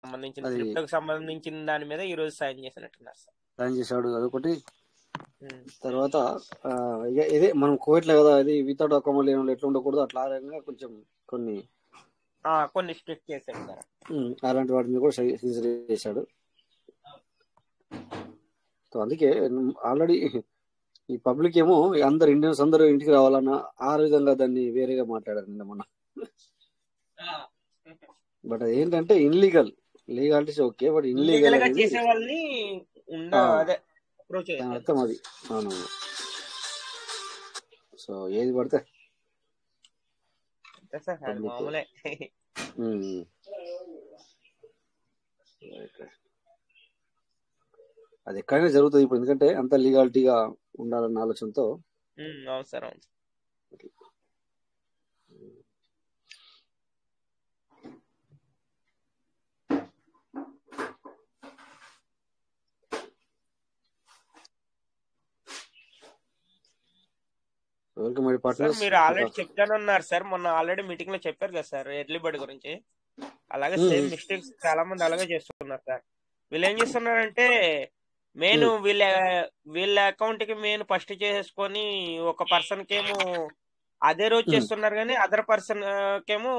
సంబంధించిన అది క్రిప్టోకి సంబంధించిన దాని మీద ఈ రోజు సైన్ చేసినట్టున్నారు సార్. ప్లాన్ చేశాడు అదొకటి. ఉమ్. తర్వాత ఇక ఇదే మనం కోవిడ్లో కదా, అది వితౌట్ అకౌంట్ లేని ఎట్లా ఉండకూడదు అట్లా ఆ రకంగా కొంచెం కొన్ని కొన్ని స్ట్రిక్ట్ చేశాడు సార్. అలాంటి వాటి మీద కూడా సజెషన్ చేశాడు. సో అందుకే ఆల్రెడీ ఈ పబ్లిక్ ఏమో అందరు ఇండియన్స్ అందరూ ఇంటికి రావాలన్న ఆ విధంగా దాన్ని వేరేగా మాట్లాడారు నిన్న మొన్న. బట్ అది ఏంటంటే ఇన్లీగల్, లీగాలిటీస్ ఓకే, బట్ ఇన్లీగల్ ఇల్లీగల్ గా అనేది చేసే వాళ్ళని అదే అప్రోచ్ దాని చేశారు. అర్థం అది. అవును. సో ఏది పడితే అంతే సార్, అది పబ్లిక్ మామూలే. అది ఎక్కడైనా జరుగుతుంది ఇప్పుడు, ఎందుకంటే అంత లీగాలిటీగా ఉండాలన్న ఆలోచనతో. అవును సార్, అవును. సార్ మీరు ఆల్రెడీ చెప్తానన్నారు సార్, మొన్న ఆల్రెడీ మీటింగ్ లో చెప్పారు కదా సార్ ఎర్లీ బర్డ్ గురించి. అలాగే సేమ్ మిస్టేక్స్ చాలా మంది అలాగే చేస్తున్నారు సార్. వీళ్ళు ఏం చేస్తున్నారంటే మెయిన్ వీళ్ళ అకౌంట్ కి మెయిన్ ఫస్ట్ చేసుకొని ఒక పర్సన్ కేమో అదే రోజు చేస్తున్నారు, కానీ అదర్ పర్సన్ కేమో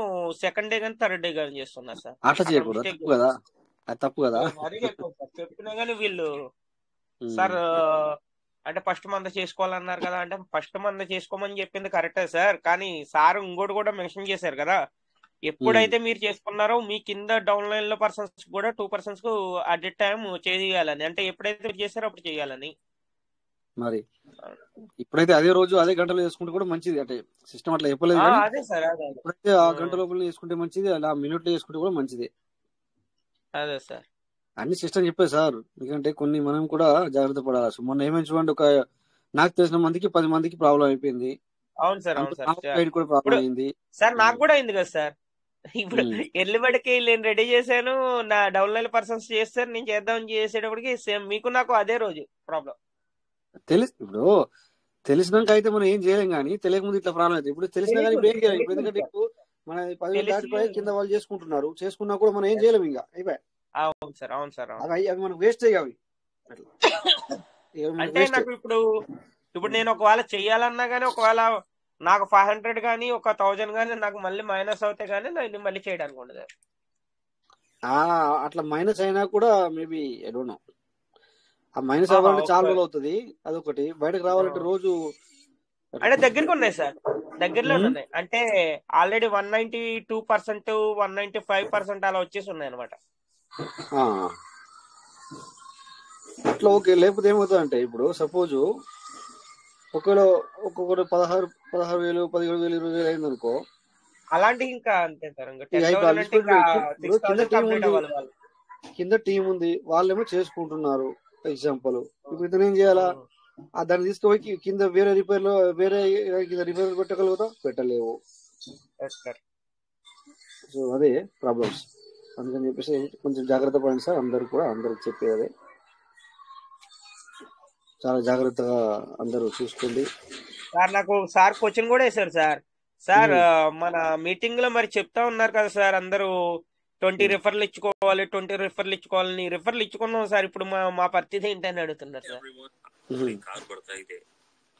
సెకండ్ డే కానీ థర్డ్ డే కానీ చేస్తున్నారు సార్. అట్లా చేయకూడదు, తప్పు కదా, అది తప్పు కదా. మరీ ఎక్కువ సార్. చెప్పినా కానీ వీళ్ళు సార్ అంటే ఫస్ట్ మంద చేసుకోవాలన్నారు కదా, అంటే ఫస్ట్ మంద చేసుకోమని చెప్పింది కరెక్టే సార్, కానీ సార్ ఇంకోటి కూడా మెన్షన్ చేశారు కదా, ఎప్పుడైతే మీరు చేసుకున్నారో మీ కింద డౌన్ లైన్ లో పర్సన్స్ కూడా 2 పర్సన్స్ కు అట్ ఎ టైం చేయాలని, అంటే ఎప్పుడైతే మీరు చేశారో అప్పుడు చేయాలని. మరి ఇప్పుడైతే అదే రోజు అదే గంటలో చేసుకుంటే కూడా మంచిది, అంటే సిస్టమ్ అట్లా చెప్పలేదు కానీ అదే సార్, ఇప్పుడైతే ఆ గంట లోపల చేసుకుంటే మంచిది, అలా మినిట్లో చేసుకుంటే కూడా మంచిది. అదే సార్, అన్ని సిస్టమ్ చెప్పారు సార్, ఎందుకంటే కొన్ని మనం కూడా జాగ్రత్త పడాలి. మొన్న ఏమైనా చూడండి, ఒక నాకు తెలిసిన మందికి 10 మందికి ప్రాబ్లం అయిపోయింది. అవును సార్, అవును సార్. కూడా ప్రాబ్లం అయింది సార్ నాకు కూడా అయింది కదా సార్. ఇప్పుడు ఎర్లీ బడికి నేను రెడీ చేశాను, నా డౌన్ లైన్ పర్సన్స్ చేస్తారు, నేను చేద్దామని చేసేటప్పటికి సేమ్ మీకు నాకు అదే రోజు ప్రాబ్లం. ఇప్పుడు తెలిసినాక అయితే మనం ఏం చేయలేం, కానీ తెలియకముందు ఇట్లా ప్రాబ్లం అయితే ఇప్పుడు తెలిసినా కానీ ఇప్పుడు ఏం చేయలేం. ఇప్పుడు ఎందుకంటే ఇప్పుడు మన 10,000 దాటిపోయి కింద వాళ్ళు చేసుకున్నా కూడా మనం ఏం చేయలేము, ఇంకా అయిపోయాయి. అవును సార్, అవును సార్. అవి మనకు వేస్ట్ అయ్యావి. అంటే నాకు ఇప్పుడు నేను ఒకవేళ చెయ్యాలన్నా గానీ, ఒకవేళ నాకు 500 కానీ 1,000 కానీ నాకు మళ్ళీ మైనస్ అవుతే గానీ నేను మళ్ళీ చేయడానికి ఉండదు. అట్లా మైనస్ అయినా కూడా మేబీ ఐ డోంట్ నో, ఆ మైనస్ అవ్వాలంటే చాలా రోజులు అవుతుంది. అదొకటి. బయటకు రావాలంటే రోజు అంటే దగ్గరికి ఉన్నాయి సార్, దగ్గరలో ఉన్నాయి. అంటే ఆల్రెడీ 192%, 195% అలా వచ్చేసి ఉన్నాయి అనమాట. అట్లా ఓకే. లేకపోతే ఏమవుతుంది అంటే ఇప్పుడు సపోజ్ ఒకవేళ ఒక్కొక్కటి 16,000, 17,000, 20,000 అయింది అనుకో, అలాంటి ఇంకా అంతే సార్. కింద టీం ఉంది, వాళ్ళేమో చేసుకుంటున్నారు. ఎగ్జాంపుల్ ఇప్పుడు ఇతను ఏం చేయాలా, దాన్ని తీసుకుపోయి కింద వేరే రిపేర్ పెట్టగలుగుతా, పెట్టలేవు. సో అదే ప్రాబ్లమ్స్. అందుకని చెప్పేసి కొంచెం జాగ్రత్త పడండి సార్, అందరు కూడా, అందరికి చెప్పేదే చాలా జాగ్రత్తగా అందరూ చూసుకోండి సార్. నాకు సార్ క్వశ్చన్ కూడా వేశారు సార్ మన మీటింగ్ లో మరి చెప్తా ఉన్నారు కదా సార్, అందరూ 20 రిఫర్లు ఇచ్చుకోవాలి, 20 రిఫర్లు ఇచ్చుకోవాలని. రిఫర్లు ఇచ్చుకున్నాం సార్, ఇప్పుడు మా పరిస్థితి ఏంటని అడుగుతున్నారు సార్.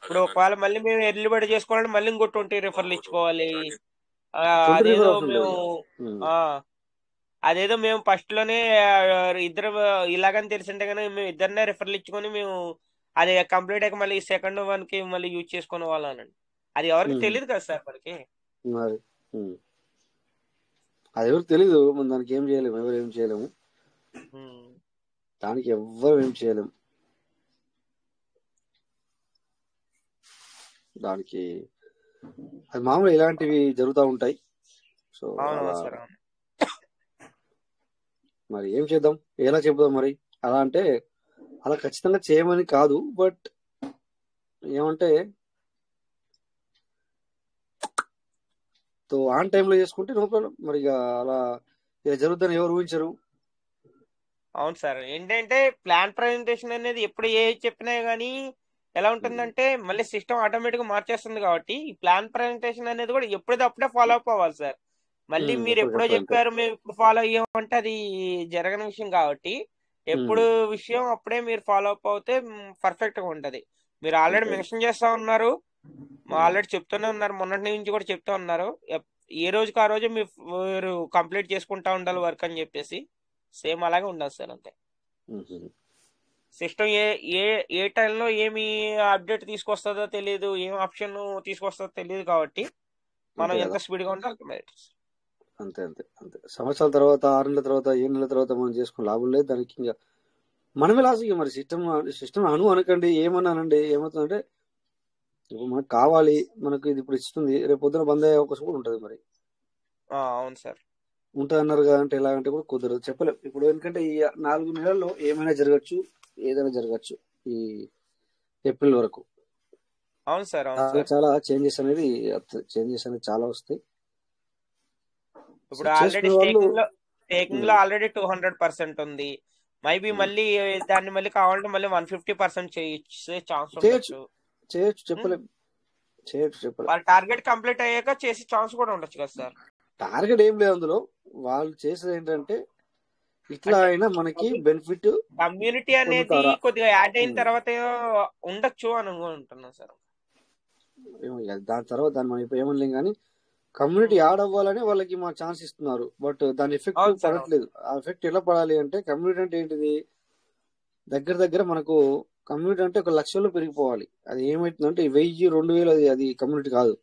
ఇప్పుడు ఒకవేళ మళ్ళీ మేము ఎర్లీ బడి చేసుకోవాలంటే మళ్ళీ ఇంకో 20 రిఫర్లు ఇచ్చుకోవాలి. అదేదో మేము ఫస్ట్ లోనే ఇద్దరు ఇలాగని తెలిసింటే కానీ మేము ఇద్దరినే రిఫర్లు ఇచ్చుకొని మేము అది కంప్లీట్ అయ్యాక మళ్ళీ సెకండ్ వన్ కి మళ్ళీ యూజ్ చేసుకునే వాళ్ళనండి. అది ఎవరికి తెలియదు కదా సార్ మనకి. అది ఎవరికి తెలీదు, దానికి ఏం చేయలేము, ఎవరు ఏం చేయలేము, దానికి ఎవ్వరు ఏం చేయలేము. దానికి అది మామూలు ఇలాంటివి జరుగుతూ ఉంటాయి. సో మరి ఏం చేద్దాం, ఎలా చెప్దాం మరి. అలా అంటే అలా ఖచ్చితంగా చేయమని కాదు, బట్ ఏమంటే ఆన్ టైంలో చేసుకుంటే నో ప్రాబ్లం. మరి ఇక అలా జరుగుతుందని ఎవరు ఊహించరు. అవును సార్. ఏంటంటే ప్లాన్ ప్రజెంటేషన్ అనేది ఎప్పుడు ఏ చెప్పినా గానీ ఎలా ఉంటుందంటే మళ్ళీ సిస్టమ్ ఆటోమేటిక్ గా మార్చేస్తుంది. కాబట్టి ఈ ప్లాన్ ప్రజెంటేషన్ అనేది కూడా ఎప్పుడైతే అప్పుడే ఫాలో అప్ అవ్వాలి సార్. మళ్ళీ మీరు ఎప్పుడో చెప్పారు మేము ఇప్పుడు ఫాలో అయ్యామంటే అది జరగని విషయం కాబట్టి ఎప్పుడు విషయం అప్పుడే మీరు ఫాలో అప్ అవుతే పర్ఫెక్ట్ గా ఉంటది. మీరు ఆల్రెడీ మెన్షన్ చేస్తా ఉన్నారు, ఆల్రెడీ చెప్తూనే ఉన్నారు, మొన్నటి నుంచి కూడా చెప్తా ఉన్నారు ఏ రోజుకి ఆ రోజు మీరు కంప్లీట్ చేసుకుంటా ఉండాలి వర్క్ అని చెప్పేసి. సేమ్ అలాగే ఉండాలి సార్ అంతే. సిస్టమ్ ఏ ఏ ఏ టైంలో ఏమి అప్డేట్ తీసుకొస్తుందో తెలియదు, ఏం ఆప్షన్ తీసుకొస్తుందో తెలియదు కాబట్టి మనం ఎంత స్పీడ్గా ఉంటే అంతే అంతే అంతే. సంవత్సరాల తర్వాత, 6 నెలల తర్వాత, 7 నెలల తర్వాత మనం చేసుకుని లాభం లేదు దానికి. ఇంకా మనమే లాస్. ఇక మరి సిస్టమ్ అనకండి, ఏమన్నానండి, ఏమవుతుందంటే ఇప్పుడు మనకు కావాలి, మనకు ఇది ఇప్పుడు ఇస్తుంది, రేపు పొద్దున బంద్ అయ్యే అవకాశం కూడా ఉంటుంది. మరి అవును సార్ ఉంటుంది అన్నారు కదంటే ఎలాగంటే కూడా కుదరదు, చెప్పలేం ఇప్పుడు. ఎందుకంటే ఈ 4 నెలల్లో ఏమైనా జరగచ్చు, ఏదైనా జరగచ్చు ఈ ఏప్రిల్ వరకు. అవును సార్ చాలా చేంజెస్ అనేది చాలా వస్తాయి. ఇప్పుడు ఆల్రెడీ టేకింగ్ లో ఆల్రెడీ 200% ఉంది. మేబీ మళ్ళీ దాన్ని మళ్ళీ కావాలంటే మళ్ళీ 150% చేసే ఛాన్స్ చేయొచ్చు, చెప్పలేం. వాళ్ళ టార్గెట్ కంప్లీట్ అయ్యాక చేసే ఛాన్స్ కూడా ఉండొచ్చు కదా సార్. టార్గెట్ ఏం లేదు అందులో. వాళ్ళు చేసేది ఏంటంటే ఇట్లా అయినా మనకి బెనిఫిట్, కమ్యూనిటీ అనేది కొద్దిగా యాడ్ అయిన తర్వాత ఉండొచ్చు అని అనుకుంటున్నాను సార్. దాని తర్వాత దాన్ని మనం ఇప్పుడు ఏమనలేం కానీ కమ్యూనిటీ యాడ్ అవ్వాలని వాళ్ళకి మా ఛాన్స్ ఇస్తున్నారు. బట్ దాని ఎఫెక్ట్ పడట్లేదు. ఆ ఎఫెక్ట్ ఎలా పడాలి అంటే, కమ్యూనిటీ అంటే ఏంటిది, దగ్గర మనకు కమ్యూనిటీ అంటే 1 లక్షలో పెరిగిపోవాలి. అది ఏమైతుందంటే 1000, 2000 అది కమ్యూనిటీ కాదు.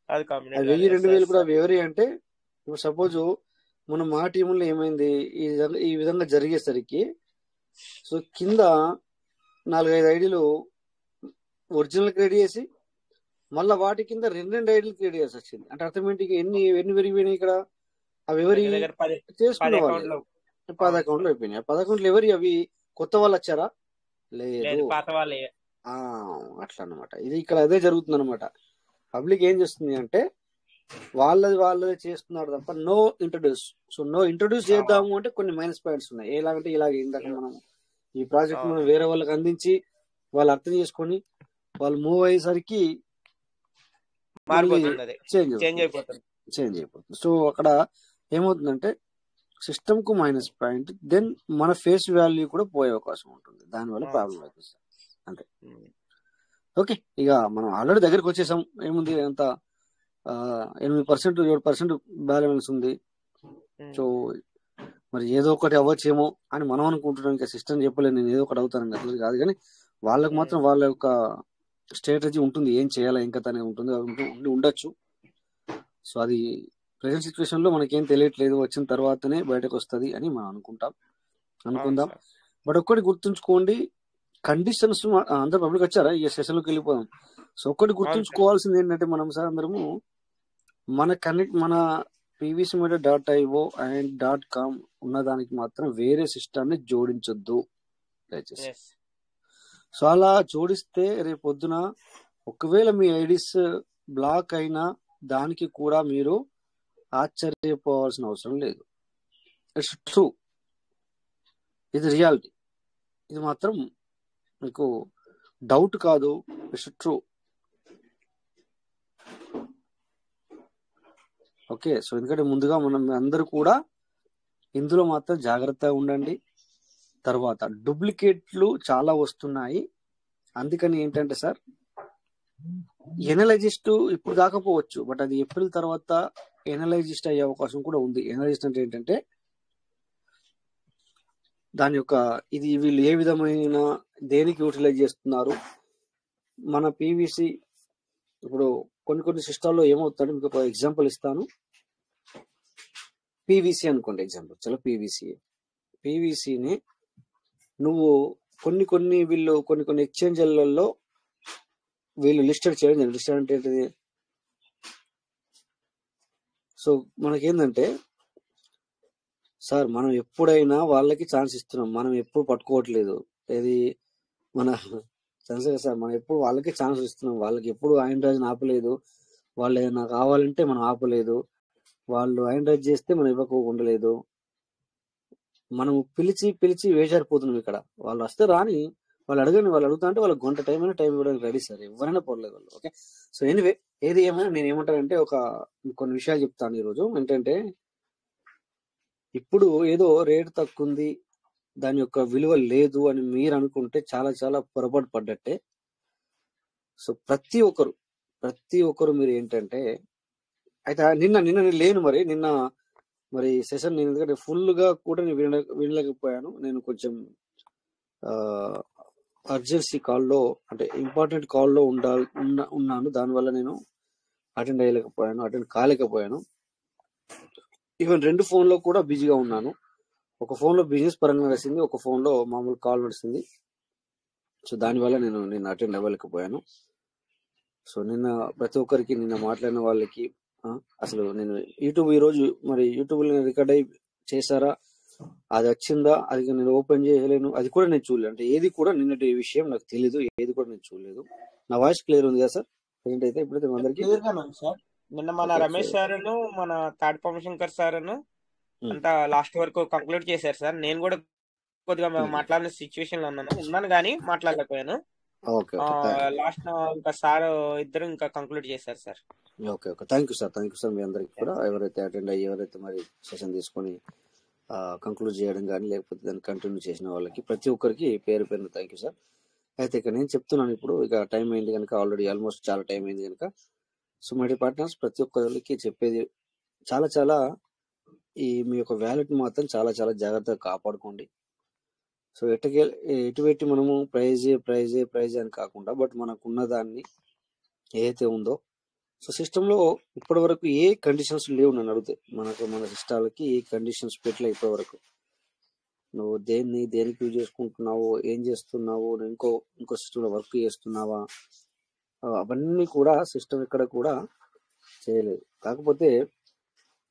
అది 1000, 2000 కూడా ఎవరి అంటే, ఇప్పుడు సపోజ్ మన మా టీంలో ఏమైంది, ఈ విధంగా జరిగేసరికి సో కింద 4-5 ఐడీలు ఒరిజినల్ క్రియేట్ చేసి మళ్ళీ వాటి కింద 2 ఐడీలు క్రియేట్ చేయాల్సి వచ్చింది. అంటే అర్థం ఏంటి, ఎన్ని పెరిగిపోయినాయి ఇక్కడ, అవి ఎవరి చేసుకున్న వాళ్ళు 10 అకౌంట్లు అయిపోయినాయి. 10 అకౌంట్లు ఎవరి, అవి కొత్త వాళ్ళు వచ్చారా, లేదు, అట్లా అన్నమాట. ఇది ఇక్కడ అదే జరుగుతుంది అనమాట. పబ్లిక్ ఏం చేస్తుంది అంటే వాళ్ళది చేస్తున్నారు తప్ప no introduce. So no introduce చేద్దాము అంటే కొన్ని మైనస్ పాయింట్స్ ఉన్నాయి. ఎలాగంటే ఇలాగే ఇందాక మనం ఈ ప్రాజెక్ట్ మనం వేరే వాళ్ళకి అందించి వాళ్ళు అర్థం చేసుకొని వాళ్ళు మూవ్ అయ్యేసరికి చేంజ్ అయిపోతుంది. సో అక్కడ ఏమవుతుందంటే సిస్టమ్ కు మైనస్ పాయింట్, దెన్ మన ఫేస్ వాల్యూ కూడా పోయే అవకాశం ఉంటుంది. దానివల్ల ప్రాబ్లం అవుతుంది అంతే. ఓకే, ఇక మనం ఆల్రెడీ దగ్గరికి వచ్చేసాం. ఏముంది అంత 8%, 7% బ్యాలెన్స్ ఉంది. సో మరి ఏదో ఒకటి అవ్వచ్చేమో అని మనం అనుకుంటున్నాం. ఇంకా సిస్టమ్ చెప్పలేదు, నేను ఏదో ఒకటి అవుతాను అట్లా కాదు. కానీ వాళ్ళకి మాత్రం వాళ్ళ యొక్క స్ట్రాటజీ ఉంటుంది, ఏం చేయాలా ఇంకా తనే ఉంటుంది, ఉండొచ్చు. సో అది ప్రెసెంట్ సిచ్యువేషన్ లో మనకేం తెలియట్లేదు, వచ్చిన తర్వాతనే బయటకు వస్తుంది అని మనం అనుకుందాం. బట్ ఒక్కటి గుర్తుంచుకోండి, కండిషన్స్ అందరు పబ్లిక్ వచ్చారా, ఈ సెషన్ లోకి వెళ్ళిపోదాం. సో ఒక్కటి గుర్తుంచుకోవాల్సింది ఏంటంటే, మనం సార్ అందరము మన pvcmedia.io and .com ఉన్నదానికి మాత్రం వేరే సిస్టాన్ని జోడించొద్దు దయచేసి. సో అలా జోడిస్తే రేపు పొద్దున ఒకవేళ మీ ఐడీస్ బ్లాక్ అయినా దానికి కూడా మీరు ఆశ్చర్యపోవాల్సిన అవసరం లేదు. ఇట్స్ ట్రూ, ఇది రియాలిటీ, ఇది మాత్రం మీకు డౌట్ కాదు, ఇట్స్ ట్రూ. ఓకే, సో ఎందుకంటే ముందుగా మనం అందరూ కూడా ఇందులో మాత్రం జాగ్రత్తగా ఉండండి. తర్వాత డూప్లికేట్లు చాలా వస్తున్నాయి. అందుకని ఏంటంటే సార్, ఎనలైజిస్ట్ ఇప్పుడు కాకపోవచ్చు, బట్ అది ఏప్రిల్ తర్వాత ఎనలైజిస్ట్ అయ్యే అవకాశం కూడా ఉంది. ఎనలైజిస్ట్ అంటే ఏంటంటే దాని యొక్క ఇది వీళ్ళు ఏ విధమైన దేనికి యూటిలైజ్ చేస్తున్నారు. మన పీవీసీ ఇప్పుడు కొన్ని సిస్టాల్లో ఏమవుతుందంటే, మీకు ఒక ఎగ్జాంపుల్ ఇస్తాను. పీవీసీ అనుకోండి ఎగ్జాంపుల్, చలో పీవీసీని నువ్వు వీళ్ళు కొన్ని ఎక్స్చేంజ్లలో వీళ్ళు లిస్టెడ్ చేయడం. లిస్టెడ్ అంటే ఏంటిది, సో మనకేంటంటే సార్ మనం ఎప్పుడైనా వాళ్ళకి ఛాన్స్ ఇస్తున్నాం, మనం ఎప్పుడు పట్టుకోవట్లేదు. ఇది మన ఛాన్స్ సార్, మనం ఎప్పుడు వాళ్ళకి ఛాన్స్ ఇస్తున్నాం. వాళ్ళకి ఎప్పుడు ఆండ్రాయిడ్ ఆపలేదు, వాళ్ళు ఏదైనా కావాలంటే మనం ఆపలేదు, వాళ్ళు ఆండ్రాయిడ్ చేస్తే మనం ఇవ్వకుండా మనం పిలిచి వేసారిపోతున్నాం. ఇక్కడ వాళ్ళు వస్తే రాని, వాళ్ళు అడగండి, వాళ్ళు అడుగుతా అంటే వాళ్ళకి 1 గంట టైం అయినా టైం ఇవ్వడానికి రెడీ సార్, ఎవరైనా పర్లేదు వాళ్ళు. ఓకే, సో ఎనీవే ఏది ఏమైనా నేను ఏమంటానంటే కొన్ని విషయాలు చెప్తాను ఈరోజు. ఏంటంటే ఇప్పుడు ఏదో రేటు తక్కువ ఉంది, దాని యొక్క విలువ లేదు అని మీరు అనుకుంటే చాలా చాలా పొరపాటు పడ్డట్టే. సో ప్రతి ఒక్కరు మీరు ఏంటంటే, అయితే నిన్న నేను లేను, నిన్న సెషన్ నేను ఎందుకంటే ఫుల్ గా కూడా నేను వినలేకపోయాను. నేను కొంచెం అర్జెన్సీ కాల్లో, అంటే ఇంపార్టెంట్ కాల్లో ఉన్నాను. దానివల్ల నేను అటెండ్ కాలేకపోయాను. ఈవెన్ 2 ఫోన్లో కూడా బిజీగా ఉన్నాను. ఒక ఫోన్లో బిజినెస్ పరంగా నడిచింది, ఒక ఫోన్లో మామూలు కాల్ నడిచింది. సో దానివల్ల నేను అటెండ్ అవ్వలేకపోయాను. సో నిన్న ప్రతి ఒక్కరికి, నిన్న మాట్లాడిన వాళ్ళకి అసలు నేను ఈరోజు యూట్యూబ్ లో రికార్డ్ అయి చేశారా, అది వచ్చిందా, అది నేను ఓపెన్ చేయలేను, అది కూడా నేను చూడలేదు. అంటే ఏది కూడా నిన్నటి విషయం నాకు తెలీదు, ఏది కూడా నేను చూడలేదు. నా వాయిస్ క్లియర్ ఉంది కదా సార్? ఏంటైతే ఇప్పుడైతే అందరికి క్లియర్ గా ఉంది సార్. నిన్న మన రమేష్ సార్ మన తాడి పంపశంకర్ సార్ అంతా లాస్ట్ వరకు కంక్లూడ్ చేశారు సార్. నేను కూడా కొద్దిగా మాట్లాడిన సిచ్యువేషన్ లో ఉన్నాను కానీ మాట్లాడలేకపోయాను. లాస్ట్ ఇంకా సార్ ఇద్దరు ఇంకా కంక్లూడ్ చేశారు sir. Okay thank you sir. మీ అందరికి కూడా ఎవరైతే అటెండ్ అయ్యి, ఎవరైతే సెషన్ తీసుకొని కంక్లూడ్ చేయడం కానీ లేకపోతే దాన్ని కంటిన్యూ చేసిన వాళ్ళకి ప్రతి ఒక్కరికి పేరు థ్యాంక్ యూ సార్. అయితే ఇక నేను చెప్తున్నాను, ఇప్పుడు ఇక టైం అయింది కనుక, ఆల్రెడీ ఆల్మోస్ట్ చాలా టైం అయింది కనుక, సో మై డియర్ పార్ట్నర్స్, ప్రతి ఒక్కరికి చెప్పేది చాలా చాలా, మీ యొక్క వ్యాలెట్ మాత్రం చాలా చాలా జాగ్రత్తగా కాపాడుకోండి. సో ఎటువంటి మనము ప్రైజ్ అని కాకుండా, బట్ మనకున్న దాన్ని ఏదైతే ఉందో, సో సిస్టంలో ఇప్పటి వరకు ఏ కండిషన్స్ లేవు నన్ను అడిగితే. మన సిస్టాలకి ఏ కండిషన్స్ పెట్టలే ఇప్పటి వరకు. నువ్వు దేనికి యూజ్ చేసుకుంటున్నావు, ఏం చేస్తున్నావు, ఇంకో సిస్టంలో వర్క్ చేస్తున్నావా, అవన్నీ కూడా సిస్టమ్ ఇక్కడ కూడా చేయలేదు. కాకపోతే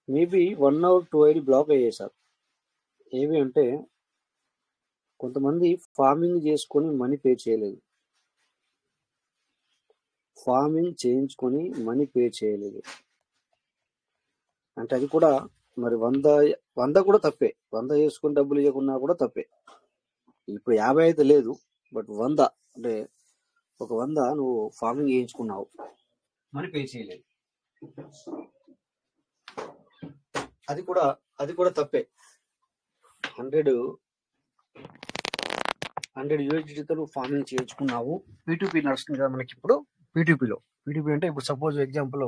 మేబీ 1 or 2 ఐడి బ్లాక్ అయ్యాయి సార్. ఏవి అంటే, కొంతమంది ఫార్మింగ్ చేసుకొని మనీ పే చేయలేదు, ఫార్మింగ్ చేయించుకొని మనీ పే చేయలేదు. అంటే అది కూడా 100 కూడా తప్పే. 100 చేసుకుని డబ్బులు ఇవ్వకున్నా కూడా తప్పే. ఇప్పుడు 50 అయితే లేదు, బట్ 100 అంటే ఒక 100 నువ్వు ఫార్మింగ్ చేయించుకున్నావు, మనీ పే చేయలేదు, అది కూడా తప్పే. 100 USDతో నువ్వు ఫార్మింగ్ చేయించుకున్నావు. P2P నడుస్తుంది కదా మనకి ఇప్పుడు. P2P అంటే ఇప్పుడు సపోజ్ ఎగ్జాంపుల్,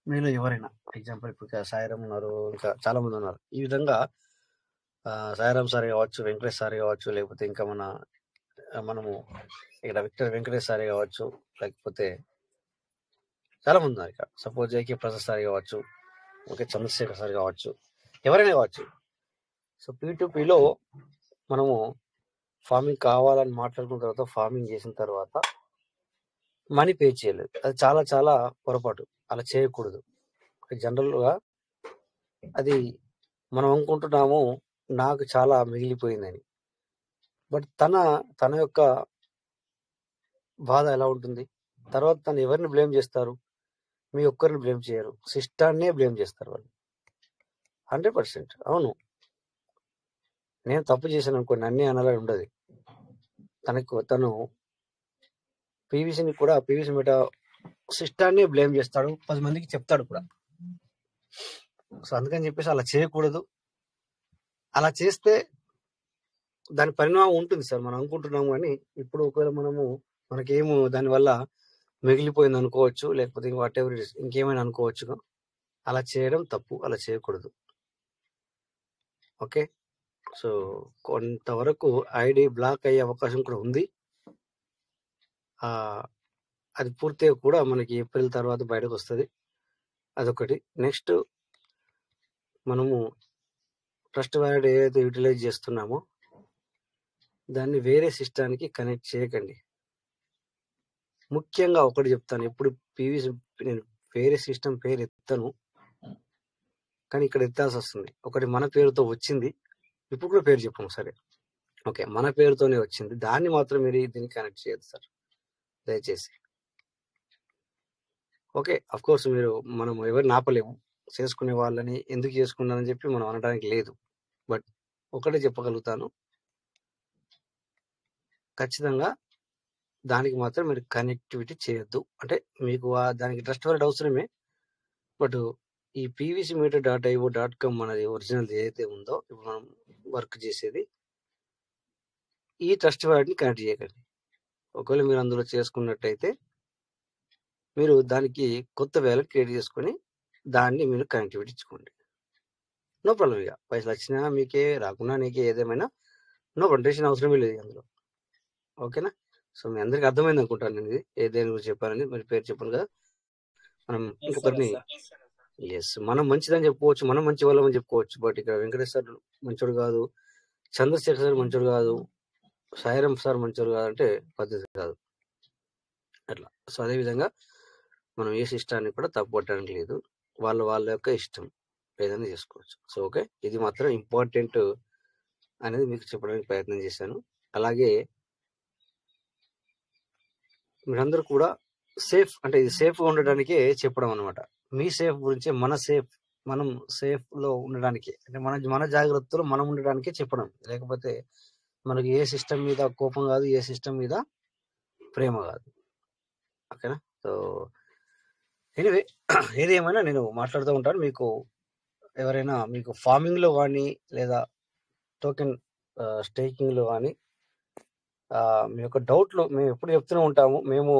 మీలో ఎవరైనా ఎగ్జాంపుల్ ఇప్పుడు సాయిరామ్ ఉన్నారు, ఇంకా చాలా మంది ఉన్నారు. ఈ విధంగా సాయిరామ్ సార్ కావచ్చు, వెంకటేష్ సార్ కావచ్చు, లేకపోతే ఇంకా మనము ఇక్కడ వెంకటేష్ సార్ కావచ్చు, లేకపోతే చాలా మంది ఉన్నారు ఇక్కడ. సపోజ్ ఏకే ప్రసాద్ సార్ కావచ్చు, ఓకే చంద్రశేఖర్ సార్ కావచ్చు, ఎవరైనా కావచ్చు. సో P2Pలో మనము ఫార్మింగ్ కావాలని మాట్లాడుకున్న తర్వాత, ఫార్మింగ్ చేసిన తర్వాత మనీ పే చేయలేదు. అది చాలా చాలా పొరపాటు. అలా చేయకూడదు. జనరల్గా అది మనం అనుకుంటున్నాము నాకు చాలా మిగిలిపోయిందని, బట్ తన యొక్క బాధ ఎలా ఉంటుంది, తర్వాత తను ఎవరిని బ్లేమ్ చేస్తారు? మీ ఒక్కరిని బ్లేమ్ చేయరు, సిస్టాన్నే బ్లేమ్ చేస్తారు వాళ్ళు. 100%. అవును, నేను తప్పు చేశాను అనుకోండి, అన్నీ అనాలని ఉండదు. తను పీవీసీ మీద సిస్టాన్నే బ్లేమ్ చేస్తాడు, 10 మందికి చెప్తాడు కూడా. సో అందుకని చెప్పేసి అలా చేయకూడదు. అలా చేస్తే దాని పరిణామం ఉంటుంది సార్. మనం అనుకుంటున్నాము కానీ ఇప్పుడు ఒకవేళ మనకేమో దానివల్ల మిగిలిపోయింది అనుకోవచ్చు, లేకపోతే వాట్ ఎవర్ ఇంకేమైనా అనుకోవచ్చు. అలా చేయడం తప్పు, అలా చేయకూడదు. ఓకే, సో కొంతవరకు ఐడి బ్లాక్ అయ్యే అవకాశం కూడా ఉంది. అది పూర్తిగా కూడా మనకి ఏప్రిల్ తర్వాత బయటకు వస్తుంది. అదొకటి. నెక్స్ట్, మనము ట్రస్ట్ వ్యాలెట్ ఏదైతే యూటిలైజ్ చేస్తున్నామో దాన్ని వేరే సిస్టానికి కనెక్ట్ చేయకండి. ముఖ్యంగా ఒకటి చెప్తాను, ఎప్పుడు నేను వేరే సిస్టమ్ పేరు ఎత్తాను, కానీ ఇక్కడ ఎత్తాల్సి వస్తుంది. ఒకటి మన పేరుతో వచ్చింది, ఇప్పుడు కూడా పేరు చెప్పము సరే, ఓకే మన పేరుతోనే వచ్చింది, దాన్ని మాత్రం మీరు దీన్ని కనెక్ట్ చేయదు సార్ దయచేసి. ఓకే, అఫ్ కోర్స్ మనం ఎవరిని ఆపలేము, చేసుకునే వాళ్ళని ఎందుకు చేసుకున్నారని చెప్పి మనం అనడానికి లేదు. బట్ ఒకటే చెప్పగలుగుతాను, ఖచ్చితంగా దానికి మాత్రం మీరు కనెక్టివిటీ చేయొద్దు. అంటే మీకు దానికి ట్రస్ట్ వాలెట్ అవసరమే, బట్ ఈ pvcmeter.io.com అనేది ఒరిజినల్ ఏదైతే ఉందో ఇప్పుడు మనం వర్క్ చేసేది, ఈ ట్రస్ట్ వాలెట్ని కనెక్ట్ చేయకండి. ఒకవేళ మీరు అందులో చేసుకున్నట్టయితే మీరు దానికి కొత్త వ్యాలెట్ క్రియేట్ చేసుకొని దాన్ని మీరు కనెక్టివిటీ ఇచ్చుకోండి. No problem. ఇక పైసలు వచ్చినా మీకే, రాకున్నా నీకే, ఏదేమైనా నో ప్రాబ్లం. టెన్షన్ అవసరమే లేదు అందులో. ఓకేనా? సో మీ అందరికి అర్థమైంది అనుకుంటాను నేను ఇది దేని గురించి చెప్పానని. మరి పేరు చెప్పాను కదా, మనం ఇంకొకరిని మనం మంచిదని చెప్పుకోవచ్చు, మనం మంచి వాళ్ళమని చెప్పుకోవచ్చు. బట్ ఇక్కడ వెంకటేష్ సార్ మంచోడు కాదు, చంద్రశేఖర్ సార్ మంచోడు కాదు, సాయిరాం సార్ మంచోడు కాదు అంటే పద్ధతి కాదు అట్లా. సో అదేవిధంగా మనం ఏ సిస్టాన్ని కూడా తప్పు పట్టడానికి లేదు, వాళ్ళ యొక్క ఇష్టం ఏదైనా చేసుకోవచ్చు. సో ఓకే, ఇది మాత్రం ఇంపార్టెంట్ అనేది మీకు చెప్పడానికి ప్రయత్నం చేశాను. అలాగే మీరందరూ కూడా సేఫ్, అంటే ఇది సేఫ్గా ఉండడానికే చెప్పడం అనమాట. మీ సేఫ్ గురించి, మనం సేఫ్ లో ఉండడానికి, అంటే మన జాగ్రత్తలో మనం ఉండడానికే చెప్పడం. లేకపోతే మనకి ఏ సిస్టమ్ మీద కోపం కాదు, ఏ సిస్టమ్ మీద ప్రేమ కాదు. ఓకేనా? సో ఎనీవే, ఏది ఏమైనా నేను మాట్లాడుతూ ఉంటాను. మీకు ఎవరైనా మీకు ఫార్మింగ్ లో కానీ లేదా టోకెన్ స్టేకింగ్ లో కానీ మీ యొక్క డౌట్లు మేము ఎప్పుడు చెప్తూనే ఉంటాము. మేము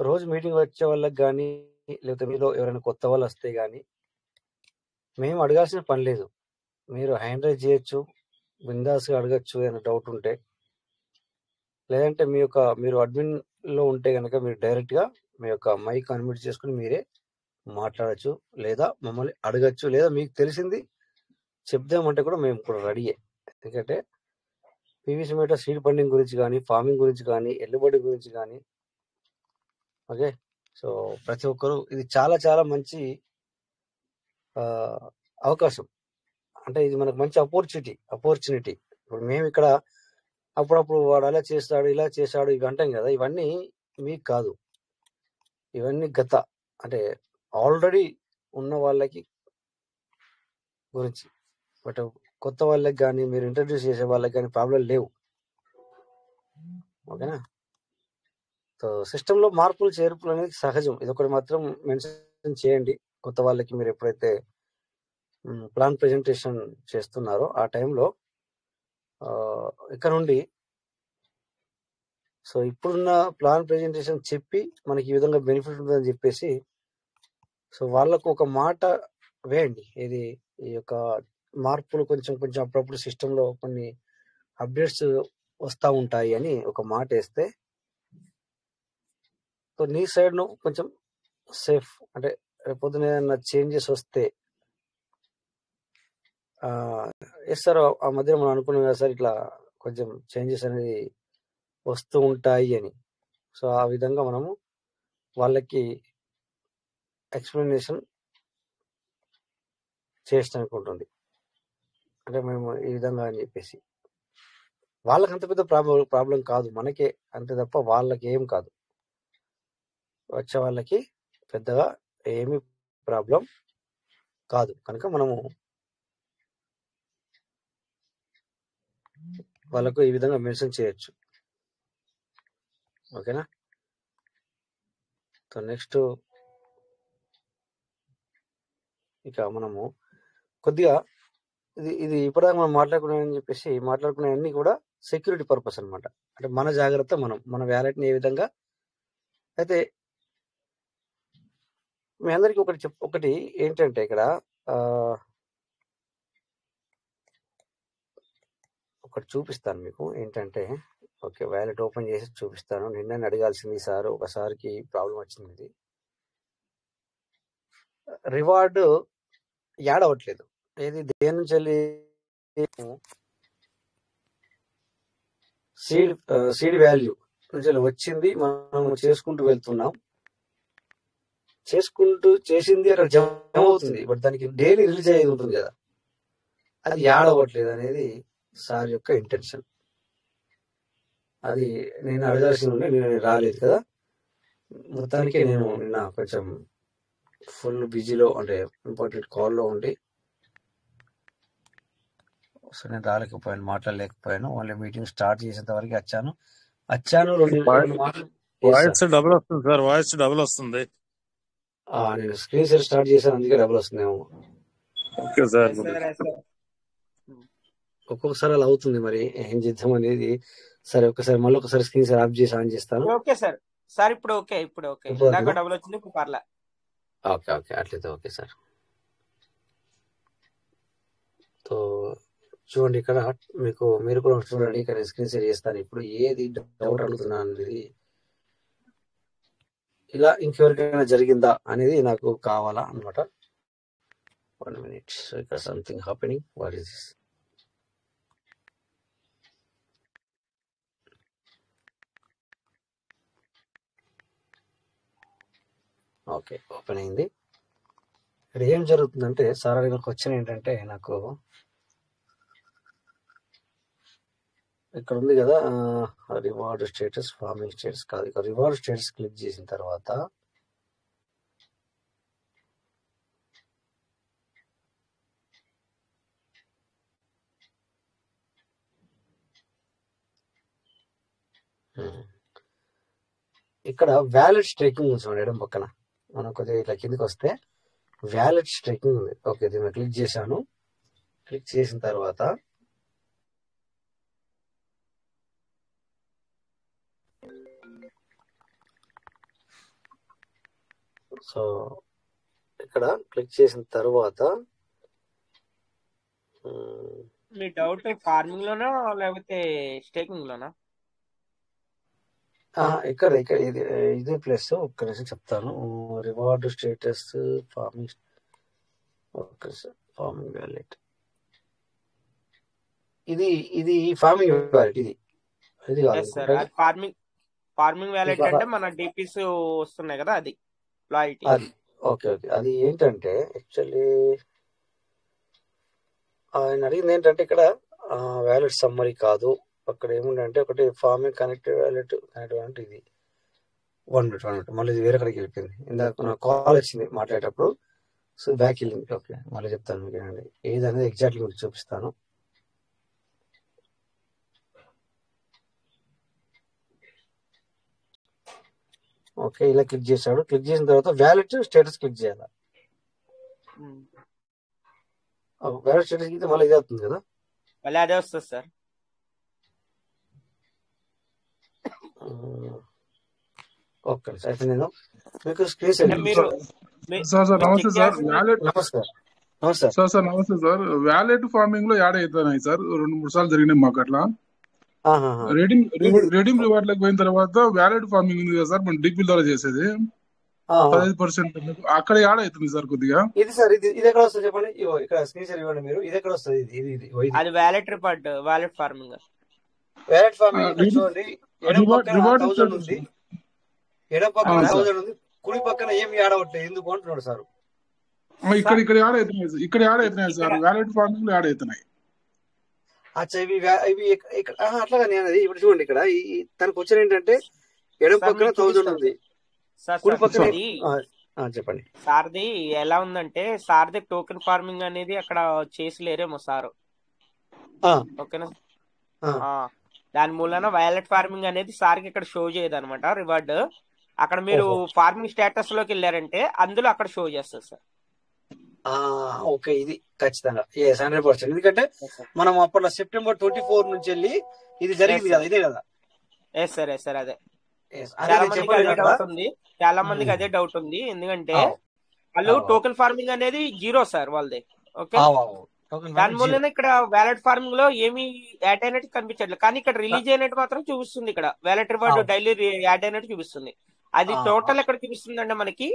రోజు మీటింగ్ వచ్చే వాళ్ళకి కానీ, లేకపోతే మీలో ఎవరైనా కొత్త వాళ్ళు వస్తే కానీ మేము అడగాల్సిన పని లేదు. మీరు హ్యాండ్ రైజ్ చేయొచ్చు, బిందాస్గా అడగచ్చు ఏమైనా డౌట్ ఉంటే. లేదంటే మీరు అడ్మిన్ లో ఉంటే కనుక మీరు డైరెక్ట్ గా మీ యొక్క మైక్ అన్మ్యూట్ చేసుకుని మీరే మాట్లాడచ్చు, లేదా మమ్మల్ని అడగచ్చు, లేదా మీకు తెలిసింది చెప్దామంటే కూడా మేము కూడా రెడీయే. ఎందుకంటే పీవీసీ మీటర్ సీడ్ ఫండింగ్ గురించి కానీ, ఫార్మింగ్ గురించి కానీ, ఎల్లుబడి గురించి కానీ. ఓకే, సో ప్రతి ఒక్కరు ఇది చాలా చాలా మంచి అవకాశం. అంటే ఇది మనకు మంచి ఆపర్చునిటీ. ఇప్పుడు మేము ఇక్కడ అప్పుడప్పుడు వాడు అలా చేస్తాడు, ఇలా చేశాడు, ఇవి అంటాం కదా, ఇవన్నీ మీకు కాదు. ఇవన్నీ అంటే ఆల్రెడీ ఉన్న వాళ్ళకి గురించి. బట్ కొత్త వాళ్ళకి కానీ, మీరు ఇంట్రడ్యూస్ చేసే వాళ్ళకి కానీ ప్రాబ్లం లేవు. ఓకేనా? సో సిస్టంలో మార్పులు చేర్పులు అనేది సహజం. ఇది ఒకటి మాత్రం మెన్షన్ చేయండి. కొత్త వాళ్ళకి మీరు ఎప్పుడైతే ప్లాన్ ప్రెజెంటేషన్ చేస్తున్నారో ఆ టైంలో ఇక్కడ నుండి సో ఇప్పుడున్న ప్లాన్ ప్రెజెంటేషన్ చెప్పి మనకి ఈ విధంగా బెనిఫిట్ ఉంటుందని చెప్పేసి సో వాళ్ళకు ఒక మాట వేయండి. ఇది ఈ యొక్క మార్పులు కొంచెం అప్పుడప్పుడు సిస్టంలో కొన్ని అప్డేట్స్ వస్తూ ఉంటాయి అని ఒక మాట వేస్తే సో నీ సైడ్ ను కొంచెం సేఫ్. అంటే రేపొద్దున ఏదైనా చేంజెస్ వస్తే ఎస్ సార్ ఆ మధ్య మనం అనుకున్నాం కదా సార్, ఇట్లా కొంచెం చేంజెస్ అనేది వస్తూ ఉంటాయి అని. సో ఆ విధంగా మనము వాళ్ళకి ఎక్స్ప్లెనేషన్ చేయడానికి ఉంటుంది. అంటే మేము ఈ విధంగా అని చెప్పేసి వాళ్ళకి అంత పెద్ద ప్రాబ్లం కాదు, మనకే అంతే తప్ప వాళ్ళకి ఏం కాదు. వచ్చే వాళ్ళకి పెద్దగా ఏమి ప్రాబ్లం కాదు. కనుక మనము వాళ్ళకు ఈ విధంగా మెన్షన్ చేయొచ్చు. ఓకేనా? సో నెక్స్ట్ ఇక మనము కొద్దిగా ఇది ఇప్పటిదాకా మనం మాట్లాడుకున్నామని చెప్పేసి మాట్లాడుకునేవన్నీ కూడా సెక్యూరిటీ పర్పస్ అనమాట. అంటే మన జాగ్రత్త, మన వ్యాలెట్ని ఏ విధంగా అయితే మీ అందరికీ ఒకటి ఏంటంటే ఇక్కడ ఒకటి చూపిస్తాను మీకు. ఏంటంటే ఓకే, వ్యాలెట్ ఓపెన్ చేసి చూపిస్తాను. నిన్న అడగాల్సింది సార్, ఒకసారికి ప్రాబ్లం వచ్చింది. రివార్డ్ యాడ్ అవ్వట్లేదు. ఏది దేని నుంచి వెళ్ళి సీడ్ వాల్యూ నుంచి వచ్చింది, మనం చేసుకుంటూ వెళ్తున్నాం. చేసింది అక్కడ జమ అవుతుంది, బట్ దానికి డైలీ రిలీజ్ అయ్యేది ఉంటుంది కదా, అది యాడ్ అవ్వట్లేదు అనేది సార్ యొక్క ఇంటెన్షన్. అది నేను అడగాల్సి ఉండే, నేను రాలేదు కదా. మొత్తానికి నేను నిన్న కొంచెం ఫుల్ బిజీలో, అంటే ఇంపార్టెంట్ కాల్లో ఉండి సో నేను రాలేకపోయాను, మాట్లాడలేకపోయాను. ఓన్లీ మీటింగ్ స్టార్ట్ చేసేంత వరకు వచ్చాను. వచ్చాను, రెండు మాటలు. వాయిస్ డబుల్ వస్తుంది సార్, వాయిస్ డబుల్ వస్తుంది. నేను స్క్రీన్ షేర్ స్టార్ట్ చేశాను, అందుకే డబుల్ వస్తుందేమో. Okay sir. ఒక్కొక్కసారి అలా అవుతుంది, మరి ఏం చేద్దాం అనేది. సరే ఒకసారి మళ్ళీ ఒకసారి స్క్రీన్ షేర్ ఆఫ్ చేసి ఆన్ చేస్తాను. Okay sir. సార్ ఇప్పుడు ఓకే, ఇప్పుడు ఓకే. ఇందాక డబుల్ వచ్చింది, ఇప్పుడు పర్లే. ఓకే ఓకే, అట్లయితే ఓకే సార్. సో చూడండి, ఇక్కడ మీరు కూడా చూడండి, ఇక్కడ స్క్రీన్ షేర్ చేస్తాను. ఇప్పుడు ఏది డౌట్ అడుగుతున్నా అనేది, ఇలా ఇంకెవరికైనా జరిగిందా అనేది నాకు కావాలా అనమాట. 1 minute. So ఇక్కడ something happening. What is this? Okay, open అయింది. ఇక్కడ ఏం జరుగుతుందంటే, సార్ అడిగిన క్వశ్చన్ ఏంటంటే, నాకు ఇక్కడ ఉంది కదా రివార్డ్ స్టేటస్, ఫార్మింగ్ స్టేటస్ కాదు, ఇక్కడ రివార్డ్ స్టేటస్ క్లిక్ చేసిన తర్వాత ఇక్కడ వ్యాలెట్ స్ట్రైకింగ్ ఉంది ఎడం పక్కన. మనం కొద్దిగా ఇట్లా కిందకి వస్తే వ్యాలెట్ స్ట్రైకింగ్ ఉంది. ఓకే, దీన్ని క్లిక్ చేశాను. క్లిక్ చేసిన తర్వాత సో ఇక్కడ క్లిక్ చేసిన తర్వాత మీ డౌట్ ఫార్మింగ్ లోనా లేకపోతే స్టేకింగ్ లోనా? ఇక్కడ ఇదే ప్లేస్. ఒక్క నిమిషం చెప్తాను. Reward status, farming, farming wallet, ఇది ఫార్మింగ్ వ్యాలెట్. ఇది ఫార్మింగ్ వ్యాలెట్ అంటే మన డిపిస్ వస్తున్నాయి కదా, అది లాయల్టీ. ఓకే ఓకే, అది ఏంటంటే యాక్చువల్లీ ఆయన అడిగింది ఏంటంటే, ఇక్కడ వ్యాలెట్ సమ్మరీ కాదు, అక్కడ ఏముందంటే ఒకటి ఫార్మింగ్ కనెక్టెడ్ వ్యాలెట్ అంటే ఇది 1 minute మళ్ళీ ఇది వేరే కడికి వెళ్ళిపోయింది. ఇందాక నాకు కాల్ వచ్చింది మాట్లాడేటప్పుడు, సో బ్యాక్ వెళ్ళింది. ఓకే, మళ్ళీ చెప్తాను మీకు ఏనండి, ఏది అనేది ఎగ్జాక్ట్లీ మీకు చూపిస్తాను. ఓకే, ఇలా క్లిక్ చేశాడు. క్లిక్ చేసిన తర్వాత వ్యాలెట్ స్టేటస్ క్లిక్ చేయాలి. వ్యాలెట్ స్టేటస్ కి మళ్ళీ ఇది అవుతుంది కదా, మళ్ళీ అదే వస్తుంది సార్. ఓకే అయితే నేను మీకు స్క్రీన్ షేర్. నమస్తే సార్. వ్యాలెట్ నమస్తే సార్. వ్యాలెట్ ఫార్మింగ్ లో యాడ్ అవుతున్నాయి సార్, 2-3 సార్లు జరిగినాయి మాకు అట్లా. రెడీమ్ రివార్డ్ లకు పోయిన తర్వాత వ్యాలెట్ ఫార్మింగ్ ఉంది కదా సార్, మన డిగ్బిల్ ద్వారా చేసేది 15% అక్కడ యాడ్ అవుతుంది సార్ కొద్దిగా. ఇది సార్ ఇది ఎక్కడ వస్తుంది చెప్పండి. ఇక్కడ స్క్రీన్ షేర్ ఇవ్వండి మీరు. ఇది ఎక్కడ వస్తుంది? అది wallet reward, wallet farming. Wallet farming చూడండి, ఎడం పక్కన 1000 ఉంది, ఎడం పక్కన 1000 ఉంది, కుడి పక్కన ఏమి యాడ్ అవుతాయి ఎందుకు అంటున్నాడు సార్. ఇక్కడ యాడ్ అవుతున్నాయి సార్, వ్యాలెట్ ఫార్మింగ్ లో యాడ్ అవుతున్నాయి. అచ్చా, ఇవి అట్లాగా నేను ఇప్పుడు చూడండి, ఇక్కడ తనకు వచ్చిన ఏంటంటే ఎడం పక్కన 1000 ఉంది, కుడి పక్కన చెప్పండి. సార్ది ఎలా ఉందంటే, సార్ది టోకెన్ ఫార్మింగ్ అనేది అక్కడ చేసి లేరేమో సారు. ఓకేనా, దాని మూలన వ్యాలెట్ ఫార్మింగ్ అనేది సార్కి ఇక్కడ షో చేయదు అనమాట రివార్డ్. అక్కడ మీరు ఫార్మింగ్ స్టేటస్ లోకి వెళ్ళారంటే అందులో అక్కడ షో చేస్తారు సార్. ఓకే, ఇది ఖచ్చితంగా 100%. ఎందుకంటే మనం అప్పట్లో September 24 నుంచి వెళ్ళి ఇది జరిగింది కదా, ఇదే కదా. సార్ అదే చాలా మందికి అదే డౌట్ ఉంది, చాలా మందికి అదే డౌట్ ఉంది. ఎందుకంటే వాళ్ళు టోకెన్ ఫార్మింగ్ అనేది 0 సార్ వాళ్ళది. ఓకే, దాని మూలన ఇక్కడ వ్యాలెట్ ఫార్మింగ్ లో ఏమి యాడ్ అయినట్టు కనిపించట్లేదు, కానీ ఇక్కడ రిలీజ్ అయినట్టు మాత్రం చూపిస్తుంది. ఇక్కడ వ్యాలెట్ రివార్డ్ డైలీ యాడ్ అయినట్టు చూపిస్తుంది. అది టోటల్ ఎక్కడ చూపిస్తుంది అంటే మనకి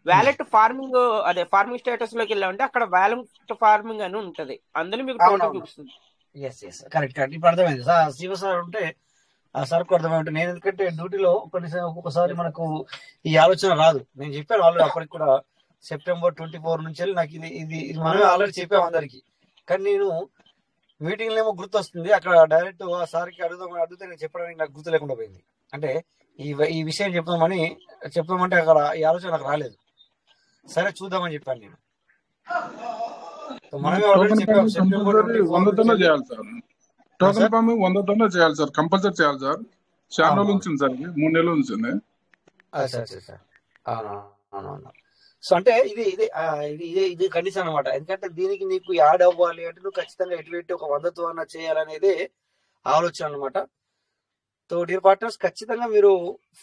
వ్యాలెట్ ఫార్మింగ్, అదే ఫార్మింగ్ స్టేటస్ లోకి వెళ్ళామంటే అక్కడ వ్యాలెట్ ఫార్మింగ్ అని ఉంటది, అందులో మీకు టోటల్ చూపిస్తుంది. కరెక్ట్. ఇప్పుడు అర్థమైంది శివ సార్ ఉంటే ఆ సార్ కు అర్థమైంది. నేను ఎందుకంటే డ్యూటీలో ఒక్కొక్కసారి మనకు ఈ ఆలోచన రాదు. నేను చెప్పాను ఆల్రెడీ అప్పటికి కూడా, September 24 నుంచి వెళ్ళి నాకు ఇది మనమే ఆల్రెడీ చెప్పాము అందరికి, కానీ నేను మీటింగ్ ఏమో గుర్తు వస్తుంది, అక్కడ డైరెక్ట్ ఆ సార్కి అడిగితే నేను చెప్పడానికి నాకు గుర్తు లేకుండా పోయింది. అంటే ఈ విషయం చెప్తామంటే అక్కడ ఈ ఆలోచన నాకు రాలేదు. సరే చూద్దామని చెప్పాను నేను. మనమే ఆల్రెడీ చెప్పాము September 100 చేయాలి సార్, టోకెన్ ఫార్మింగ్ 100 చేయాలి సార్, కంపల్సరీ చేయాలి సార్. చాలా రోజులు ఉంచింది సార్, 3 నెలలు ఉంచింది. అవునవును. సో అంటే ఇది కండిషన్ అనమాట. ఎందుకంటే దీనికి నీకు యాడ్ అవ్వాలి అంటే నువ్వు ఖచ్చితంగా ఎటువంటి ఒక 100తో అన్న చేయాలనేది ఆలోచన అనమాట. సో డియర్ పార్ట్నర్స్, ఖచ్చితంగా మీరు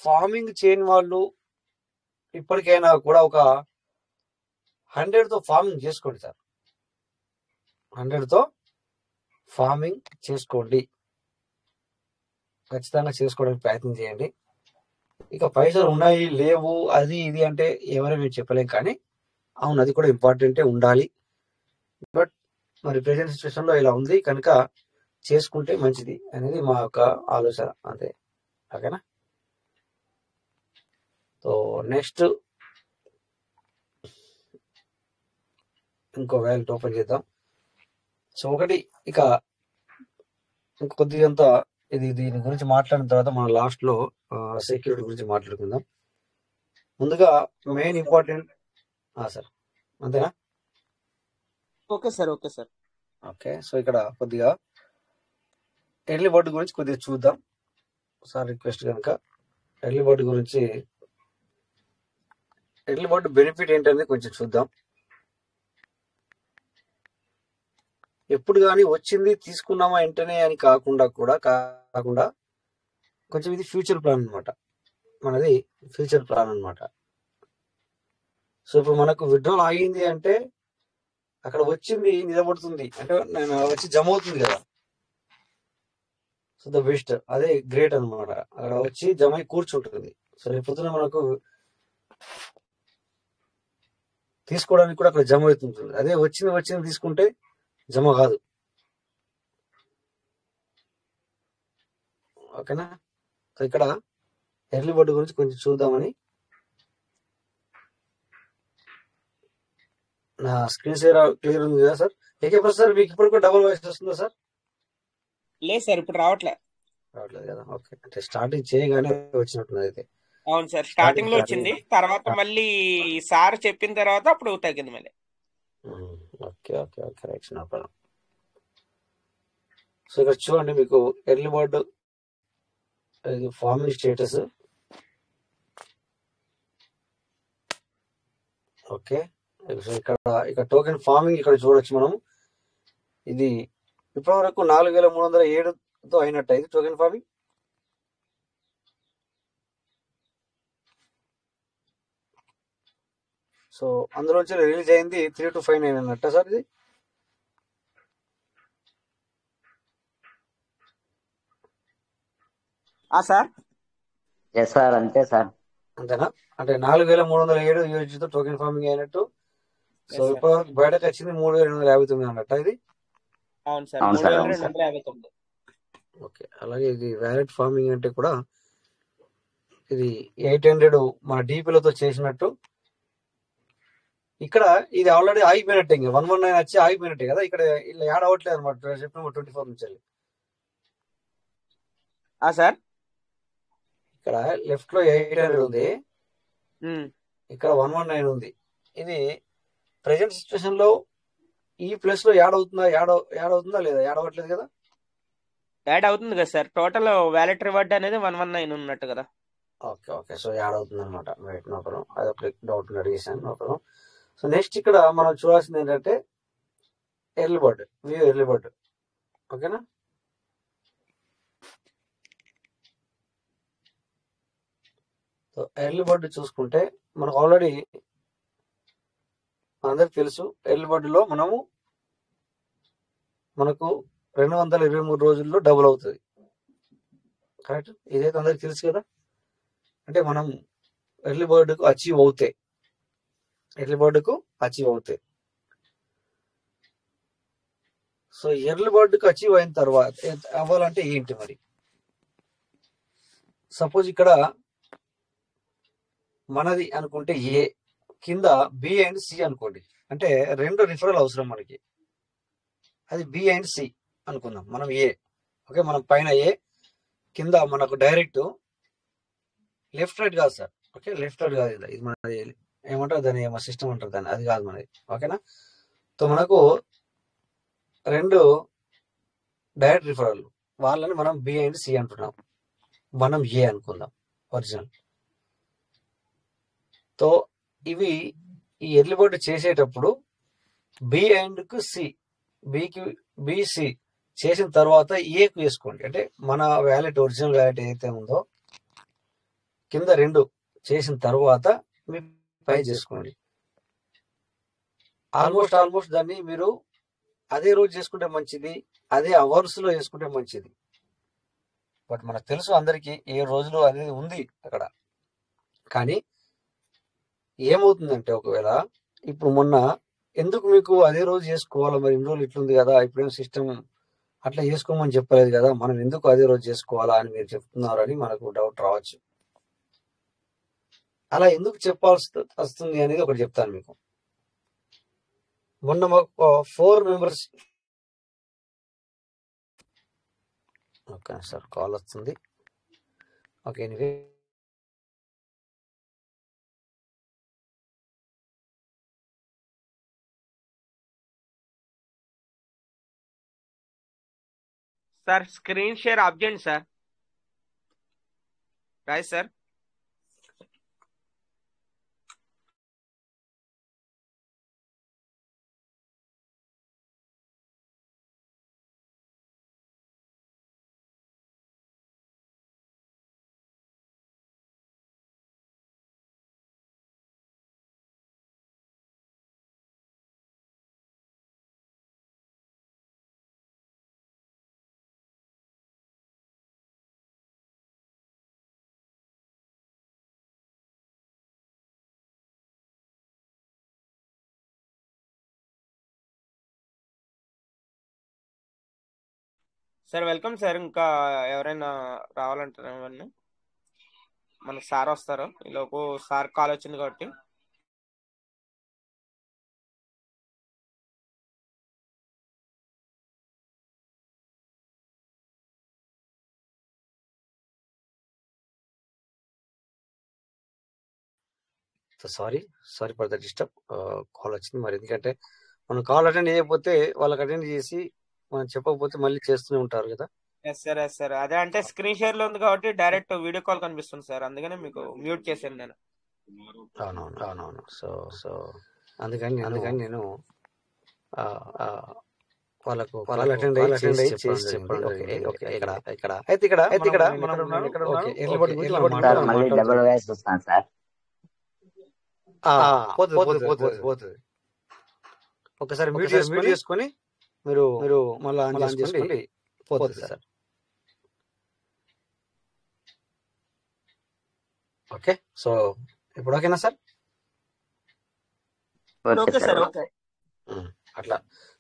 ఫార్మింగ్ చేయని వాళ్ళు ఇప్పటికైనా కూడా ఒక 100తో ఫార్మింగ్ చేసుకోండి సార్. 100తో ఫార్మింగ్ చేసుకోండి, ఖచ్చితంగా చేసుకోవడానికి ప్రయత్నం చేయండి. ఇక పైసలు ఉన్నాయి లేవు అది ఇది అంటే ఎవరైనా మేము చెప్పలేం, కానీ అవును అది కూడా ఇంపార్టెంటే, ఉండాలి. బట్ మరి ప్రెసెంట్ సిచ్యువేషన్ లో ఇలా ఉంది కనుక చేసుకుంటే మంచిది అనేది మా యొక్క ఆలోచన, అంతే. ఓకేనా? సో నెక్స్ట్ ఇంకో వ్యాలెట్ ఓపెన్ చేద్దాం. సో ఒకటి ఇక ఇంకొద్దిగంత దీని గురించి మాట్లాడిన తర్వాత మనం లాస్ట్ లో సెక్యూరిటీ గురించి మాట్లాడుకుందాం. ముందుగా మెయిన్ ఇంపార్టెంట్ సార్, అంతేనా? Okay sir. ఓకే, సో ఇక్కడ కొద్దిగా ఎర్లీ బర్డ్ గురించి కొద్దిగా చూద్దాం సార్, రిక్వెస్ట్ కనుక. ఎర్లీ బర్డ్ గురించి, ఎర్లీ బర్డ్ బెనిఫిట్ ఏంటనేది కొంచెం చూద్దాం. ఎప్పుడు కానీ వచ్చింది తీసుకున్నామా వెంటనే అని కాకుండా కొంచెం ఇది ఫ్యూచర్ ప్లాన్ అనమాట, మనది ఫ్యూచర్ ప్లాన్ అనమాట. సో ఇప్పుడు మనకు విత్డ్రాల్ ఆగింది అంటే అక్కడ వచ్చింది నిలబడుతుంది అంటే నేను వచ్చి జమ అవుతుంది కదా. సో ద బెస్ట్, అదే గ్రేట్ అనమాట. అక్కడ వచ్చి జమ అయి కూర్చుంటుంది. సో రేపు పొద్దున మనకు తీసుకోవడానికి కూడా అక్కడ జమ అవుతుంటుంది. అదే వచ్చింది తీసుకుంటే జమ కాదు. ఓకేనా? సో ఇక్కడ ఎర్లీ బర్డ్ గురించి కొంచెం చూద్దామని. నా స్క్రీన్ షేర్ క్లియర్ ఉంది కదా సార్? ఏకే సార్, మీకు ఇప్పుడు కూడా డబుల్ వాయిస్ వస్తుందా సార్? లేదు సార్, ఇప్పుడు రావట్లేదు కదా. ఓకే, అంటే స్టార్టింగ్ చేయగానే వచ్చినట్టుంది అయితే. అవును సార్, స్టార్టింగ్ లో వచ్చింది, తర్వాత మళ్ళీ సార్ చెప్పిన తర్వాత అప్పుడు తగ్గింది మళ్ళీ. Okay right, no problem. So ఇక్కడ చూడండి, మీకు early bird farming status. Okay, ఇక్కడ టోకెన్ ఫార్మింగ్ ఇక్కడ చూడొచ్చు మనం. ఇది ఇప్పటి వరకు 4307తో అయినట్టు ఇది టోకెన్ ఫార్మింగ్. సో అందులోంచి రిలీజ్ అయింది 3259 అన్నట్ట సార్ ఇది. సార్ అంతే సార్. అంతేనా? అంటే 4307 యూఎస్డీతో టోకెన్ ఫార్మింగ్ అయినట్టు. సో ఇప్పటివరకు బయటకు వచ్చింది 3259 అన్నట్ట ఇది. అవును సార్, 3259. ఓకే, అలాగే ఇది వ్యాలెట్ ఫార్మింగ్ అంటే కూడా ఇది 800 మన డీపీలతో చేసినట్టు. ఇక్కడ ఇది ఆల్రెడీ ఆగిపోయినట్టే, ఇంకా 119 వచ్చి ఆగిపోయినట్టే కదా. ఇక్కడ ఇలా యాడ్ అవ్వట్లేదు అనమాట సెప్టెంబర్ 24 నుంచి. సార్ ఇక్కడ లెఫ్ట్ లో 800 ఉంది, ఇక్కడ 119 ఉంది. ఇది ప్రెసెంట్ సిచ్యువేషన్ లో ఈ ప్లేస్ లో యాడ్ అవుతుందా లేదా? యాడ్ అవ్వట్లేదు కదా. యాడ్ అవుతుంది కదా సార్, టోటల్ వ్యాలెట్ రివార్డ్ అనేది 119 ఉన్నట్టు కదా. ఓకే, సో యాడ్ అవుతుంది అనమాట. Right, no problem. అదొక డౌట్ అడిగేసాను, నో ప్రాబ్లం. సో నెక్స్ట్ ఇక్కడ మనం చూడాల్సింది ఏంటంటే early bird, view early bird. ఓకేనా? సో ఎర్లీ బర్డ్ చూసుకుంటే మనకు ఆల్రెడీ అందరికి తెలుసు, ఎర్లీ బర్డ్ లో మనకు 223 రోజుల్లో డబుల్ అవుతుంది. కరెక్ట్, ఇదైతే అందరికి తెలుసు కదా. అంటే మనం ఎర్లీ బర్డ్కు అచీవ్ అవుతాయి. సో ఎర్లీ బర్డ్కు అచీవ్ అయిన తర్వాత అవ్వాలంటే ఏంటి మరి? సపోజ్ ఇక్కడ మనది అనుకుంటే ఏ, కింద బి అండ్ సి అనుకోండి. అంటే 2 రిఫరల్ అవసరం మనకి. అది బి అండ్ సి అనుకుందాం, మనం ఏ. ఓకే, మనం పైన ఏ, కింద మనకు డైరెక్ట్ లెఫ్ట్ రైట్ కాదు సార్. ఓకే, లెఫ్ట్ రైట్ కాదు, ఇది మనది ఏమంటారు దాన్ని, ఏమో సిస్టమ్ అంటారు దాన్ని, అది కాదు మనది. ఓకేనా? సో మనకు 2 డైరెక్ట్ రిఫరల్, వాళ్ళని మనం బి అండ్ సి అంటున్నాం. మనం ఏ అనుకుందాం ఒరిజినల్. తో ఇవి ఈ ఎర్లీ బర్డ్ చేసేటప్పుడు బి అండ్ కు సి, బికి బిసి చేసిన తర్వాత ఏకు వేసుకోండి. అంటే మన వ్యాలెట్ ఒరిజినల్ వ్యాలెట్ ఏదైతే ఉందో కింద 2 చేసిన తర్వాత మీ పై చేసుకోండి. ఆల్మోస్ట్ దాన్ని మీరు అదే రోజు చేసుకుంటే మంచిది, అదే అవర్స్ లో చేసుకుంటే మంచిది. బట్ మనకు తెలుసు అందరికి 7 రోజులు అనేది ఉంది అక్కడ. కానీ ఏమవుతుందంటే ఒకవేళ ఇప్పుడు మొన్న ఎందుకు మీకు అదే రోజు చేసుకోవాలా, మరి ఇన్ని రోజులు ఇట్లుంది కదా, ఇప్పుడేం సిస్టమ్ అట్లా చేసుకోమని చెప్పలేదు కదా, మనం ఎందుకు అదే రోజు చేసుకోవాలా అని మీరు చెప్తున్నారు అని మనకు డౌట్ రావచ్చు. అలా ఎందుకు చెప్పాల్సి వస్తుంది అనేది ఒకటి చెప్తాను మీకు. మొన్న మాకు 4 మెంబర్స్, ఓకే సార్ కాల్ వస్తుంది. Okay anyway sir screen share off చేయండి sir. Right sir. Sir welcome sir. ఇంకా ఎవరైనా రావాలంటారా? ఇవన్నీ మన సార్ వస్తారు. ఈలోపు సార్ కాల్ వచ్చింది కాబట్టి. Sorry for the disturb, call వచ్చింది. మరి ఎందుకంటే మనం కాల్ అటెండ్ చేయకపోతే వాళ్ళకి అటెండ్ చేసి మనం చెప్పకపోతే మళ్ళీ చేస్తూనే ఉంటారు కదా. Yes sir. అదే అంటే స్క్రీన్ షేర్ లో ఉంది కాబట్టి డైరెక్ట్ వీడియో కాల్ కనిపిస్తుంది సార్, అందుకనే మీకు మ్యూట్ చేశాను నేను. అవునవును. సో అందుకని నేను వాళ్ళకు కాల్ అటెండ్ అయ్యి చేసి చెప్పండి. ఓకే ఇక్కడ అయితే పోతుంది. ఒకసారి మ్యూట్ చేసుకొని మీరు మళ్ళీ ఆన్ చేసుకోండి, పోతుంది సార్. ఓకే సో ఇప్పుడు ఓకేనా సార్? అట్లా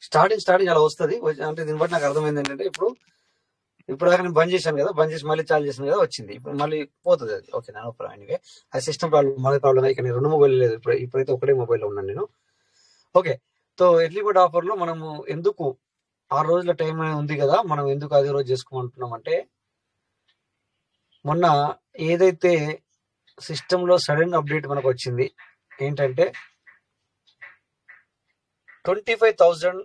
స్టార్టింగ్ అలా వస్తుంది. అంటే దీన్ని బట్టి నాకు అర్థమైంది ఏంటంటే ఇప్పుడు దాకా నేను బంద్ చేశాను కదా, బంద్ చేసి మళ్ళీ చాలు చేశాను కదా, వచ్చింది. ఇప్పుడు మళ్ళీ పోతుంది అది. ఓకే నా ఎనివే అది సిస్టమ్ ప్రాబ్లం, మళ్ళీ ప్రాబ్లం. ఇక నేను 2 మొబైల్ లేదు, ఇప్పుడైతే ఒకటే మొబైల్లో ఉన్నాను నేను. Okay so early bird offer లో మనము ఎందుకు 6 రోజుల టైం ఉంది కదా, మనం ఎందుకు అదే రోజు చేసుకోమంటున్నాం అంటే, మొన్న ఏదైతే సిస్టమ్ లో సడన్ అప్డేట్ మనకు వచ్చింది ఏంటంటే 25,000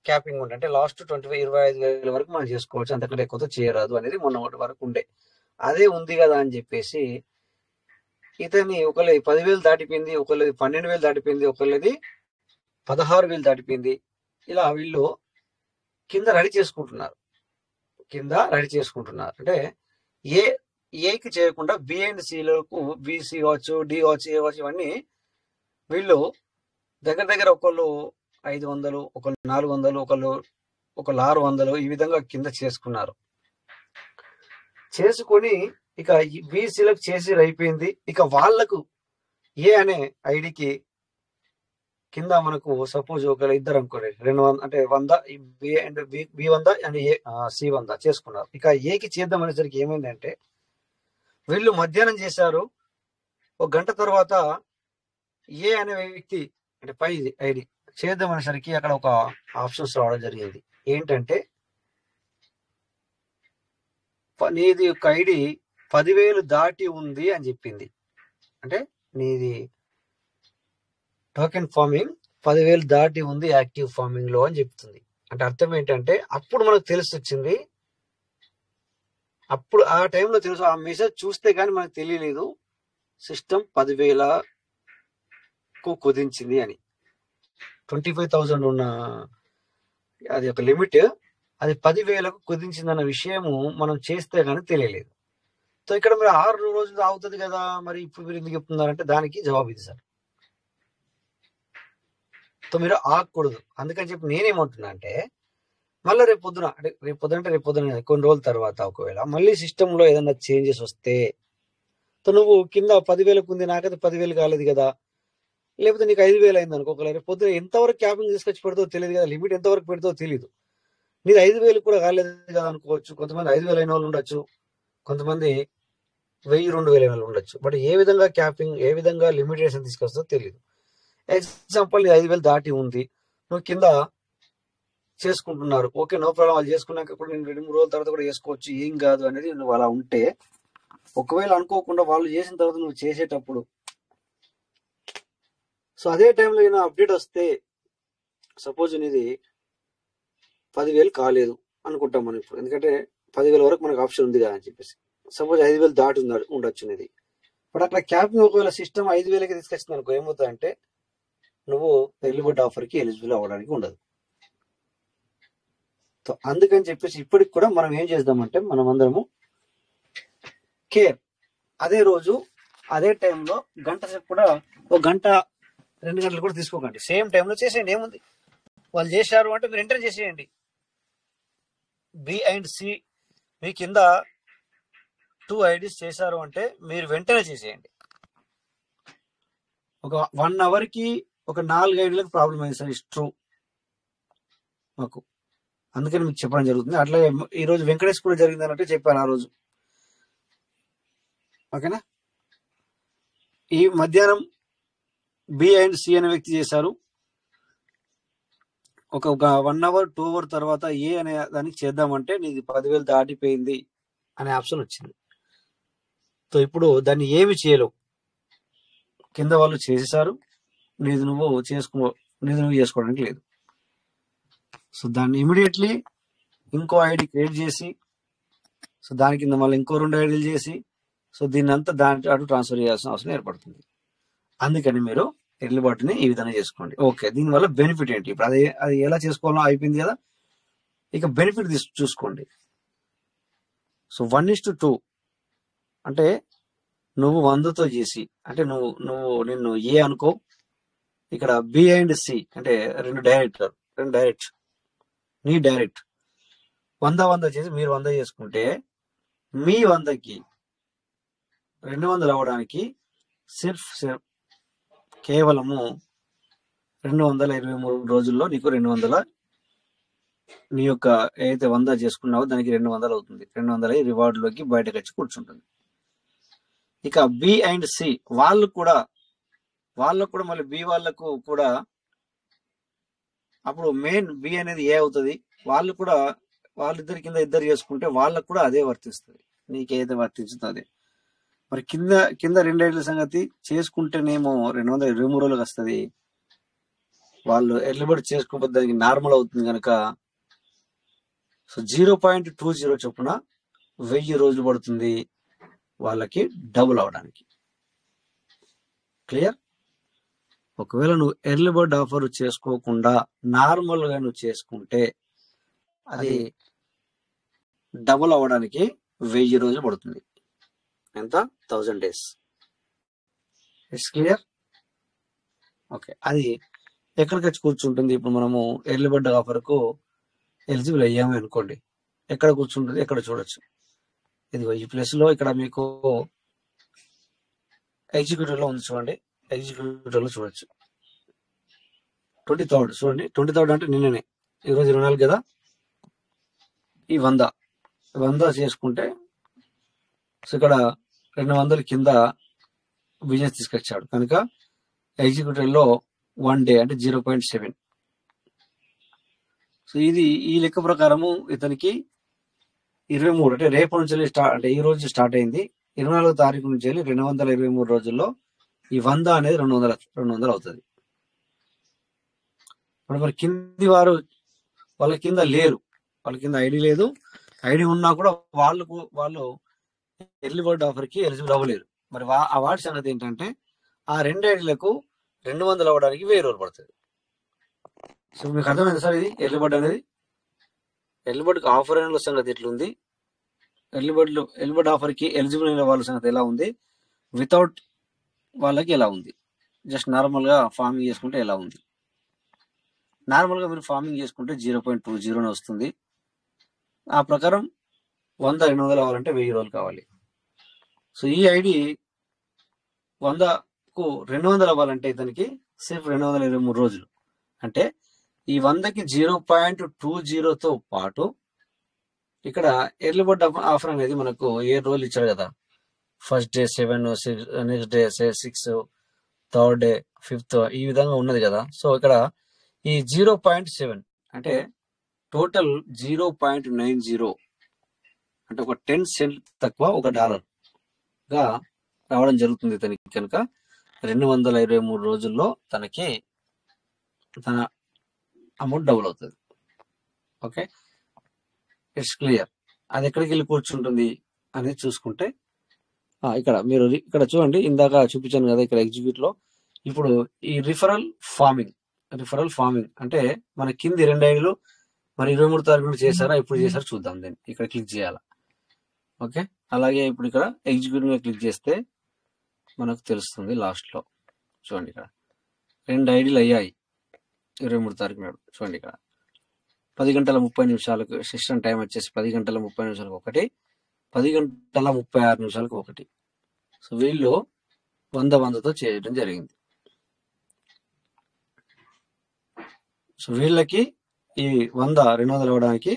క్యాపింగ్ ఉండే, అంటే లాస్ట్ 25,000 వరకు మనం చేసుకోవచ్చు, అంతకంటే ఎక్కువతో చేయరాదు అనేది మొన్న వరకు ఉండే. అదే ఉంది కదా అని చెప్పేసి ఇతని ఒకళ్ళది 10,000 దాటిపోయింది, ఒకళ్ళది 12,000 దాటిపోయింది, ఒకళ్ళది 16,000 దాటిపోయింది. ఇలా వీళ్ళు కింద రెడీ చేసుకుంటున్నారు. అంటే ఏకి చేయకుండా బి అండ్ సిలకు, బిసి కావచ్చు, డి కావచ్చు, ఏ కావచ్చు, ఇవన్నీ వీళ్ళు దగ్గర ఒకళ్ళు 500, ఒకళ్ళు 400, ఒకళ్ళు 600 ఈ విధంగా కింద చేసుకొని ఇక బీసీలకు చేసి అయిపోయింది. ఇక వాళ్లకు ఏ అనే ఐడికి కింద మనకు సపోజ్ ఒక ఇద్దరు అనుకోండి, 200 అంటే 100 బి 100 అండ్ ఏ సి 100 చేసుకున్నారు. ఇక ఏకి చేద్దాం అనేసరికి ఏమైందంటే వీళ్ళు మధ్యాహ్నం చేశారు, 1 గంట తర్వాత ఏ అనే వ్యక్తి అంటే పై ఐడి చేద్దాం అనేసరికి అక్కడ ఒక ఆప్షన్స్ రావడం జరిగింది. ఏంటంటే నీది ఒక ఐడి 10,000 దాటి ఉంది అని చెప్పింది. అంటే నీది టోకెన్ ఫార్మింగ్ 10,000 దాటి ఉంది యాక్టివ్ ఫార్మింగ్ లో అని చెప్తుంది. అంటే అర్థం ఏంటంటే అప్పుడు మనకు తెలిసి వచ్చింది అప్పుడు ఆ టైంలో తెలుసు, ఆ మెసేజ్ చూస్తే కానీ మనకు తెలియలేదు సిస్టమ్ 10,000కు కుదించింది అని. 25,000 ఉన్న అది ఒక లిమిట్, అది 10,000కు కుదించిందన్న విషయము మనం చేస్తే కానీ తెలియలేదు. సో ఇక్కడ మీరు 6 రోజులు అవుతుంది కదా, మరి ఇప్పుడు మీరు ఎందుకు చెప్తున్నారంటే దానికి జవాబు ఇది సార్. సో మీరు ఆగకూడదు. అందుకని చెప్పి నేనేమంటున్నా అంటే మళ్ళీ రేపు పొద్దున కొన్ని రోజుల తర్వాత ఒకవేళ మళ్ళీ సిస్టంలో ఏదైనా చేంజెస్ వస్తే, సో నువ్వు కింద 10,000కు ఉంది, నాకైతే 10,000 కాలేదు కదా, లేకపోతే నీకు 5,000 అయింది అనుకో, రేపు పొద్దున ఎంతవరకు క్యాపింగ్ తీసుకొచ్చి పెడతావు తెలియదు కదా, లిమిట్ ఎంతవరకు పెడతావు తెలియదు. నీది 5,000 కూడా కాలేదు కదా అనుకోవచ్చు. కొంతమంది 5,000 అయిన వాళ్ళు ఉండొచ్చు, కొంతమంది 1,000, 2,000 అయిన వాళ్ళు ఉండొచ్చు. బట్ ఏ విధంగా క్యాపింగ్, ఏ విధంగా లిమిటేషన్ తీసుకొస్తుందో తెలియదు. ఎగ్జాంపుల్ నీ 5,000 దాటి ఉంది, నువ్వు కింద చేసుకుంటున్నారు, ఓకే నో ప్రాబ్లం, వాళ్ళు చేసుకున్నాక కూడా నేను 2-3 రోజుల తర్వాత కూడా చేసుకోవచ్చు, ఏం కాదు అనేది నువ్వు అలా ఉంటే, ఒకవేళ అనుకోకుండా వాళ్ళు చేసిన తర్వాత నువ్వు చేసేటప్పుడు, సో అదే టైంలో ఏమైనా అప్డేట్ వస్తే, సపోజ్ నీది 10,000 కాలేదు అనుకుంటాం మనం ఇప్పుడు, ఎందుకంటే 10,000 వరకు మనకు ఆప్షన్ ఉంది కదా అని చెప్పేసి. సపోజ్ 5,000 దాటి ఉండొచ్చు ఇది. బట్ అక్కడ క్యాపింగ్ ఒకవేళ సిస్టమ్ 5,000కి తీసుకొచ్చింది అనుకో, ఏమవుతుందంటే నువ్వు ఎర్లీ బర్డ్ ఆఫర్కి ఎలిజిబుల్ అవ్వడానికి ఉండదు. సో అందుకని చెప్పేసి ఇప్పటికి కూడా మనం ఏం చేద్దామంటే, మనం అందరము కేర్ అదే రోజు అదే టైంలో గంట సేపు కూడా, ఒక గంట 2 గంటలు కూడా తీసుకోకండి, సేమ్ టైంలో చేసేయండి. ఏముంది, వాళ్ళు చేశారు అంటే మీరు ఎంటర్ చేసేయండి. బి అండ్ సి మీ కింద 2 ఐడీస్ చేశారు అంటే మీరు వెంటనే చేసేయండి. ఒక 1 అవర్కి ఒక 4 ఐడీలకు ప్రాబ్లం అయింది సార్, ఇస్ ట్రూ మాకు, అందుకని మీకు చెప్పడం జరుగుతుంది. అట్లాగే ఈరోజు వెంకటేష్ కూడా జరిగింది అన్నట్టు చెప్పాను ఆ రోజు, ఓకేనా. ఈ మధ్యాహ్నం బి అండ్ సి అనే వ్యక్తి చేశారు, ఒక 1 అవర్ 2 అవర్ తర్వాత ఏ అనే దానికి చేద్దామంటే నీది 10,000 దాటిపోయింది అనే ఆప్షన్ వచ్చింది. సో ఇప్పుడు దాన్ని ఏమి చేయలేవు, కింద వాళ్ళు చేసేసారు, నీది నువ్వు చేసుకోవడానికి లేదు. సో దాన్ని ఇమీడియట్లీ ఇంకో ఐడి క్రియేట్ చేసి, సో దాని కింద మళ్ళీ ఇంకో 2 ఐడీలు చేసి, సో దీన్ని అంతా దాని అటు ట్రాన్స్ఫర్ చేయాల్సిన అవసరం ఏర్పడుతుంది. అందుకని మీరు ఎర్లీ బర్డ్ని ఈ విధంగా చేసుకోండి. ఓకే, దీనివల్ల బెనిఫిట్ ఏంటి, ఇప్పుడు అది ఎలా చేసుకోవాలో అయిపోయింది కదా, ఇక బెనిఫిట్ చూసుకోండి. సో 1:2 అంటే నువ్వు 100తో చేసి, అంటే నిన్ను ఏ అనుకో, ఇక్కడ బి అండ్ సి అంటే 2 డైరెక్ట్ నీ డైరెక్ట్ 100 చేసి మీరు 100 చేసుకుంటే, మీ 100కి 200 అవ్వడానికి కేవలము 223 రోజుల్లో నీకు 200 నీ యొక్క ఏదైతే 100 చేసుకున్నావో దానికి 200 అవుతుంది. 200 రివార్డులోకి బయటకు వచ్చి కూర్చుంటుంది. ఇక బి అండ్ సి వాళ్ళకు కూడా మళ్ళీ బి వాళ్ళకు కూడా అప్పుడు మెయిన్ బి అనేది ఏ అవుతుంది, వాళ్ళిద్దరి కింద 2 చేసుకుంటే వాళ్ళకు కూడా అదే వర్తిస్తుంది, నీకేదైతే వర్తించుతుందో అదే. మరి కింద 2 ఐడీల సంగతి చేసుకుంటేనేమో 223 రోజులకు వస్తుంది, వాళ్ళు ఎర్లీ బర్డ్ చేసుకోకపోతే దానికి నార్మల్ అవుతుంది కనుక, సో 0.20 చొప్పున 1000 రోజులు పడుతుంది వాళ్ళకి డబుల్ అవడానికి. క్లియర్? ఒకవేళ నువ్వు ఎర్లీ బర్డ్ ఆఫర్ చేసుకోకుండా నార్మల్ గా నువ్వు చేసుకుంటే అది డబుల్ అవ్వడానికి 1000 రోజులు పడుతుంది. ఎంత? 1000 days. It's clear? ఓకే, అది ఎక్కడికి వచ్చి కూర్చుంటుంది? ఇప్పుడు మనము ఎర్లీ బర్డ్ ఆఫర్ కు ఎలిజిబుల్ అయ్యాము అనుకోండి, ఎక్కడ కూర్చుంటుంది, ఎక్కడ చూడొచ్చు. ఇది ఈ ప్లేస్ లో ఇక్కడ మీకు ఎగ్జిక్యూటివ్ లో ఉంది చూడండి, ఎగ్జిక్యూటివ్ లో చూడొచ్చు. 23rd చూడండి, 23rd అంటే నిన్ననే, ఈరోజు 24 కదా. ఈ 100 చేసుకుంటే, సో ఇక్కడ 200 కింద బిజినెస్ తీసుకొచ్చాడు కనుక ఎగ్జిక్యూటివ్ లో 1 day అంటే 0.7. సో ఇది ఈ లెక్క ప్రకారము ఇతనికి 23 అంటే రేపు నుంచి అంటే ఈ రోజు స్టార్ట్ అయింది, 24వ తారీఖు నుంచి వెళ్ళి 223 రోజుల్లో ఈ 100 అనేది 200 అవుతుంది. ఇప్పుడు మరి కింది వారు వాళ్ళ కింద లేరు, వాళ్ళ కింద ఐడి లేదు, ఐడి ఉన్నా కూడా వాళ్ళు ఎర్లీ బర్డ్ ఆఫర్ కి ఎలిజిబుల్ అవ్వలేరు. మరి ఆ వాటి సంగతి ఏంటంటే ఆ 2 ఐడీలకు 200 అవ్వడానికి 1000 రోజులు పడుతుంది. సో మీకు అర్థమైంది సార్ ఇది ఎర్లీ బర్డ్ అనేది. ఎర్లీ బర్డ్ ఆఫర్ అయిన వాళ్ళ సంగతి ఎట్లుంది, ఎర్లీ బర్డ్ ఆఫర్ కి ఎలిజిబుల్ అయిన వాళ్ళ సంగతి ఎలా ఉంది, వితౌట్ వాళ్ళకి ఎలా ఉంది, జస్ట్ నార్మల్ గా ఫార్మింగ్ చేసుకుంటే ఎలా ఉంది. నార్మల్ గా మీరు ఫార్మింగ్ చేసుకుంటే 0.20 వస్తుంది. ఆ ప్రకారం 100-200 అవ్వాలంటే 1000 రోజులు కావాలి. సో ఈ ఐడి 100కు 200 అవ్వాలంటే ఇతనికి సిర్ఫ్ 223 రోజులు. అంటే ఈ 100కి 0.20తో పాటు ఇక్కడ ఎర్లీ బర్డ్ ఆఫర్ అనేది మనకు 7 రోజులు ఇచ్చాడు కదా. First day 7, next day 6, third day 5th, ఈ విధంగా ఉన్నది కదా. సో ఇక్కడ ఈ 0.7 అంటే టోటల్ 0.90 అంటే ఒక 10 సెంట్ తక్కువ $1 గా రావడం జరుగుతుంది తనకి. కనుక 223 రోజుల్లో తనకి తన అమౌంట్ డబుల్ అవుతుంది. Okay, it's clear. అది ఎక్కడికి వెళ్ళి కూర్చుంటుంది అనేది చూసుకుంటే ఇక్కడ మీరు ఇక్కడ చూడండి, ఇందాక చూపించాను కదా ఇక్కడ ఎగ్జిక్యూట్ లో. ఇప్పుడు ఈ రిఫరల్ ఫార్మింగ్ అంటే మన కింది 2 ఐడీలు మరి 23 తారీఖు చేశారా, ఎప్పుడు చేశారో చూద్దాం. దీన్ని ఇక్కడ క్లిక్ చేయాలా. ఓకే, అలాగే ఇప్పుడు ఇక్కడ ఎగ్జిక్యూట్ మీద క్లిక్ చేస్తే మనకు తెలుస్తుంది లాస్ట్ లో. చూడండి ఇక్కడ 2 ఐడీలు అయ్యాయి 23 తారీఖు నాడు. చూడండి ఇక్కడ 10:30 సిస్టమ్ టైం వచ్చేసి 10:30 ఒకటి, 10:36 ఒకటి. సో వీళ్ళు 100తో చేయడం జరిగింది. సో వీళ్ళకి ఈ 200 అవ్వడానికి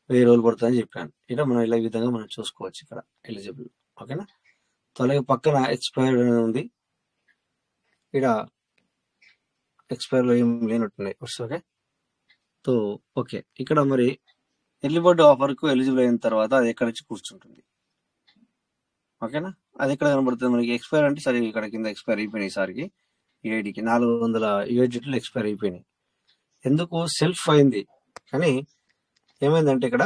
1000 రోజులు పడుతుందని చెప్పాను. ఇక్కడ మనం ఇలా ఈ విధంగా మనం చూసుకోవచ్చు ఇక్కడ ఎలిజిబుల్. ఓకేనా. అలాగే పక్కన ఎక్స్పైర్డ్ అనేది ఉంది. ఇక్కడ ఎక్స్పైర్ లో ఏం లేనట్టున్నాయి. ఓకే, సో ఓకే, ఇక్కడ మరి ఎర్లీ బర్డ్ ఆఫర్ కు ఎలిజిబుల్ అయిన తర్వాత అది ఎక్కడ వచ్చి కూర్చుంటుంది. ఓకేనా, అది ఎక్కడ కనబడుతుంది మనకి. ఎక్స్పైర్ అంటే సరే ఇక్కడ కింద ఎక్స్పైర్ అయిపోయినాయి. ఈసారికి ఈ ఐడికి 400 యూజిట్లు ఎక్స్పైర్ అయిపోయినాయి. ఎందుకు సెల్ఫ్ అయింది, కానీ ఏమైందంటే ఇక్కడ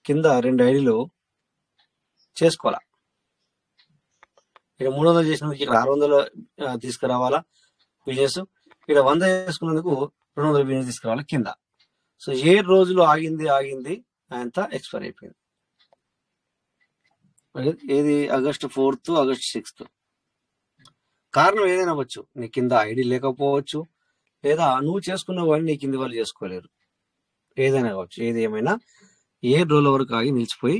కింద 2 ఐడీలు చేసుకోవాలా. ఇక్కడ 300 చేసినందుకు ఇక్కడ 600 తీసుకురావాలా బిజినెస్. ఇక్కడ 100 చేసుకున్నందుకు 200 బిజినెస్ తీసుకురావాలా కింద. సో 7 రోజులు ఆగింది అంతా ఎక్స్పైర్ అయిపోయింది. ఏది ఆగస్టు 4th, ఆగస్టు 6th. కారణం ఏదైనా అవ్వచ్చు, నీ కింద ఐడి లేకపోవచ్చు, లేదా నువ్వు చేసుకున్న వాళ్ళు నీ కింది వాళ్ళు చేసుకోలేరు. ఏదైనా కావచ్చు. ఏది ఏమైనా 7 రోజుల వరకు ఆగి నిలిచిపోయి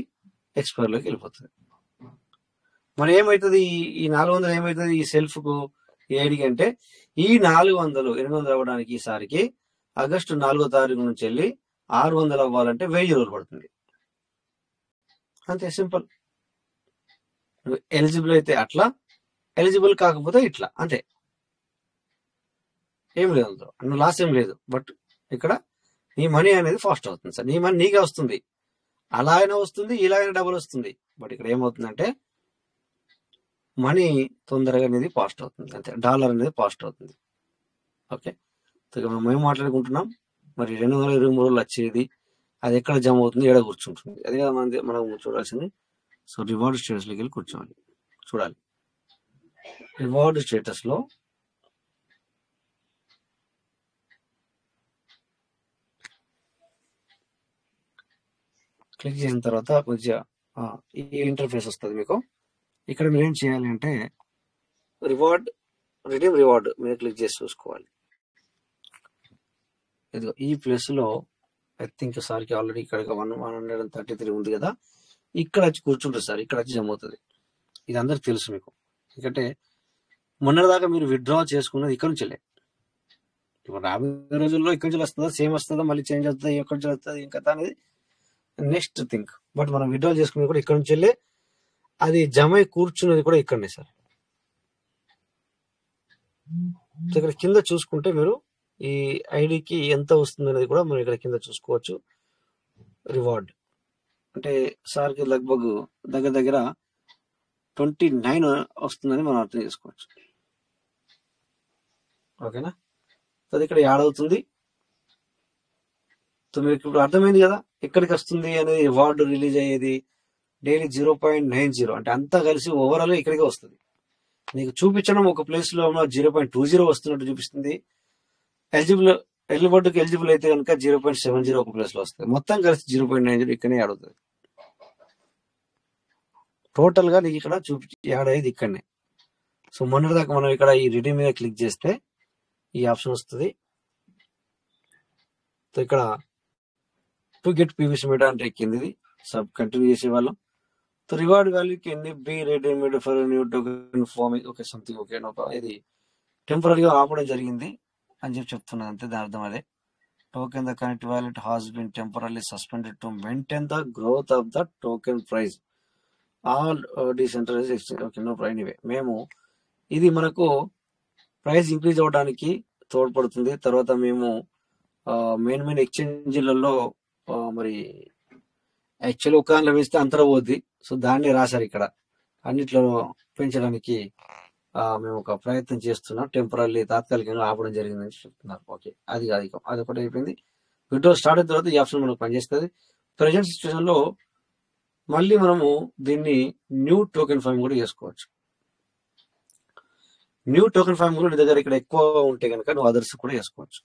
ఎక్స్పైర్ లోకి వెళ్ళిపోతుంది. మరి ఏమవుతుంది ఈ 400 ఏమవుతుంది ఈ సెల్ఫ్ కు ఈ ఐడికి అంటే ఈ 400 800 అవ్వడానికి ఈసారికి ఆగస్టు 4వ తారీఖు నుంచి వెళ్ళి 600 అవ్వాలంటే 1000 రోజులు పడుతుంది. అంతే సింపుల్. ఎలిజిబుల్ అయితే అట్లా, ఎలిజిబుల్ కాకపోతే ఇట్లా, అంతే. ఏం లేదు అందులో, నువ్వు లాస్ ఏం లేదు. బట్ ఇక్కడ నీ మనీ అనేది ఫాస్ట్ అవుతుంది సార్. నీ మనీ నీకే వస్తుంది, అలా అయినా వస్తుంది, ఇలా అయినా డబుల్ వస్తుంది. బట్ ఇక్కడ ఏమవుతుందంటే మనీ తొందరగా అనేది ఫాస్ట్ అవుతుంది, అంతే. డాలర్ అనేది ఫాస్ట్ అవుతుంది. ఓకే, మనం ఏం మాట్లాడుకుంటున్నాం మరి 223 రోజులు వచ్చేది అది ఎక్కడ జమ అవుతుంది, ఎక్కడ కూర్చుంటుంది, అది కదా మనం చూడాల్సింది. సో రివార్డ్ స్టేటస్ లోకి వెళ్ళి కూర్చోవాలి, చూడాలి. రివార్డ్ స్టేటస్ లో క్లిక్ చేసిన తర్వాత కొద్దిగా ఈ ఇంటర్ఫేస్ వస్తుంది మీకు. ఇక్కడ మీరు ఏం చేయాలి అంటే రిడీమ్ రివార్డ్ మీద క్లిక్ చేసి చూసుకోవాలి. ఇదిగో ఈ ప్లేస్ లో ఐ థింక్ సార్కి ఆల్రెడీ ఇక్కడ 133 ఉంది కదా, ఇక్కడ వచ్చి కూర్చుంటుంది సార్. ఇక్కడ వచ్చి జమ అవుతుంది. ఇది అందరికి తెలుసు మీకు, ఎందుకంటే మొన్నటిదాకా మీరు విత్డ్రా చేసుకున్నది ఇక్కడ నుంచి. ఇప్పుడు రాబోయే రోజుల్లో ఇక్కడ నుంచి వస్తుందా, సేమ్ వస్తుందా, మళ్ళీ చేంజ్ అవుతుందా, ఎక్కడి నుంచి వస్తుంది ఇంకా అనేది నెక్స్ట్ థింక్. బట్ మనం విత్డ్రా చేసుకునేది కూడా ఇక్కడ నుంచి వెళ్ళి అది జమ కూర్చున్నది కూడా ఇక్కడనే సార్. ఇక్కడ కింద చూసుకుంటే మీరు ఈ ఐడికి ఎంత వస్తుంది అనేది కూడా మనం ఇక్కడ కింద చూసుకోవచ్చు. రివార్డ్ అంటే సార్కి లగ్భగ్ దగ్గర 29 వస్తుందని మనం అర్థం చేసుకోవచ్చు. ఓకేనా, అది ఇక్కడ యాడ్ అవుతుంది. మీకు ఇప్పుడు అర్థమైంది కదా ఎక్కడికి వస్తుంది అనేది. రివార్డు రిలీజ్ అయ్యేది డైలీ 0.90, అంటే అంతా కలిసి ఓవరాల్ గా ఇక్కడికే వస్తుంది. నీకు చూపించడం ఒక ప్లేస్ లో 0.20 వస్తున్నట్టు చూపిస్తుంది. ఎలిజిబుల్కి ఎలిజిబుల్ అయితే కనుక 0.70 ఒక ప్లేస్ లో వస్తుంది. మొత్తం కలిసి 0.90 ఇక్కడనే ఆడుతుంది. టోటల్ గా నీకు ఇక్కడ యాడ్ అయ్యేది ఇక్కడనే. సో మొన్నటిదాకా మనం ఇక్కడ ఈ రిడీమ్ మీద క్లిక్ చేస్తే ఈ ఆప్షన్ వస్తుంది. సో ఇక్కడ టు గెట్ పీవీసీ మీటర్ అంటే ఎక్కింది, సబ్ కంటిన్యూ చేసే వాళ్ళం. So reward value can be redeemed for new token farm. Okay something okay no problem. ఇది టెంపరీగా ఆపడం జరిగింది అని చెప్తున్నది అంతే, దాని అర్థం అదే. Token the connect wallet has been temporary suspended to maintain the growth of the token price all decentralize exchange. Okay no problem. Anyway మేము ఇది మనకు ప్రైస్ ఇంక్రీజ్ అవడానికి తోడ్పడుతుంది. తర్వాత మేము మెయిన్ ఎక్స్చేంజ్లలో మరి యాక్చువల్లీ ఒక దాంట్లో వేస్తే అంతర పోద్ది. సో దాన్ని రాశారు ఇక్కడ అన్నిట్లో పెంచడానికి మేము ఒక ప్రయత్నం చేస్తున్నాం. టెంపరీ తాత్కాలికంగా ఆపడం జరిగిందని చెప్తున్నారు. ఓకే అది ఒకటి అయిపోయింది. విండో స్టార్ట్ అయిన తర్వాత ఈ ఆప్షన్ మనకు పనిచేస్తుంది. ప్రజెంట్ సిచ్యువేషన్ లో మళ్ళీ మనము దీన్ని న్యూ టోకెన్ ఫార్మ్ కూడా చేసుకోవచ్చు. న్యూ టోకెన్ ఫార్మ్ కూడా నీ దగ్గర ఇక్కడ ఎక్కువ ఉంటే కనుక నువ్వు అదర్స్ కూడా చేసుకోవచ్చు.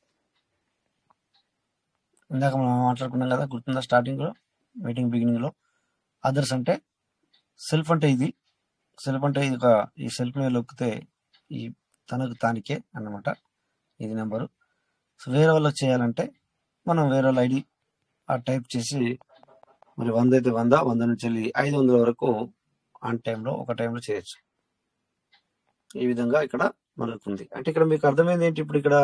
ఇందాక మనం మాట్లాడుకున్నాం కదా, గుర్తుందా స్టార్టింగ్ లో మీటింగ్ బిగినింగ్ లో. అదర్స్ అంటే సెల్ఫ్ అంటే ఇది, సెల్ఫ్ అంటే ఇది ఈ సెల్ఫ్ మీద నొక్కితే ఈ తనకు తానికే అన్నమాట ఇది నెంబరు. సో వేరే వాళ్ళకి చేయాలంటే మనం వేరే వాళ్ళ ఐడి టైప్ చేసి మరి 100 అయితే 100 నుంచి వెళ్ళి 500 వరకు ఆన్ టైంలో ఒక టైంలో చేయొచ్చు. ఈ విధంగా ఇక్కడ మనకు ఉంది. అంటే ఇక్కడ మీకు అర్థమైంది ఏంటి, ఇప్పుడు ఇక్కడ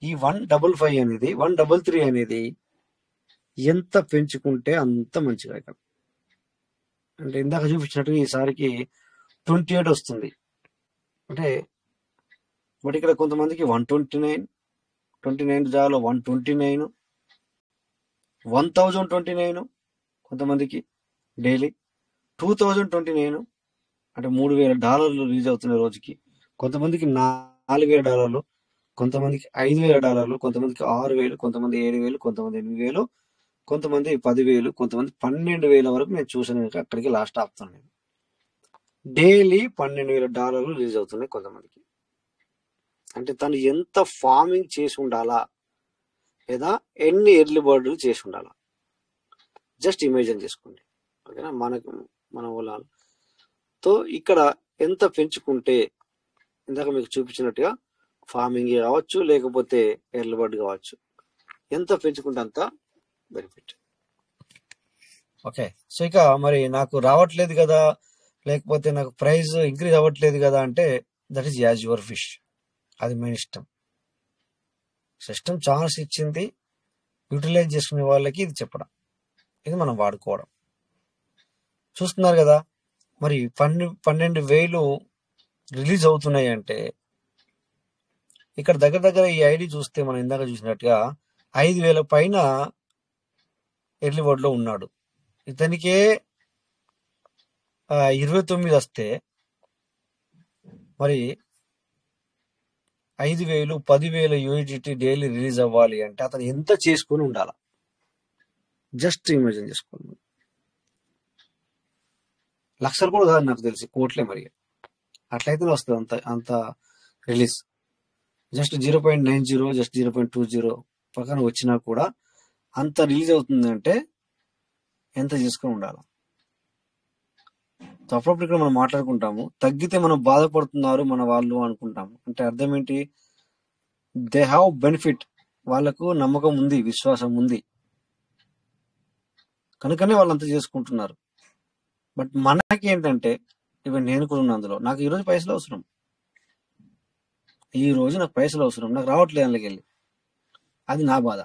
ఈ 155 అనేది 133 అనేది ఎంత పెంచుకుంటే అంత మంచిగా ఇక్కడ. అంటే ఇందాక చూపించినట్టుగా ఈసారికి 28 వస్తుంది. అంటే బట్ ఇక్కడ కొంతమందికి 129 జాలో 129 1029 కొంతమందికి డైలీ 2029 అంటే $3000 రిలీజ్ అవుతున్నాయి రోజుకి. కొంతమందికి $4000, కొంతమందికి $5000, కొంతమందికి 6000, కొంతమంది 7000, కొంతమంది 8000, కొంతమంది 10,000, కొంతమంది 12,000 వరకు నేను చూసాను. అక్కడికి లాస్ట్ ఆపుతున్నాను. డైలీ $12,000 రిలీజ్ అవుతున్నాయి కొంతమందికి. అంటే తను ఎంత ఫార్మింగ్ చేసి ఉండాలా, లేదా ఎన్ని ఎర్లీ బర్డ్లు చేసి ఉండాలా, జస్ట్ ఇమేజిన్ చేసుకోండి. ఓకేనా, మన వాళ్ళతో ఇక్కడ ఎంత పెంచుకుంటే, ఇందాక మీకు చూపించినట్టుగా ఫార్మింగ్ కావచ్చు లేకపోతే ఎర్లీ బర్డ్ కావచ్చు, ఎంత పెంచుకుంటే అంత బెనిఫిట్. ఓకే, సో ఇక మరి నాకు రావట్లేదు కదా, లేకపోతే నాకు ప్రైస్ ఇంక్రీజ్ అవ్వట్లేదు కదా అంటే that is as your fish. అది మెయిన్ ఇష్టం. సిస్టమ్ ఛాన్స్ ఇచ్చింది, యూటిలైజ్ చేసుకునే వాళ్ళకి ఇది చెప్పడం, ఇది మనం వాడుకోవడం. చూస్తున్నారు కదా, మరి 12,000 రిలీజ్ అవుతున్నాయి అంటే ఇక్కడ దగ్గర ఈ ఐడి చూస్తే మనం ఇందాక చూసినట్టుగా 5,000 పైన ఎర్లీ బర్డ్ లో ఉన్నాడు. ఇతనికే 29 వస్తే మరి 5,000 10,000 USDT డైలీ రిలీజ్ అవ్వాలి అంటే అతను ఎంత చేసుకుని ఉండాలి, జస్ట్ ఇమాజిన్ చేసుకోండి. లక్షలు కూడా కాదు నాకు తెలిసి, కోట్లే. మరి అట్లయితే వస్తుంది అంత రిలీజ్. జస్ట్ 0.90 జస్ట్ 0.20 పక్కన వచ్చినా కూడా అంత రిలీజ్ అవుతుందంటే ఎంత చేసుకుని ఉండాలి. అప్పుడప్పుడు ఇక్కడ మనం మాట్లాడుకుంటాము, తగ్గితే మనం బాధపడుతున్నారు మన వాళ్ళు అనుకుంటాము. అంటే అర్థం ఏంటి, దే హ్యావ్ బెనిఫిట్, వాళ్ళకు నమ్మకం ఉంది, విశ్వాసం ఉంది, కనుకనే వాళ్ళు అంత చేసుకుంటున్నారు. బట్ మనకి ఏంటంటే, ఇవి నేను కూడా ఉన్నా అందులో, నాకు ఈరోజు పైసలు అవసరం, నాకు పైసలు అవసరం, నాకు రావట్లేదు అందులోకెళ్ళి. అది నా బాధ,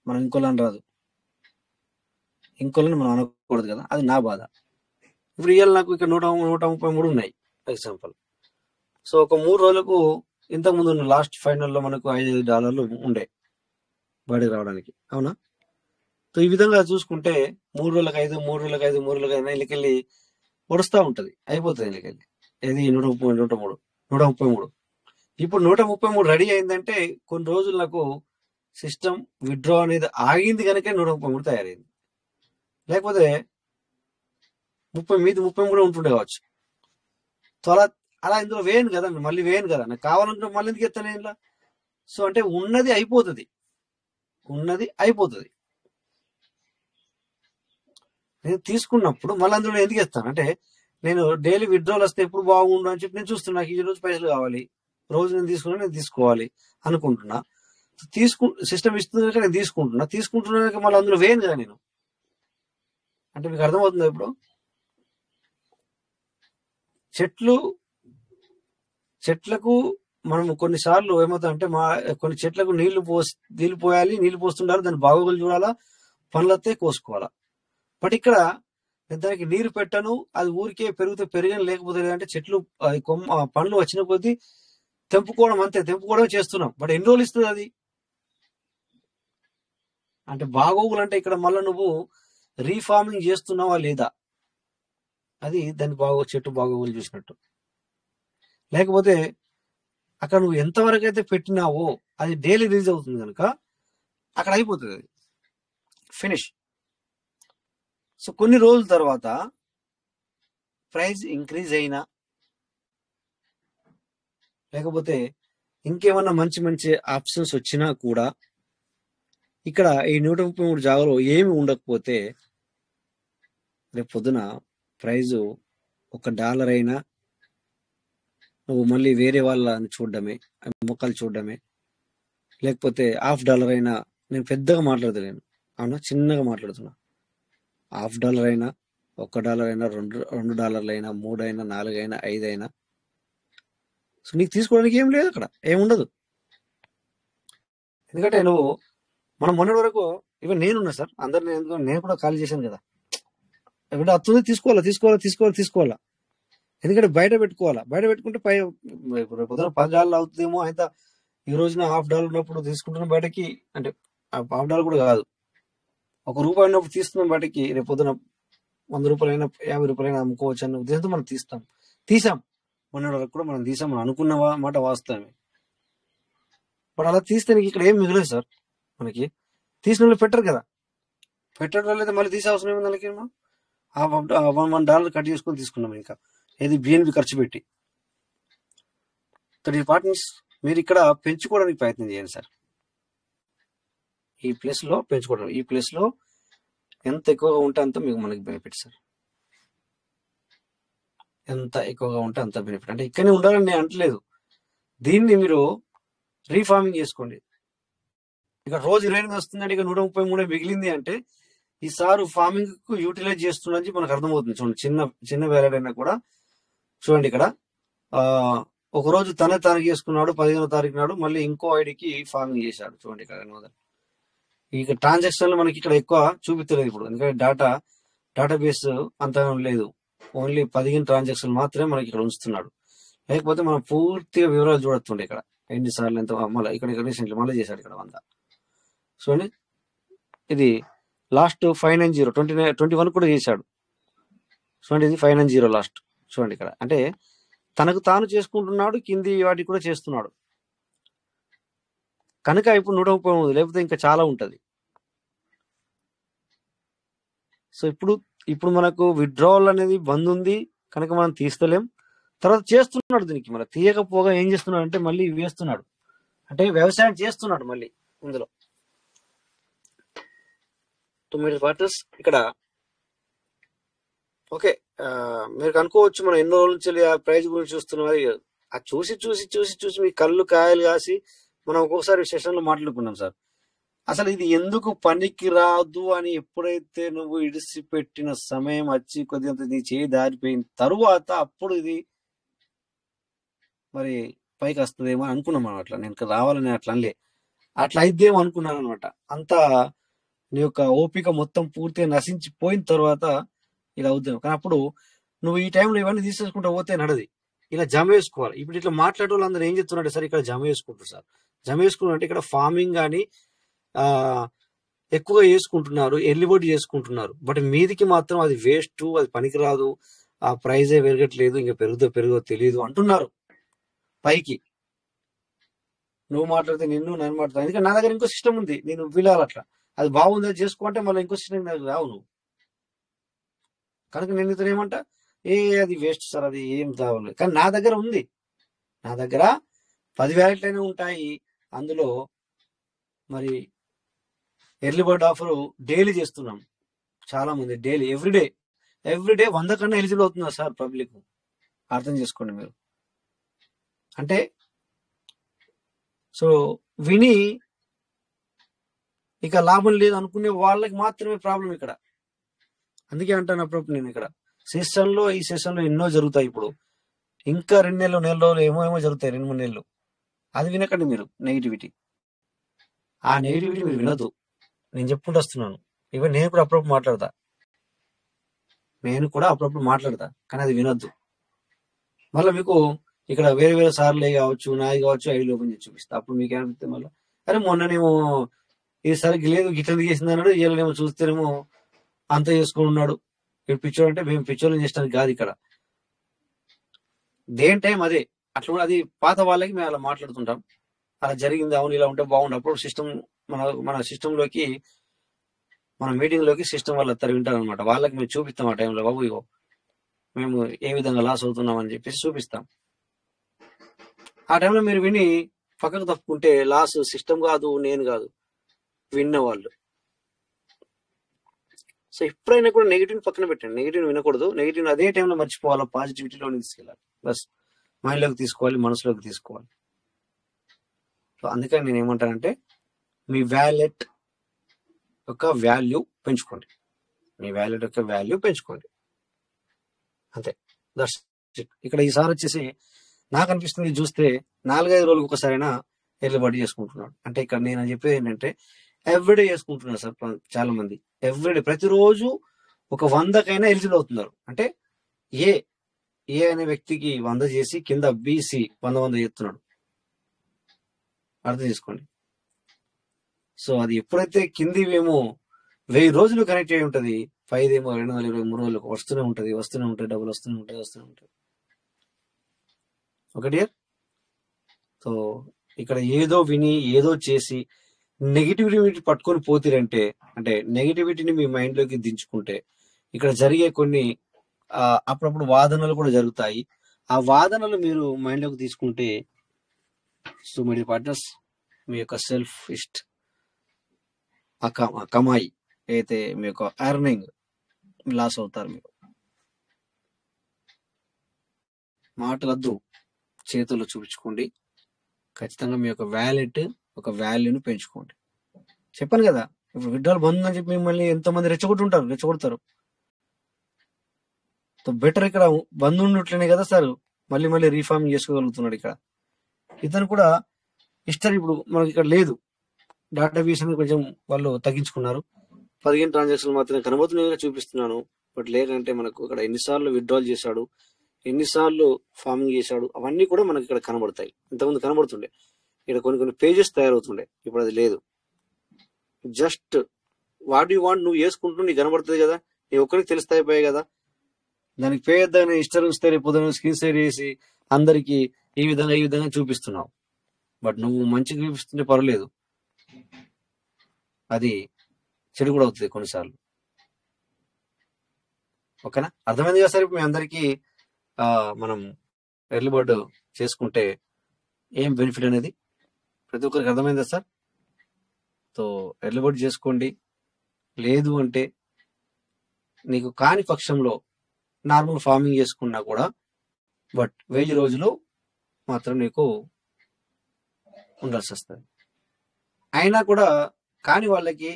మనం ఇంకోళ్ళని రాదు, ఇంకోళ్ళని మనం అనకూడదు కదా, అది నా బాధ. ఇప్పుడు ఇవాళ నాకు ఇక్కడ 133 ఉన్నాయి ఎగ్జాంపుల్. సో ఒక 3 రోజులకు ఇంతకుముందు ఉన్న లాస్ట్ ఫైనల్లో మనకు $5 ఉండే బయటకు రావడానికి, అవునా? సో ఈ విధంగా చూసుకుంటే 3 రోజులకు 5, 3 రోజులకు 5, 3 రోజులకు 5 ఇళ్ళకెళ్ళి పొడుస్తూ ఉంటుంది, అయిపోతుంది ఇళ్ళకెళ్ళి. ఇది 133. ఇప్పుడు 133 రెడీ అయిందంటే కొన్ని రోజులు నాకు సిస్టమ్ విత్డ్రా అనేది ఆగింది కనుక 133 తయారైంది. లేకపోతే 33 ఉంటుండే కావచ్చు. సో అలా ఇందులో వేయను కదా, మళ్ళీ వేయను కదా, నాకు కావాలంటే మళ్ళీ ఎందుకు ఎత్తాను ఇంట్లో. సో అంటే ఉన్నది అయిపోతుంది. నేను తీసుకున్నప్పుడు మళ్ళీ అందులో ఎందుకు ఎత్తాను అంటే, నేను డైలీ విత్డ్రాల్ వస్తే ఎప్పుడు బాగుండు అని చెప్పి నేను చూస్తున్నా. నాకు ఈ రోజు పైసలు కావాలి, రోజు నేను తీసుకోవాలి అనుకుంటున్నా. సిస్టమ్ ఇస్తుంది కనుక నేను తీసుకుంటున్నా మళ్ళీ అందులో వేయను కదా నేను. అంటే మీకు అర్థమవుతుందా? ఇప్పుడు చెట్లకు మనం కొన్నిసార్లు ఏమవుతుందంటే, కొన్ని చెట్లకు నీళ్లు పోయాలి, నీళ్లు పోస్తుండాలి, దాన్ని బాగోగులు చూడాలా, పండ్లతే కోసుకోవాలా. బట్ ఇక్కడ దానికి నీరు పెట్టను, అది ఊరికే పెరగని లేకపోతే లేదంటే చెట్లు పండ్లు వచ్చిన కొద్దీ తెంపుకోవడం చేస్తున్నాం. బట్ ఎన్ని రోజులు ఇస్తుంది అది? అంటే బాగోగులు అంటే ఇక్కడ మళ్ళీ నువ్వు రీఫార్మింగ్ చేస్తున్నావా లేదా, అది దాని చెట్టు బాగోగులు చూసినట్టు. లేకపోతే అక్కడ నువ్వు ఎంతవరకు అయితే పెట్టినావో అది డైలీ రిలీజ్ అవుతుంది కనుక అక్కడ అయిపోతుంది, అది ఫినిష్. సో కొన్ని రోజుల తర్వాత ప్రైస్ ఇంక్రీజ్ అయినా లేకపోతే ఇంకేమన్నా మంచి ఆప్షన్స్ వచ్చినా కూడా ఇక్కడ ఈ 133 జాగాలో ఏమి ఉండకపోతే రేపు పొద్దున ప్రైజు $1 అయినా నువ్వు మళ్ళీ వేరే వాళ్ళని చూడడమే, మొక్కలు చూడడమే, లేకపోతే $1/2 అయినా, నేను పెద్దగా మాట్లాడతలేను, అవునా, చిన్నగా మాట్లాడుతున్నా. $1/2 అయినా, $1 అయినా, $2 అయినా, 3 అయినా, 4 అయినా, 5 అయినా, సో నీకు తీసుకోవడానికి ఏం లేదు, అక్కడ ఏముండదు. ఎందుకంటే మనం మొన్నటి వరకు ఇవన్నీ నేనున్నా సార్, అందరినీ నేను కూడా ఖాళీ చేశాను కదా. ఎందుకంటే అత్తుంది తీసుకోవాలా. ఎందుకంటే బయట పెట్టుకుంటే పొద్దున $10 అవుతుందేమో, అయితే ఈ రోజున $1/2 ఉన్నప్పుడు తీసుకుంటున్న బయటకి, అంటే $1/2 కూడా కాదు, ₹1 ఉన్నప్పుడు తీస్తున్నాం బయటకి, రేపు పొద్దున ₹100 అయినా ₹50 అయినా అమ్ముకోవచ్చు అన్న ఉద్దేశంతో మనం తీసాం. మొన్నటి వరకు కూడా మనం తీసాం, మనం అనుకున్న మాట వాస్తవమే. బట్ అలా తీస్తే నీకు ఇక్కడ ఏం మిగలేదు సార్. మనకి తీసిన వాళ్ళు పెట్టరు కదా, పెట్టడం లేదా మళ్ళీ తీసే అవసరం ఏమి దానికి. $1 కట్ చేసుకొని తీసుకున్నాం, ఇంకా ఏది బిఎన్బి ఖర్చు పెట్టి. ఈ పార్ట్నర్స్ మీరు ఇక్కడ పెంచుకోవడానికి ప్రయత్నం చేయండి సార్. ఈ ప్లేస్ లో పెంచుకోవడం, ఈ ప్లేస్ లో ఎంత ఎక్కువగా ఉంటే అంత మనకి బెనిఫిట్ సార్. ఎంత ఎక్కువగా ఉంటే అంత బెనిఫిట్. అంటే ఇక్కడనే ఉండాలని నేను అంటలేదు, దీన్ని మీరు రీఫార్మింగ్ చేసుకోండి. ఇక రోజు 28 వస్తుందంటే ఇక 133 మిగిలింది అంటే ఈసారి ఫార్మింగ్ కు యూటిలైజ్ చేస్తున్నది మనకు అర్థమవుతుంది. చూడండి, చిన్న వ్యాలెట్ అయినా కూడా చూడండి, ఇక్కడ ఒక రోజు తనకి చేసుకున్నాడు, 15వ తారీఖు నాడు మళ్ళీ ఇంకో ఐడికి ఫార్మింగ్ చేశాడు. చూడండి ఇక్కడ ఇక ట్రాన్సాక్షన్లు మనకి ఇక్కడ ఎక్కువ చూపించలేదు ఇప్పుడు, ఎందుకంటే డేటాబేస్ అంత లేదు, ఓన్లీ 15 ట్రాన్సాక్షన్లు మాత్రమే మనకి ఇక్కడ ఉంచుతున్నాడు. లేకపోతే మనం పూర్తిగా వివరాలు చూడొస్తుండే, ఇక్కడ ఎన్నిసార్లు ఎంత మళ్ళీ ఇక్కడ రీసెంట్లీ మళ్ళీ చేశాడు ఇక్కడ 100. చూడండి, ఇది లాస్ట్ 590 21 కూడా చేశాడు. చూడండి, ఇది 590 లాస్ట్. చూడండి ఇక్కడ, అంటే తనకు తాను చేసుకుంటున్నాడు, కింది వాటికి కూడా చేస్తున్నాడు కనుక ఇప్పుడు 133, లేకపోతే ఇంకా చాలా ఉంటది. సో ఇప్పుడు మనకు విత్డ్రావల్ అనేది బంద్ ఉంది కనుక మనం తీస్తలేం. తర్వాత చేస్తున్నాడు, దీనికి మళ్ళీ తీయకపోగా ఏం చేస్తున్నాడు అంటే మళ్ళీ వేస్తున్నాడు, అంటే వ్యవసాయం చేస్తున్నాడు మళ్ళీ ఇందులో. 9 పార్టర్స్ ఇక్కడ. ఓకే, మీరు అనుకోవచ్చు మనం ఎన్నో రోజుల నుంచి ఆ ప్రైజ్ గురించి చూస్తున్నారు. అది చూసి మీ కళ్ళు కాయలు కాసి మనం ఒక్కొక్కసారి సెషన్ లో మాట్లాడుకున్నాం సార్, అసలు ఇది ఎందుకు పనికి రాదు అని ఎప్పుడైతే నువ్వు ఇడిసిపెట్టిన సమయం వచ్చి కొద్దిగా నీ చేయి దారిపోయిన తరువాత అప్పుడు ఇది మరి పైకి వస్తుందేమో అని అనుకున్నాం మనం. అట్లా నేను రావాలని అట్లా అయిద్దేమో అనుకున్నాను అనమాట. అంతా నీ యొక్క ఓపిక మొత్తం పూర్తిగా నశించిపోయిన తర్వాత ఇలా అవుద్దాం. కానీ అప్పుడు నువ్వు ఈ టైంలో ఇవన్నీ తీసేసుకుంటూ పోతే నడది, ఇలా జమ వేసుకోవాలి. ఇప్పుడు ఇట్లా మాట్లాడే వాళ్ళు అందరూ ఏం చెప్తున్నారంటే సార్ ఇక్కడ జమ వేసుకుంటారు సార్. జమ వేసుకున్నారంటే ఇక్కడ ఫార్మింగ్ కానీ ఎక్కువగా చేసుకుంటున్నారు, ఎర్లీబడి చేసుకుంటున్నారు. బట్ మీదికి మాత్రం అది వేస్ట్, అది పనికిరాదు, ఆ ప్రైజే పెరగట్లేదు, ఇంకా పెరుగుదో తెలియదు అంటున్నారు పైకి. నువ్వు మాట్లాడితే నన్ను మాట్లాడతాను. ఎందుకంటే నా దగ్గర ఇంకో సిస్టమ్ ఉంది, నేను వీలాలి అట్లా. అది బాగుంది, అది చేసుకో మళ్ళీ ఇంకో సిస్టమ్ రావు నువ్వు. కనుక నేను ఇతను ఏమంటా, అది వేస్ట్ సార్, అది ఏం కావాలి. కానీ నా దగ్గర ఉంది, నా దగ్గర 10 వ్యాలెట్లైనా ఉంటాయి. అందులో మరి ఎర్లీ బర్డ్ ఆఫర్ డైలీ చేస్తున్నాం. చాలా మంది డైలీ ఎవ్రీడే 100 కన్నా ఎలిజిబుల్ అవుతున్నారు సార్ పబ్లిక్. అర్థం చేసుకోండి మీరు. అంటే సో విని ఇక లాభం లేదు అనుకునే వాళ్ళకి మాత్రమే ప్రాబ్లం ఇక్కడ. అందుకే అంటాను అప్పుడప్పుడు నేను ఇక్కడ ఈ సెషన్లో ఎన్నో జరుగుతాయి. ఇప్పుడు ఇంకా 2 నెలలు, నెల రోజులు ఏమో జరుగుతాయి, 2-3 నెలలు. అది వినకండి మీరు. నెగిటివిటీ, ఆ నెగిటివిటీ మీరు వినొద్దు. నేను చెప్పుకుంటూ వస్తున్నాను. ఈవెన్ నేను కూడా అప్పుడప్పుడు మాట్లాడతా, కానీ అది వినొద్దు. మళ్ళీ మీకు ఇక్కడ వేరే సార్లు కావచ్చు, నాది కావచ్చు, ఐడి ఓపెన్ చేసి చూపిస్తా. అప్పుడు మీకు ఏమనిపిస్తే మళ్ళీ, అరే మొన్ననేమో ఈసారికి లేదు గిట్ల చేసింది అన్నాడు, వీళ్ళనేమో చూస్తేనేమో అంత చేసుకుని ఉన్నాడు. ఇక్కడ పిచ్చోడు అంటే మేము పిచ్చోళ్ళని చేసడానికి కాదు. ఇక్కడ దేని టైం అదే. అట్లా కూడా అది పాత వాళ్ళకి మేము అలా మాట్లాడుతుంటాం. అలా జరిగింది, అవును ఇలా ఉంటే బాగుండు. అప్పుడు సిస్టమ్ మన సిస్టంలోకి, మన మీటింగ్ లోకి సిస్టమ్ వాళ్ళు వింటారు అనమాట. వాళ్ళకి మేము చూపిస్తాం ఆ టైంలో, బాబు ఇగో మేము ఏ విధంగా లాస్ అవుతున్నాం అని చెప్పేసి చూపిస్తాం. ఆ టైంలో మీరు విని పక్కకు తప్పుకుంటే లాస్ సిస్టమ్ కాదు, నేను కాదు, విన్న వాళ్ళు. సో ఎప్పుడైనా కూడా నెగిటివ్ పక్కన పెట్టండి. నెగిటివ్ వినకూడదు. నెగిటివ్ అదే టైంలో మర్చిపోవాలి, పాజిటివిటీలో తీసుకెళ్ళాలి. బస్ మైండ్లోకి తీసుకోవాలి, మనసులోకి తీసుకోవాలి. సో అందుకని నేను ఏమంటానంటే, మీ వ్యాలెట్ యొక్క వాల్యూ పెంచుకోండి. అంతే. That's it. ఇక్కడ ఈసారి వచ్చేసి నాకు అనిపిస్తుంది, చూస్తే 4-5 రోజులకు ఒకసారైనా ఎర్లీబర్డ్ చేసుకుంటున్నాడు. అంటే ఇక్కడ నేను చెప్పేది ఏంటంటే, ఎవ్రీడే చేసుకుంటున్నారు సార్ చాలా మంది. ఎవ్రీడే, ప్రతిరోజు ఒక 100కైనా ఎలిజిబుల్ అవుతున్నారు. అంటే ఏ అనే వ్యక్తికి 100 చేసి కింద బీసీ 100 చేస్తున్నాడు. అర్థం చేసుకోండి. సో అది ఎప్పుడైతే కింది ఏమో 1000 రోజులు కనెక్ట్ అయి ఉంటుంది, పైదేమో 223 రోజులకు వస్తూనే ఉంటుంది, డబ్బులు వస్తూనే ఉంటాయి. ఒకటి. సో ఇక్కడ ఏదో విని ఏదో చేసి నెగిటివిటీ పట్టుకొని పోతిరంటే, అంటే నెగిటివిటీని మీ మైండ్ లోకి దించుకుంటే, ఇక్కడ జరిగే కొన్ని అప్పుడప్పుడు వాదనలు కూడా జరుగుతాయి. ఆ వాదనలు మీరు మైండ్ లోకి తీసుకుంటే, సో మై డియర్ పార్ట్నర్స్, మీ యొక్క సెల్ఫ్ ఇస్ట్ కమాయి అయితే మీ యొక్క ఎర్నింగ్ లాస్ అవుతారు. మీరు మాటలద్దు, చేతుల్లో చూపించుకోండి. ఖచ్చితంగా మీ యొక్క వ్యాలెట్ ఒక వాల్యూని పెంచుకోండి. చెప్పాను కదా, ఇప్పుడు విడ్రాల్ బంద్ అని చెప్పి మిమ్మల్ని ఎంతమంది రెచ్చగొడతారు. బెటర్ ఇక్కడ బంద్ ఉన్నట్లనే కదా సార్ మళ్ళీ రీఫార్మింగ్ చేసుకోగలుగుతున్నాడు. ఇక్కడ ఇతను కూడా హిస్టరీ ఇప్పుడు మనకి ఇక్కడ లేదు. డేటాబేస్ అని కొంచెం వాళ్ళు తగ్గించుకున్నారు. 15 ట్రాన్సాక్షన్లు మాత్రమే కనబడుతున్నాయి చూపిస్తున్నాను. బట్ లేదంటే మనకు ఇక్కడ ఎన్నిసార్లు విత్డ్రాల్ చేశాడు, ఎన్నిసార్లు ఫార్మింగ్ చేశాడు, అవన్నీ కూడా మనకి ఇక్కడ కనబడతాయి. ఇంతకుముందు కనబడుతుండే, ఇక్కడ కొన్ని పేజెస్ తయారవుతుండే, ఇప్పుడు అది లేదు. జస్ట్ వాట్ యు వాంట్ నువ్వు వేసుకుంటూ నీకు కనబడుతుంది కదా, నీ ఒక్కరికి తెలిస్తే అయిపోయాయి కదా. దానికి పేద హిస్టరీ ఇస్తే రేపు స్క్రీన్ షేర్ చేసి అందరికి ఈ విధంగా చూపిస్తున్నావు. బట్ నువ్వు మంచిగా చూపిస్తుంటే పర్వాలేదు, అది చెడు కూడా అవుతుంది కొన్నిసార్లు. ఓకేనా, అర్థమైంది కదా సార్? ఇప్పుడు మీ అందరికీ మనం ఎర్లీ బర్డ్ చేసుకుంటే ఏం బెనిఫిట్ అనేది ప్రతి ఒక్కరికి అర్థమైందా సార్? సో ఎర్లీ బర్డ్ చేసుకోండి. లేదు అంటే నీకు కాని పక్షంలో నార్మల్ ఫార్మింగ్ చేసుకున్నా కూడా, బట్ 1000 రోజులు మాత్రం నీకు ఉండాల్సి వస్తుంది. అయినా కూడా కాని వాళ్ళకి,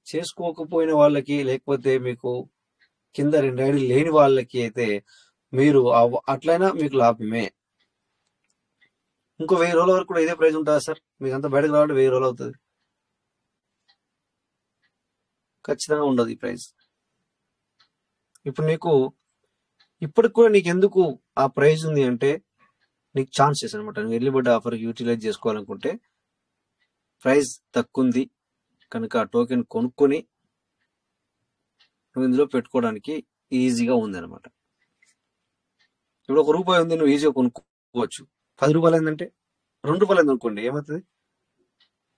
చేసుకోకపోయిన వాళ్ళకి, లేకపోతే మీకు కింద 2 ఐడీలు లేని వాళ్ళకి అయితే మీరు అట్లయినా మీకు లాభమే. ఇంకో 1000 రోజుల వరకు కూడా ఇదే ప్రైస్ ఉంటుందా సార్? మీకు అంతా బయటకు రావాలంటే 1000 రోజులు అవుతుంది. ఖచ్చితంగా ఉండదు ఈ ప్రైస్. ఇప్పుడు నీకు ఇప్పటికి కూడా నీకు ఎందుకు ఆ ప్రైస్ ఉంది అంటే, నీకు ఛాన్సెస్ అనమాట. నువ్వు ఎర్లీ బర్డ్ ఆఫర్ యూటిలైజ్ చేసుకోవాలనుకుంటే ప్రైస్ తక్కువ ఉంది కనుక ఆ టోకెన్ కొనుక్కొని నువ్వు ఇందులో పెట్టుకోవడానికి ఈజీగా ఉంది అనమాట. ఇప్పుడు ₹1 ఉంది, నువ్వు ఈజీగా కొనుక్కోవచ్చు. ₹10 ఏంటంటే ₹2 అయింది అనుకోండి, ఏమవుతుంది?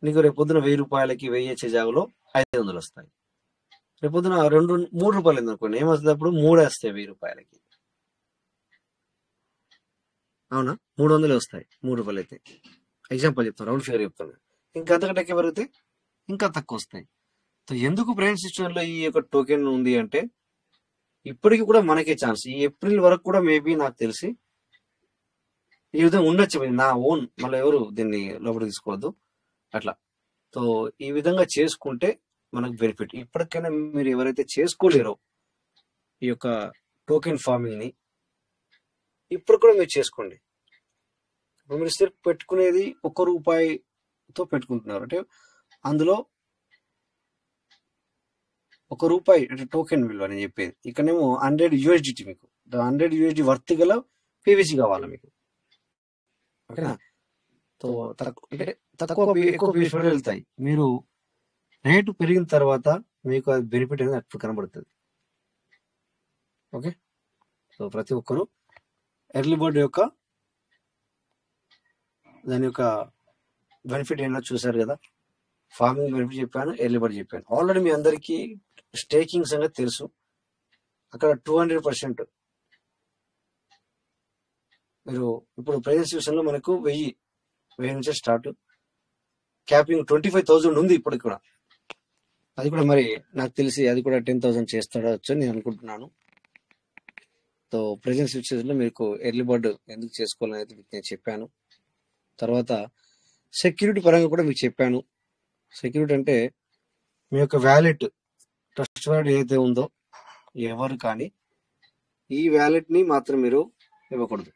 నీకు రేపొద్దున 1000 రూపాయలకి 1000 వచ్చే జాగలో 500 వస్తాయి. రేపొద్దున 3 రూపాయలు అనుకోండి, ఏమొస్తుంది అప్పుడు 3 వస్తాయి 1000 రూపాయలకి. అవునా, 300 వస్తాయి 3 రూపాయలు అయితే. ఎగ్జాంపుల్ చెప్తాను, రౌండ్ ఫిగర్ చెప్తాను. ఇంకా అంతకంటే ఎక్కువ పెరిగితే ఇంకా తక్కువ వస్తాయి. సో ఎందుకు ప్రైవేట్ సిస్టమ్ లో ఈ యొక్క టోకెన్ ఉంది అంటే, ఇప్పటికి కూడా మనకే ఛాన్స్. ఈ ఏప్రిల్ వరకు కూడా మేబీ నాకు తెలిసి ఈ విధంగా ఉండొచ్చు. నా ఓన్, మళ్ళీ ఎవరు దీన్ని లోపల తీసుకోవద్దు అట్లా. సో ఈ విధంగా చేసుకుంటే మనకు బెనిఫిట్. ఇప్పటికైనా మీరు ఎవరైతే చేసుకోలేరో ఈ యొక్క టోకెన్ ఫార్మింగ్ ని, ఇప్పుడు కూడా మీరు చేసుకోండి. ఇప్పుడు మీరు సిర్ఫ్ పెట్టుకునేది ₹1 పెట్టుకుంటున్నారు అంటే అందులో ₹1 అంటే టోకెన్ విలువ అని చెప్పేది. ఇక్కడేమో 100 USDT, మీకు 100 USD వర్త్ గల PVC కావాలా మీకు, ఓకేనా? సో అంటే ఎక్కువ PVC వెళ్తాయి. మీరు రేటు పెరిగిన తర్వాత మీకు అది బెనిఫిట్ అనేది అప్పుడు కనబడుతుంది. ఓకే, సో ప్రతి ఒక్కరు ఎర్లీ బర్డ్ యొక్క దాని యొక్క బెనిఫిట్ ఏంటో చూసారు కదా. ఫార్మింగ్ బెనిఫిట్ చెప్పాను, ఎర్లీ బర్డ్ చెప్పాను. ఆల్రెడీ మీ అందరికీ స్టేకింగ్ సంగతి తెలుసు. అక్కడ 200% మీరు ఇప్పుడు ప్రైస్ సిస్టంలో మనకు 1000 నుంచే స్టార్ట్. క్యాపింగ్ 25,000 ఉంది ఇప్పటికి కూడా. అది కూడా మరి నాకు తెలిసి అది కూడా 10,000 చేస్తాడవచ్చు నేను అనుకుంటున్నాను. సో ప్రెజెంట్ సిచ్యువేషన్ లో మీకు ఎర్లీ బర్డ్ ఎందుకు చేసుకోవాలనేది మీకు నేను చెప్పాను. తర్వాత సెక్యూరిటీ పరంగా కూడా మీకు చెప్పాను. సెక్యూరిటీ అంటే మీ యొక్క వ్యాలెట్ ట్రస్ట్ వర్డ్ ఏదైతే ఉందో, ఎవరు కానీ ఈ వ్యాలెట్ ని మాత్రం మీరు ఇవ్వకూడదు,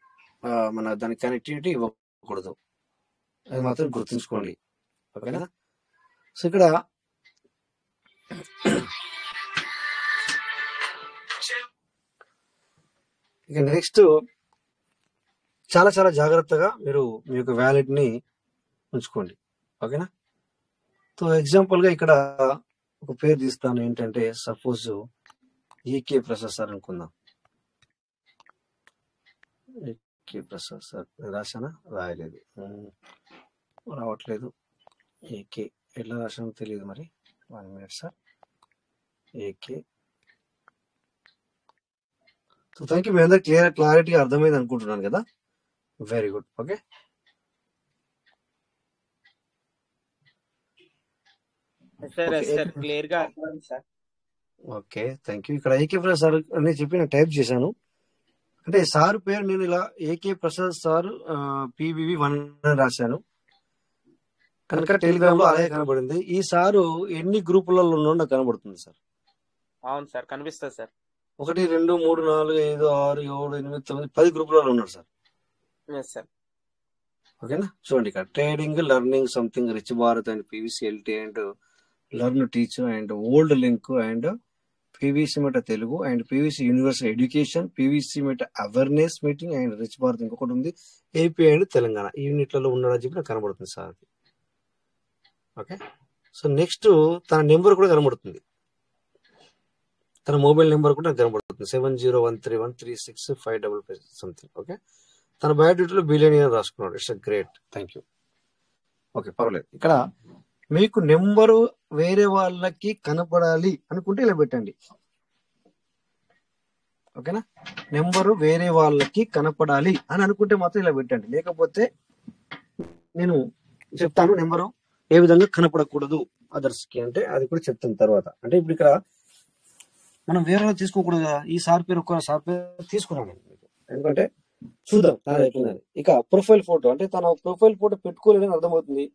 మన దాని కనెక్టివిటీ ఇవ్వకూడదు. అది మాత్రం గుర్తుంచుకోండి, ఓకేనా? సో ఇక్కడ ఇక నెక్స్ట్ చాలా చాలా జాగ్రత్తగా మీరు మీ యొక్క వ్యాలెట్ ని ఉంచుకోండి, ఓకేనా? సో ఎగ్జాంపుల్ గా ఇక్కడ ఒక పేరు తీస్తాను. ఏంటంటే సపోజ్ ఏకే ప్రసాద్ సార్ అనుకుందాం. ఏకే ప్రసాద్ సార్ రాశానా? రాయలేదు, రావట్లేదు. ఏకే ఎట్లా రాశానో తెలియదు మరి. 1 minute sir. AK. So thank you. మీ అందరూ క్లారిటీ అర్థమైంది అనుకుంటున్నాను కదా. Very good. Okay, okay, thank you. ఇక్కడ ఏకే ప్రసాద్ సార్ అని చెప్పి నేను టైప్ చేశాను. అంటే సార్ పేరు నేను ఇలా ఏకే ప్రసాద్ సార్ PVV1 అని రాశాను కనుక టెలిగ్రామ్ లో అలాగే కనబడింది. ఈ సారు ఎన్ని గ్రూపులలో ఉన్నో నాకు కనబడుతుంది సార్. అవును సార్, కనిపిస్తుంది సార్. 1 2 3 4 5 6 7 8 9 10 గ్రూపులలో ఉన్నారు సార్. ఓకేనా? చూడండి ఇక్కడ trading, learning something, rich Bharat and PVCLT and learn teach and old link and PVC Meta Telugu and PVC universal education, PVC Meta awareness meeting and rich Bharat ఇంకొకటి ఉంది, AP అండ్ తెలంగాణ. ఈ యూనిట్లలో ఉన్నాడని చెప్పి నాకు కనబడుతుంది సార్. ఓకే, సో నెక్స్ట్ తన number కూడా కనబడుతుంది, తన మొబైల్ నెంబర్ కూడా కనబడుతుంది. 7013136555 సంథింగ్. ఓకే, తన బయోడేటాలో బిలియనియర్ రాసుకున్నాడు. It's great, thank you. Okay, పర్వాలేదు. ఇక్కడ మీకు నెంబరు వేరే వాళ్ళకి కనపడాలి అనుకుంటే ఇలా పెట్టండి, ఓకేనా? నెంబరు వేరే వాళ్ళకి కనపడాలి అని అనుకుంటే మాత్రం ఇలా పెట్టండి. లేకపోతే నేను చెప్తాను నెంబరు ఏ విధంగా కనపడకూడదు అదర్స్ కి అంటే అది కూడా చెప్తాను తర్వాత. అంటే ఇప్పుడు ఇక్కడ మనం వేరే తీసుకోకూడదు కదా. ఈ సార్ పేరు ఒక్క సార్ పేరు తీసుకున్నాను ఎందుకంటే చూద్దాం అయిపోయిందని. ఇక ప్రొఫైల్ ఫోటో అంటే తన ప్రొఫైల్ ఫోటో పెట్టుకోలేదని అర్థమవుతుంది.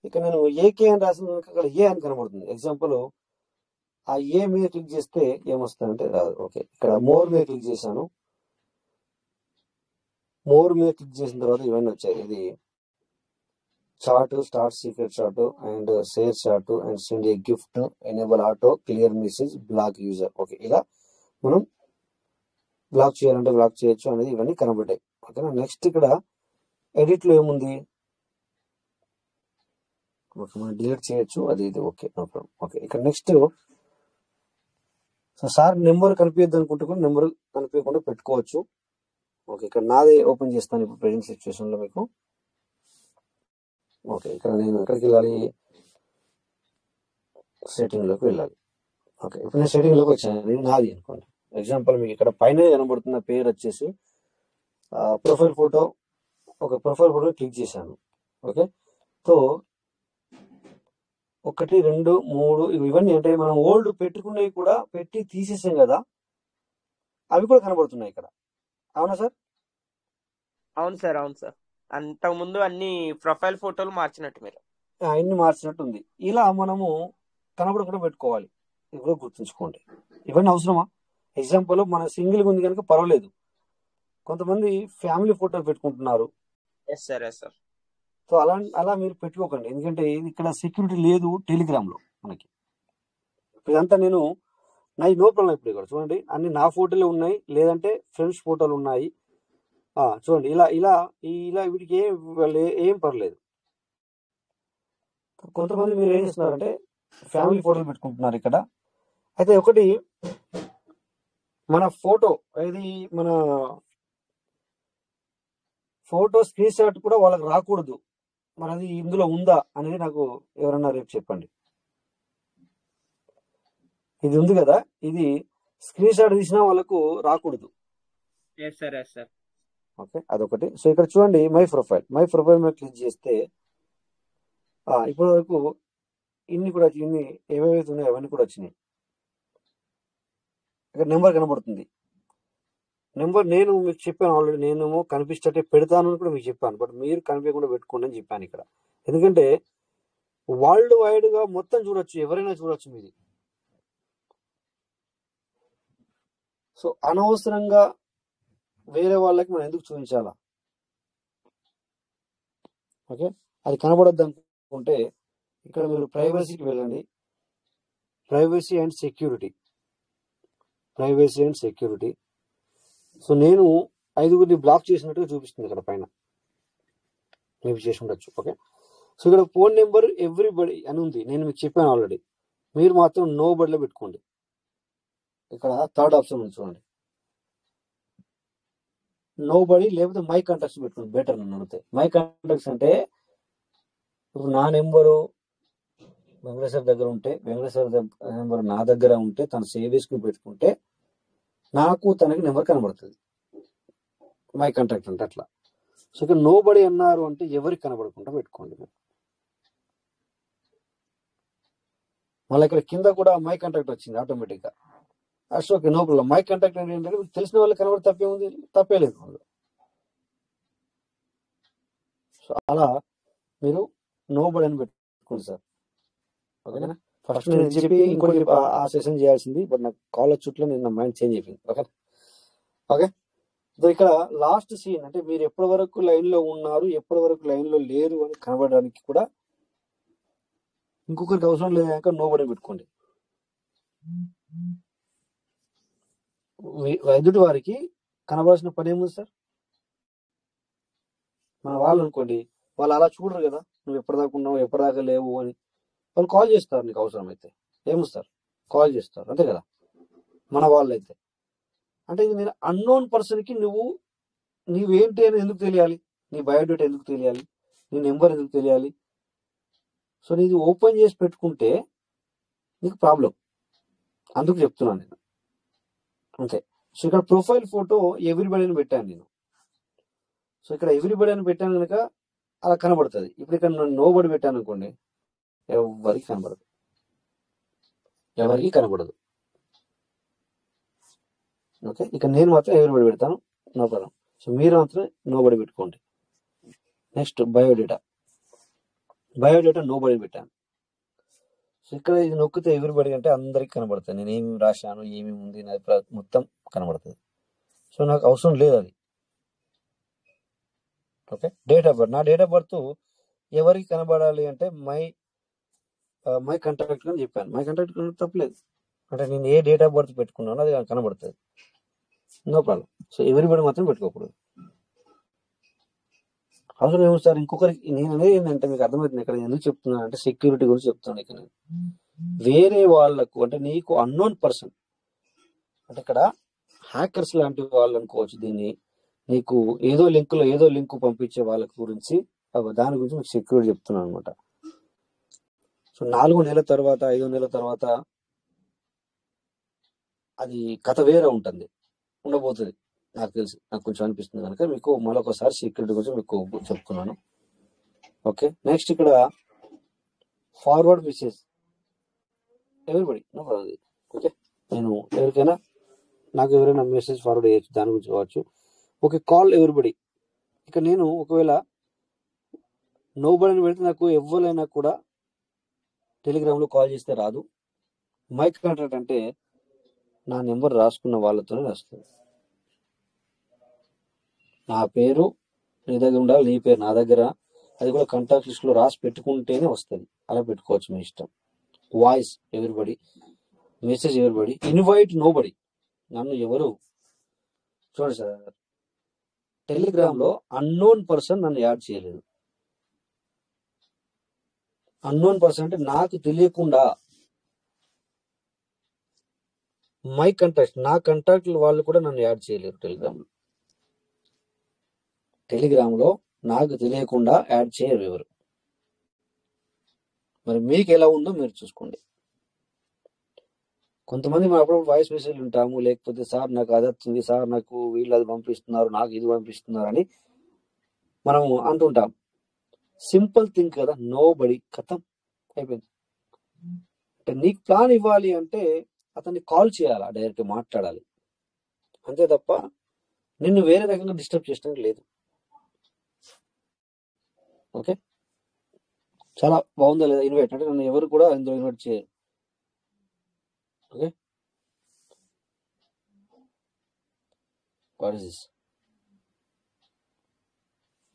ఇక నేను ఏకే అని రాసిన అక్కడ ఏ అని కనబడుతుంది. ఎగ్జాంపుల్ ఆ ఏ మీద క్లిక్ చేస్తే ఏమొస్తుందంటే రాదు. ఓకే, ఇక్కడ మోర్ మీద క్లిక్ చేశాను. మోర్ మీద క్లిక్ చేసిన తర్వాత ఇవన్నీ వచ్చాయి. ఇది chart, start secret chart and share chart and send a gift, enable auto, clear message, block user. Okay, ఇలా మనం బ్లాక్ చేయాలంటే బ్లాక్ చేయొచ్చు అనేది ఇవన్నీ కనబడ్డాయి. ఓకేనా? నెక్స్ట్ ఇక్కడ ఎడిట్ లో ఏముంది, ఓకే మనం డిలీట్ చేయొచ్చు అది ఇది. Okay, no problem. ఓకే, ఇక్కడ నెక్స్ట్ సో సార్ నెంబర్ కనిపించద్దు అనుకుంటే కూడా నెంబర్ కనిపించకుండా పెట్టుకోవచ్చు. ఓకే, ఇక్కడ నాదే ఓపెన్ చేస్తాను ఇప్పుడు ప్రెజెంట్ సిచ్యువేషన్ లో మీకు. ఓకే, ఇక్కడ నేను ఎక్కడికి వెళ్ళాలి? సెట్టింగ్లోకి వెళ్ళాలి. ఓకే, ఇప్పుడు నేను సెట్టింగ్లోకి వచ్చాను. ఇది నాది అనుకోండి. ఎగ్జాంపుల్ మీకు ఇక్కడ పైన కనబడుతున్న పేరు వచ్చేసి ప్రొఫైల్ ఫోటో. ఒక ప్రొఫైల్ ఫోటో క్లిక్ చేశాను. ఓకే, సో 1, 2, 3 ఇవన్నీ అంటే మనం ఓల్డ్ పెట్టుకునేవి కూడా పెట్టి తీసేసాం కదా, అవి కూడా కనబడుతున్నాయి ఇక్కడ. అవునా సార్? అవును సార్, అవును సార్. అంతకు ముందు అన్ని ప్రొఫైల్ ఫోటోలు మార్చినట్టు మీరు అన్ని మార్చినట్టు ఉంది. ఇలా మనము కనబడకుండా పెట్టుకోవాలి. ఇది కూడా గుర్తుంచుకోండి. ఇవన్నీ అవసరమా? ఎగ్జాంపుల్ మన సింగిల్గా ఉంది కనుక పర్వాలేదు. కొంతమంది ఫ్యామిలీ ఫోటోలు పెట్టుకుంటున్నారు. Yes sir, yes sir. So అలా మీరు పెట్టుకోకండి. ఎందుకంటే ఇక్కడ సెక్యూరిటీ లేదు టెలిగ్రామ్ లో మనకి. ఇదంతా నేను నో ప్రాబ్లం. ఇప్పుడు ఇక్కడ చూడండి, అన్ని నా ఫోటోలు ఉన్నాయి, లేదంటే ఫ్రెండ్స్ ఫోటోలు ఉన్నాయి. చూడండి, ఇలా ఇలా ఇలా వీటికి ఏం పర్లేదు. కొంతమంది మీరు ఏం చేస్తున్నారంటే ఫ్యామిలీ ఫోటోలు పెట్టుకుంటున్నారు ఇక్కడ. అయితే ఒకటి, మన ఫోటో ఇది మన ఫోటో స్క్రీన్ షాట్ కూడా వాళ్ళకి రాకూడదు. మరి అది ఇందులో ఉందా అనేది నాకు ఎవరన్నా రేపు చెప్పండి. ఇది ఉంది కదా, ఇది స్క్రీన్ షాట్ తీసినా వాళ్ళకు రాకూడదు. ఓకే, అదొకటి. సో ఇక్కడ చూడండి, మై ప్రొఫైల్ మీద క్లిక్ చేస్తే ఇప్పటి వరకు ఇన్ని కూడా ఇన్ని ఏవేవైతే ఉన్నాయో అవన్నీ కూడా వచ్చినాయి. ఇక్కడ నెంబర్ కనబడుతుంది. నెంబర్ నేను మీకు చెప్పాను ఆల్రెడీ. నేను కనిపిస్తే పెడతాను అని కూడా మీకు చెప్పాను. బట్ మీరు కనిపించకుండా పెట్టుకోండి అని చెప్పాను ఇక్కడ. ఎందుకంటే వరల్డ్ వైడ్ గా మొత్తం చూడొచ్చు, ఎవరైనా చూడొచ్చు మీది. సో అనవసరంగా వేరే వాళ్ళకి మనం ఎందుకు చూపించాలా? ఓకే, అది కనబడద్దు అనుకుంటే ఇక్కడ మీరు ప్రైవసీకి వెళ్ళండి. Privacy and security. సో నేను 5గురిని బ్లాక్ చేసినట్టుగా చూపిస్తుంది ఇక్కడ పైన. మీరు చేసి ఉండొచ్చు. ఓకే, సో ఇక్కడ ఫోన్ నెంబర్ ఎవ్రీబడి అని ఉంది. నేను మీకు చెప్పాను ఆల్రెడీ. మీరు మాత్రం నో బడిలో పెట్టుకోండి. ఇక్కడ థర్డ్ ఆప్షన్ ఉంది చూడండి, నో బడి లేకపోతే మై కాంటాక్ట్స్ పెట్టుకోండి. బెటర్ నన్ను అడిగితే. మై కాంటాక్ట్స్ అంటే ఇప్పుడు నా నెంబరు వెంకటేశ్వర దగ్గర ఉంటే, వెంకటేశ్వర నెంబర్ నా దగ్గర ఉంటే, తను సేవ్ చేసుకుని పెట్టుకుంటే నాకు తనకి నెంబర్ కనబడుతుంది. మై కాంటాక్ట్ అంటే అట్లా. సో ఇక్కడ నో బడి అన్నారు అంటే ఎవరికి కనబడకుండా పెట్టుకోండి. మళ్ళీ ఇక్కడ కింద కూడా మై కాంటాక్ట్ వచ్చింది ఆటోమేటిక్ గా. Okay, no problem. My contact అంటే ఏంటంటే తెలిసిన వాళ్ళకి కనబడి తప్పే ఉంది, తప్పే లేదు. సో అలా మీరు నో బడి అని పెట్టుకోండి సార్. ఓకేనా? ఫస్ట్ నేను చెప్పి ఇంకోటి ఆ సెషన్ చేయాల్సింది, బట్ నాకు కాల్ చుట్టూ నేను నా మైండ్ చేంజ్ అయిపోయింది. ఓకే. సో ఇక్కడ లాస్ట్ సీన్ అంటే మీరు ఎప్పటి వరకు లైన్ లో ఉన్నారు, ఎప్పటి వరకు లైన్ లో లేరు అని కనబడడానికి కూడా ఇంకొకరికి అవసరం లేదాక నో బడి పెట్టుకోండి. ఎదుటి వారికి కనబడాల్సిన పని ఏముంది సార్? మన వాళ్ళు అనుకోండి, వాళ్ళు అలా చూడరు కదా, నువ్వు ఎప్పటిదాకా ఉన్నావు, ఎప్పటిదాకా లేవు అని. వాళ్ళు కాల్ చేస్తారు నీకు అవసరం అయితే. ఏమో సార్, కాల్ చేస్తారు, అంతే కదా. మన వాళ్ళు అయితే అంటే ఇది నేను అన్నోన్ పర్సన్ కి నీవేంటి అని ఎందుకు తెలియాలి? నీ బయోడేటా ఎందుకు తెలియాలి? నీ నెంబర్ ఎందుకు తెలియాలి? సో నీది ఓపెన్ చేసి పెట్టుకుంటే నీకు ప్రాబ్లం. అందుకు చెప్తున్నాను నేను, అంతే. సో ఇక్కడ ప్రొఫైల్ ఫోటో ఎవ్రీబడి అని పెట్టాను నేను. సో ఇక్కడ ఎవ్రీబడి అని పెట్టాను కనుక అలా కనబడుతుంది. ఇప్పుడు ఇక్కడ నో బడి పెట్టాను అనుకోండి, ఎవరికి కనబడదు. ఓకే, ఇక నేను మాత్రం ఎవ్రీబడి పెడతాను, నో ప్రాబ్లం. సో మీరు మాత్రం నో బడి పెట్టుకోండి. నెక్స్ట్ బయోడేటా నో బడి పెట్టాను. సో ఇక్కడ ఇది నొక్కితే ఎవ్రీబడి అంటే అందరికి కనబడుతుంది. నేను ఏమి రాశాను, ఏమేమి ఉంది మొత్తం కనబడుతుంది. సో నాకు అవసరం లేదు అది. ఓకే, డేట్ ఆఫ్ బర్త్, నా డేట్ ఆఫ్ బర్త్ ఎవరికి కనబడాలి అంటే మై కాంటాక్ట్ అని చెప్పాను. మై కాంటాక్ట్ తప్పలేదు, అంటే నేను ఏ డేట్ ఆఫ్ బర్త్ పెట్టుకున్నానో అది కనబడుతుంది, నో ప్రాబ్లం. సో ఎవ్రీబడి మాత్రం పెట్టుకోకూడదు. అవసరం ఏమో సార్ ఇంకొకరికి. నేను అనేది ఏంటంటే మీకు అర్థమవుతుంది ఇక్కడ ఎందుకు చెప్తున్నాను అంటే సెక్యూరిటీ గురించి చెప్తున్నాను. ఇక్కడ నేను వేరే వాళ్ళకు అంటే నీకు అన్నోన్ పర్సన్ అంటే ఇక్కడ హ్యాకర్స్ లాంటి వాళ్ళు అనుకోవచ్చు దీన్ని. నీకు ఏదో లింక్ పంపించే వాళ్ళ గురించి దాని గురించి మీకు సెక్యూరిటీ చెప్తున్నాను అనమాట. సో 4 నెలల తర్వాత 5 నెలల తర్వాత అది కథ వేరే ఉండబోతుంది నాకు తెలిసి, నాకు కొంచెం అనిపిస్తుంది కనుక మీకు మరొకసారి సీక్రెట్ గురించి మీకు చెప్తున్నాను. ఓకే, నెక్స్ట్ ఇక్కడ forward message everybody no problem. Okay, నేను ఎవరికైనా నాకు ఎవరైనా మెసేజ్ ఫార్వర్డ్ చేయొచ్చు, దాని గురించి కావచ్చు. Okay, call everybody. ఇక నేను ఒకవేళ నోబడిని పెడితే నాకు ఎవరైనా కూడా టెలిగ్రామ్లో కాల్ చేస్తే రాదు. మైక్ కాంటాక్ట్ అంటే నా నెంబర్ రాసుకున్న వాళ్ళతోనే వస్తుంది. నా పేరు నీ దగ్గర ఉండాలి, నీ పేరు నా దగ్గర, అది కూడా కాంటాక్ట్ లిస్ట్ లో రాసి పెట్టుకుంటేనే వస్తుంది. అలా పెట్టుకోవచ్చు మీ ఇష్టం. Voice everybody, message everybody, invite nobody. నన్ను ఎవరు చూడండి సార్, టెలిగ్రామ్ లో అన్నోన్ పర్సన్ నన్ను యాడ్ చేయలేదు. అన్నోన్ పర్సన్ అంటే నాకు తెలియకుండా మై కంటాక్ట్, నా కంటాక్ట్ వాళ్ళు కూడా నన్ను యాడ్ చేయలేరు టెలిగ్రామ్ లో నాకు తెలియకుండా యాడ్ చేయరు ఎవరు. మరి మీకు ఎలా ఉందో మీరు చూసుకోండి. కొంతమంది మనం అప్పుడు వాయిస్ మెసేజ్ ఉంటాము, లేకపోతే సార్ నాకు అది వచ్చింది, సార్ నాకు వీళ్ళు అది పంపిస్తున్నారు, నాకు ఇది పంపిస్తున్నారు అని మనం అంటుంటాం. సింపుల్ థింగ్ కదా, నో బడి కథం అయిపోయింది. అంటే నీకు ప్లాన్ ఇవ్వాలి అంటే అతన్ని కాల్ చేయాలా, డైరెక్ట్ మాట్లాడాలి, అంతే తప్ప నిన్ను వేరే రకంగా డిస్టర్బ్ చేయడానికి లేదు. ఓకే, చాలా బాగుందా లేదా ఇన్వైట్ అంటే నన్ను ఎవరు కూడా ఇందులో ఇన్వైట్ చేయరు. Okay, what is this?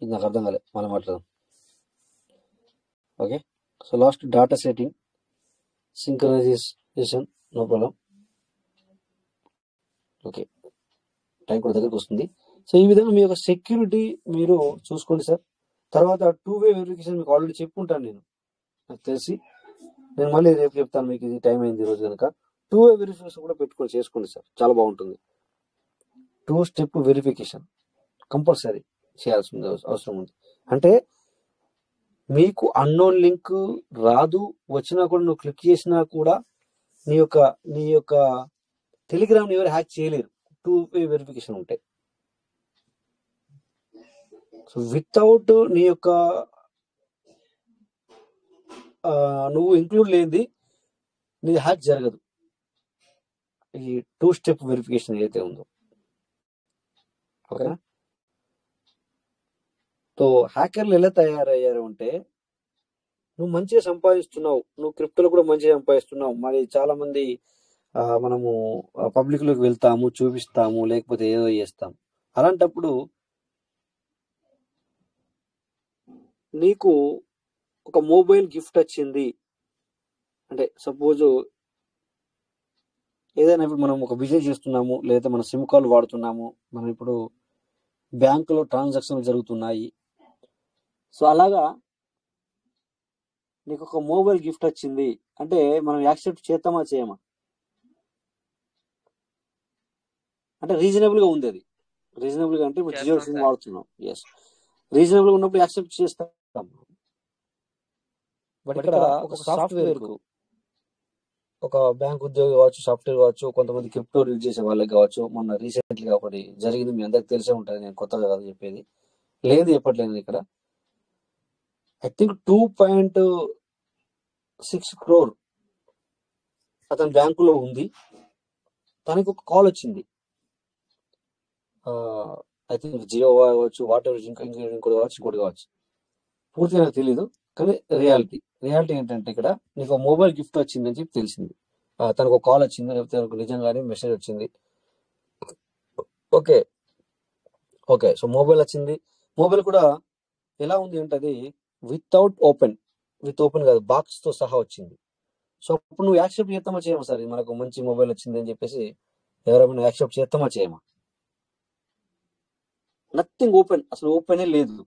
ఇది నాకు అర్థం కాలేదు, మనం మాట్లాడదాం. Okay, so last data setting, synchronization, no problem. Okay, time కూడా దగ్గరకు వస్తుంది. సో ఈ విధంగా మీ యొక్క సెక్యూరిటీ మీరు చూసుకోండి సార్. తర్వాత 2-way వెరిఫికేషన్ మీకు ఆల్రెడీ చెప్పుకుంటాను నేను, నాకు తెలిసి. నేను మళ్ళీ రేపు చెప్తాను మీకు, ఇది టైం అయింది ఈరోజు కనుక. 2-way వెరిఫికేషన్ కూడా చేసుకోండి సార్, చాలా బాగుంటుంది. 2 స్టెప్ వెరిఫికేషన్ కంపల్సరీ చేయాల్సిన అవసరం ఉంది. అంటే మీకు అన్నోన్ లింక్ రాదు, వచ్చినా కూడా నువ్వు క్లిక్ చేసినా కూడా నీ యొక్క టెలిగ్రామ్ ఎవరు హ్యాక్ చేయలేరు. 2-way వెరిఫికేషన్ ఉంటాయి. సో వితౌట్ నీ యొక్క నువ్వు ఇంక్లూడ్ లేనిది నీది హ్యాక్ జరగదు. ఈ 2 స్టెప్ వెరిఫికేషన్ ఏదైతే ఉందో, ఓకేనా? సో హ్యాకర్లు ఎలా తయారయ్యారు అంటే, నువ్వు మంచిగా సంపాదిస్తున్నావు, నువ్వు క్రిప్టోలో కూడా మంచిగా సంపాదిస్తున్నావు, మరి చాలా మంది మనము పబ్లిక్ లోకి వెళ్తాము, చూపిస్తాము, లేకపోతే ఏదో చేస్తాం. అలాంటప్పుడు నీకు ఒక మొబైల్ గిఫ్ట్ వచ్చింది అంటే, సపోజ్ ఏదైనా ఇప్పుడు మనం ఒక బిజినెస్ చేస్తున్నాము, లేదా మన సిమ్ కార్డ్ వాడుతున్నాము, మనం ఇప్పుడు బ్యాంకులో ట్రాన్సాక్షన్లు జరుగుతున్నాయి. సో అలాగా నీకు ఒక మొబైల్ గిఫ్ట్ వచ్చింది అంటే మనం యాక్సెప్ట్ చేస్తామా చేయమా? అంటే రీజనబుల్ గా ఉంది, అది రీజనబుల్ గా అంటే ఇప్పుడు జియో సిమ్ వాడుతున్నాం, ఎస్ రీజనబుల్ గా ఉన్నప్పుడు యాక్సెప్ట్ చేస్తాం. బట్ ఇక్కడ ఒక సాఫ్ట్వేర్ కు, ఒక బ్యాంక్ ఉద్యోగి కావచ్చు, సాఫ్ట్వేర్ కావచ్చు, కొంతమంది క్రిప్టో రీడ్ చేసే వాళ్ళకి కావచ్చు. మొన్న రీసెంట్ గా ఒకటి జరిగింది, మీ అందరికి తెలిసే ఉంటుంది, నేను కొత్తగా కాదు చెప్పేది, లేదు చెప్పట్లేదు. ఇక్కడ ఐ థింక్ 2.6 crore అతని బ్యాంకులో ఉంది. తనకి ఒక కాల్ వచ్చింది, ఐ థింక్ జియో కావచ్చు, వాటర్ ఇంకోటి కావచ్చు, పూర్తిగా నాకు తెలీదు. కానీ రియాలిటీ ఏంటంటే, ఇక్కడ నీకు మొబైల్ గిఫ్ట్ వచ్చింది అని చెప్పి తెలిసింది. తనకు ఒక కాల్ వచ్చింది, లేకపోతే నిజంగానే మెసేజ్ వచ్చింది. ఓకే సో మొబైల్ వచ్చింది. మొబైల్ కూడా ఎలా ఉంది అంటే, అది విత్ ఓపెన్ కాదు, బాక్స్ తో సహా వచ్చింది. సో అప్పుడు నువ్వు యాక్సెప్ట్ చేస్తామా చేయమా? సార్ మనకు మంచి మొబైల్ వచ్చింది అని చెప్పేసి ఎవరైనా యాక్సెప్ట్ చేస్తామా చేయమా? నథింగ్ ఓపెన్, అసలు ఓపెనే లేదు.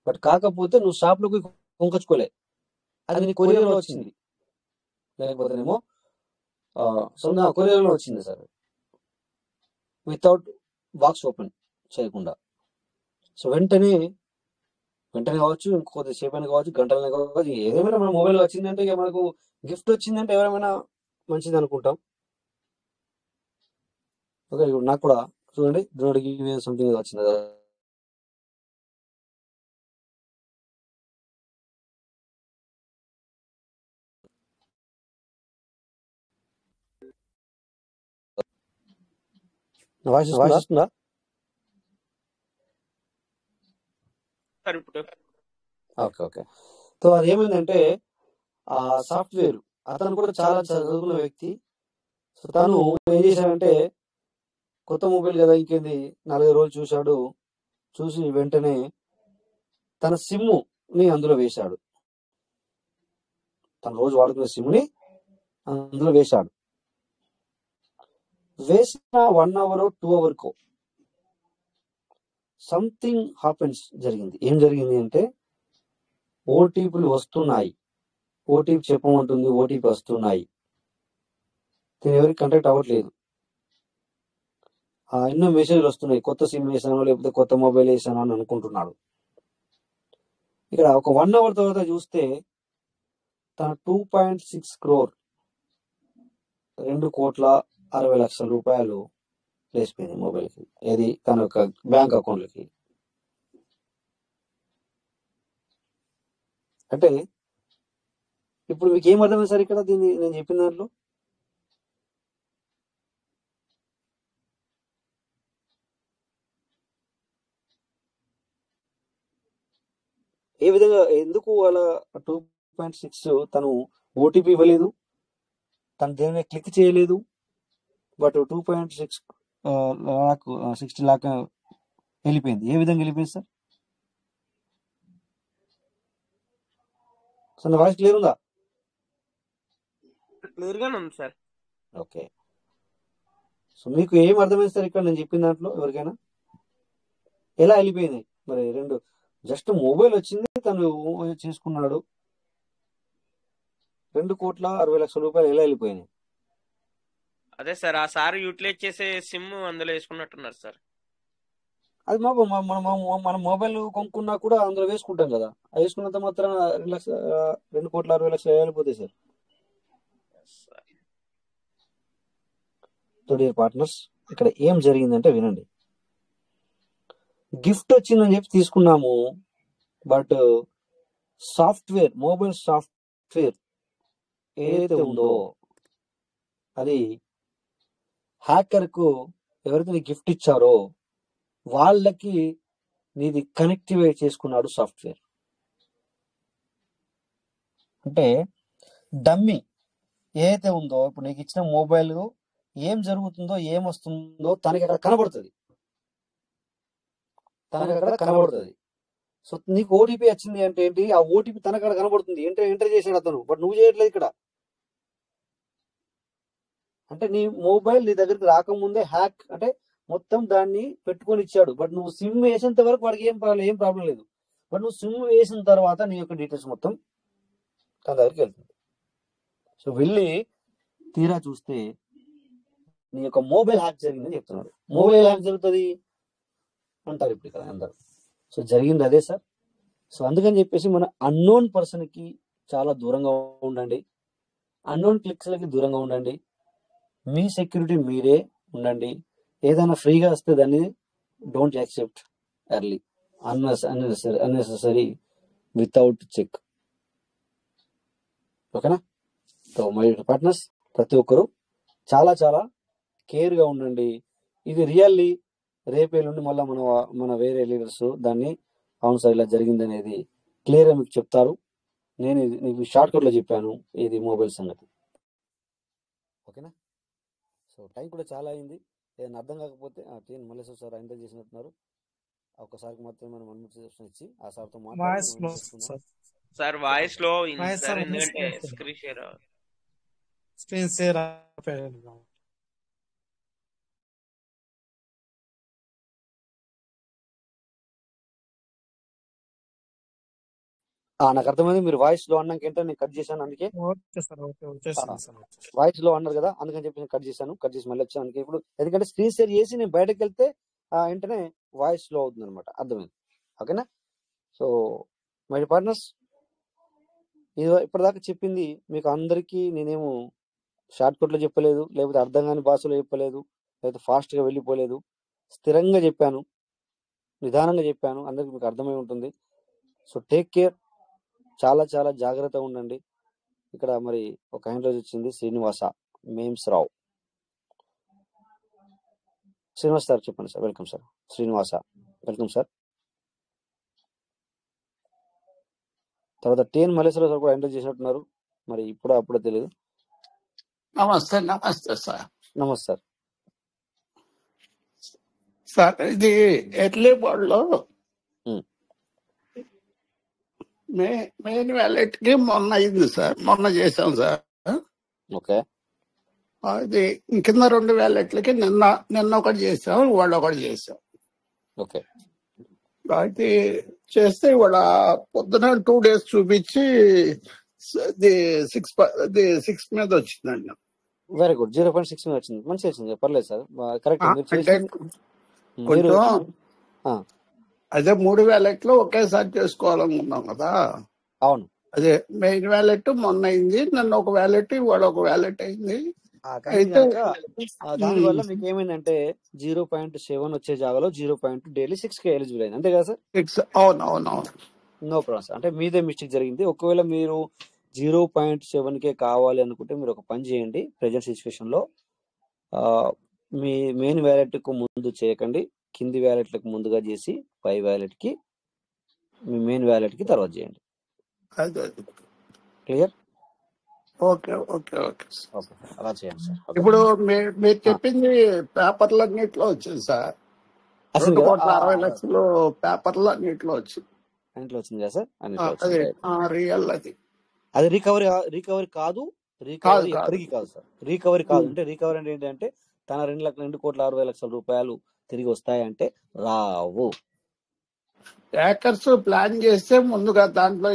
బట్ కాకపోతే నువ్వు షాప్ లోకి కొనుకొచ్చుకోలే, అది నీ కొరియర్ లో వచ్చింది, లేకపోతేనేమో కొరియర్ లో వచ్చింది సార్, వితౌట్ బాక్స్ ఓపెన్ చేయకుండా. సో వెంటనే వెంటనే కావచ్చు, ఇంకొద్దిసేపు అయినా కావచ్చు, గంటలనే కావచ్చు, ఏదేమైనా మన మొబైల్ వచ్చిందంటే ఇక మనకు గిఫ్ట్ వచ్చిందంటే ఎవరైనా మంచిది అనుకుంటాం. ఓకే, ఇప్పుడు నాకు కూడా చూడండి, డ్రోడికి సంథింగ్ వచ్చింది కదా. వాయిస్ వస్తుందా? సార్ ఇప్పుడు ఓకే ఓకే. సో అది ఏమైందంటే ఆ సాఫ్ట్వేర్, అతను కూడా చాలా చదువుకున్న వ్యక్తి. సో తను ఏం చేశాడంటే, కొత్త మొబైల్ కదా ఇంకేంది, 4 రోజులు చూశాడు. చూసి వెంటనే తన సిమ్ని అందులో వేశాడు. తను రోజు వాడుకునే సిమ్ని అందులో వేశాడు. వేసిన 1 hour 2 hour సంథింగ్ హ్యాపెన్స్ జరిగింది. ఏం జరిగింది అంటే, ఓటీపీలు వస్తున్నాయి, ఓటీపీ చెప్పమంటుంది, ఓటీపీ వస్తున్నాయి. దీని ఎవరికి కాంటాక్ట్ అవ్వట్లేదు. ఎన్నో మెసేజ్లు వస్తున్నాయి, కొత్త సిమ్ వేసానో లేకపోతే కొత్త మొబైల్ వేసానో అని అనుకుంటున్నాడు. ఇక్కడ ఒక 1 hour తర్వాత చూస్తే తన 2.6 crore, 2,60,00,000 రూపాయలు లేచిపోయింది మొబైల్కి. ఏది, తన యొక్క బ్యాంక్ అకౌంట్లకి. అంటే ఇప్పుడు మీకు ఏం అర్థమైంది సార్ ఇక్కడ దీన్ని నేను చెప్పిన దాంట్లో? ఏ విధంగా, ఎందుకు అలా 2.6 తను ఓటీపీ ఇవ్వలేదు, తను దేని మీద క్లిక్ చేయలేదు, బట్ 2.6 60 lakh వెళ్ళిపోయింది. ఏ విధంగా వెళ్ళిపోయింది సార్? సార్ నా వాయిస్ క్లియర్ ఉందా? క్లియర్ గానే ఉంది సార్. ఓకే. సో మీకు ఏం అర్థమైంది సార్ ఇక్కడ నేను చెప్పిన దాంట్లో? ఎవరికైనా ఎలా వెళ్ళిపోయింది మరి? జస్ట్ మొబైల్ వచ్చింది, తను చేసుకున్నాడు, 2,60,00,000 రూపాయలు ఎలా వెళ్ళిపోయినాయి? అదే సార్, ఆ సార్ యూటిలైజ్ చేసే సిమ్ అందులో వేసుకున్నట్టున్నారు సార్. అది మన మొబైల్ కొనుక్కున్నా కూడా అందులో వేసుకుంటాం కదా, వేసుకున్నంత మాత్రం 2,60,00,000 వెళ్ళిపోతాయి సార్. సో డియర్ పార్ట్నర్స్, ఇక్కడ ఏం జరిగిందంటే వినండి. గిఫ్ట్ వచ్చిందని చెప్పి తీసుకున్నాము, బట్ సాఫ్ట్వేర్, మొబైల్ సాఫ్ట్వేర్ ఏదైతే ఉందో అది హ్యాకర్కు ఎవరైతే గిఫ్ట్ ఇచ్చారో వాళ్ళకి నీది కనెక్టివ్ చేసుకున్నాడు సాఫ్ట్వేర్. అంటే డమ్మీ ఏదైతే ఉందో, ఇప్పుడు నీకు ఇచ్చిన మొబైల్ ఏం జరుగుతుందో, ఏం వస్తుందో తనకి అక్కడ కనబడుతుంది. సో నీకు ఓటీపీ వచ్చింది అంటే ఏంటి, ఆ ఓటీపీ తనకు అక్కడ కనబడుతుంది, ఎంటర్ చేశాడు అతను, బట్ నువ్వు చేయట్లేదు ఇక్కడ. అంటే నీ మొబైల్ నీ దగ్గరికి రాకముందే హ్యాక్, అంటే మొత్తం దాన్ని పెట్టుకొని ఇచ్చాడు, బట్ నువ్వు సిమ్ వేసేంత వరకు వాడికి ఏం ప్రాబ్లం లేదు. బట్ నువ్వు సిమ్ వేసిన తర్వాత నీ యొక్క డీటెయిల్స్ మొత్తం తన దగ్గరికి వెళ్తుంది. సో వెళ్ళి తీరా చూస్తే నీ యొక్క మొబైల్ హ్యాక్ జరిగిందని చెప్తున్నాడు. మొబైల్ హ్యాక్ జరుగుతుంది అంటారు ఇప్పుడు ఇక్కడ అందరు. సో జరిగింది అదే సార్. సో అందుకని చెప్పేసి మన అన్నోన్ పర్సన్కి చాలా దూరంగా ఉండండి, అన్నోన్ క్లిక్స్లకి దూరంగా ఉండండి, మీ సెక్యూరిటీ మీరే ఉండండి. ఏదైనా ఫ్రీగా వస్తే దాన్ని don't accept early, unnecessary, without check. ఓకేనా? సో మై పార్ట్నర్స్, ప్రతి ఒక్కరు చాలా చాలా కేర్గా ఉండండి. ఇది రియల్లీ రేపేళ్ళుండి మళ్ళీ మన వేరే లీడర్స్ దాన్ని అవును సార్ ఇలా జరిగింది అనేది క్లియర్గా మీకు చెప్తారు. నేను మీకు షార్ట్ కట్లో చెప్పాను ఇది మొబైల్ సంగతి. ఓకేనా? సో టైం కూడా చాలా అయింది. ఏదైనా అర్థం కాకపోతే మళ్ళీ సార్ ఆయన చేసినట్టున్నారు, ఒక్కసారికి మాత్రం మనం అన్మ్యూట్ ఇచ్చి ఆ సార్తో మాట్లాడుతున్నాం. సార్ వాయిస్ లో స్క్రీన్ షేర్ నాకు అర్థమైంది. మీరు వాయిస్ లో అన్నాక ఏంటో నేను కట్ చేశాను, అందుకే వాయిస్ లో అన్నారు కదా, అందుకని చెప్పి నేను కట్ చేసి మళ్ళీ వచ్చాను. అందుకే ఇప్పుడు ఎందుకంటే స్క్రీన్ షేర్ చేసి నేను బయటకు వెళ్తే వెంటనే వాయిస్ లో అవుతుంది అనమాట. అర్థమైంది? ఓకేనా? సో మై పార్ట్నర్స్, ఇప్పటిదాకా చెప్పింది మీకు అందరికీ నేనేమో షార్ట్ కట్లో చెప్పలేదు, లేకపోతే అర్థం కాని భాషలో చెప్పలేదు, లేకపోతే ఫాస్ట్గా వెళ్ళిపోలేదు. స్థిరంగా చెప్పాను, నిదానంగా చెప్పాను, అందరికి మీకు అర్థమై ఉంటుంది. సో టేక్ కేర్, చాలా చాలా జాగ్రత్తగా ఉండండి. ఇక్కడ మరి ఒక హ్యాండ్ రైజ్ వచ్చింది, శ్రీనివాస మేమ్స్ రావు. శ్రీనివాస్ సార్ చెప్పండి sir. Welcome sir. Srinivasa welcome sir. తర్వాత టీఎన్ మల్లేశ్వర సార్ కూడా హ్యాండ్ రైజ్ చేసినట్టున్నారు, మరి అప్పుడో తెలియదు. నమస్తే. నమస్తే సార్. నమస్తే సార్. సార్ ఇది ఎర్లీ బోర్డ్లో మెయిన్ వ్యాలెట్ కి మొన్న అయింది సార్, మొన్న చేసాం సార్. ఓకే. అది కింద 2 వ్యాలెట్లకి నిన్న ఒకటి చేసాం, వాళ్ళు ఒకటి చేసాం. ఓకే. అయితే చేస్తే ఇవాళ పొద్దున 2 days చూపించి 6 మీద వచ్చిందండి. Very good. 0.6 మీద వచ్చింది, మంచిగా వచ్చింది, పర్లేదు సార్, కరెక్ట్. అంటే కొంచెం అదే 3 వ్యాలెట్లు ఒకేసారి చేసుకోవాలనుకున్నాం కదా. అవును, అదే మెయిన్ వ్యాలెట్ మొన్న అయింది, నన్ను ఒక వ్యాలెట్ ఇవాళ ఒక వ్యాలెట్ అయింది. అయితే దానివల్ల మీకు ఏమైందంటే 0.7 వచ్చే జాగాలో 0.6 ఎలిజిబుల్ అయింది, అంతే కదా సార్? అవునవునవును. No problem sir. అంటే మీదే మిస్టేక్ జరిగింది. ఒకవేళ మీరు 0.7కే కావాలి అనుకుంటే మీరు ఒక పని చేయండి. ప్రెజెంట్ సిచ్యువేషన్ లో మీ మెయిన్ వ్యాలెట్ కు ముందు చేయకండి, కింది వ్యాలెట్లకు ముందుగా చేసి పై వ్యాలెట్ కి, మీ మెయిన్ వ్యాలెట్ కి తర్వాత చేయండి. Clear? Okay okay okay okay, అలా చేయండి సార్. ఇప్పుడు మీరు చెప్పింది పేపర్లన్నిట్లో వచ్చింది సార్. 2,60,00,000 పేపర్లన్నిట్లో వచ్చింది. అన్నిట్లో వచ్చింది కదా సార్? అదే రియల్ అది రికవరీ కాదు, రికవరీ ఎప్పటికీ కాదు సార్. రికవరీ కాదు అంటే రికవరీ అంటే ఏంటంటే తన 2,60,00,000 రూపాయలు తిరిగి వస్తాయంటే రావు. హ్యాకర్స్ ప్లాన్ చేస్తే ముందుగా దాంట్లో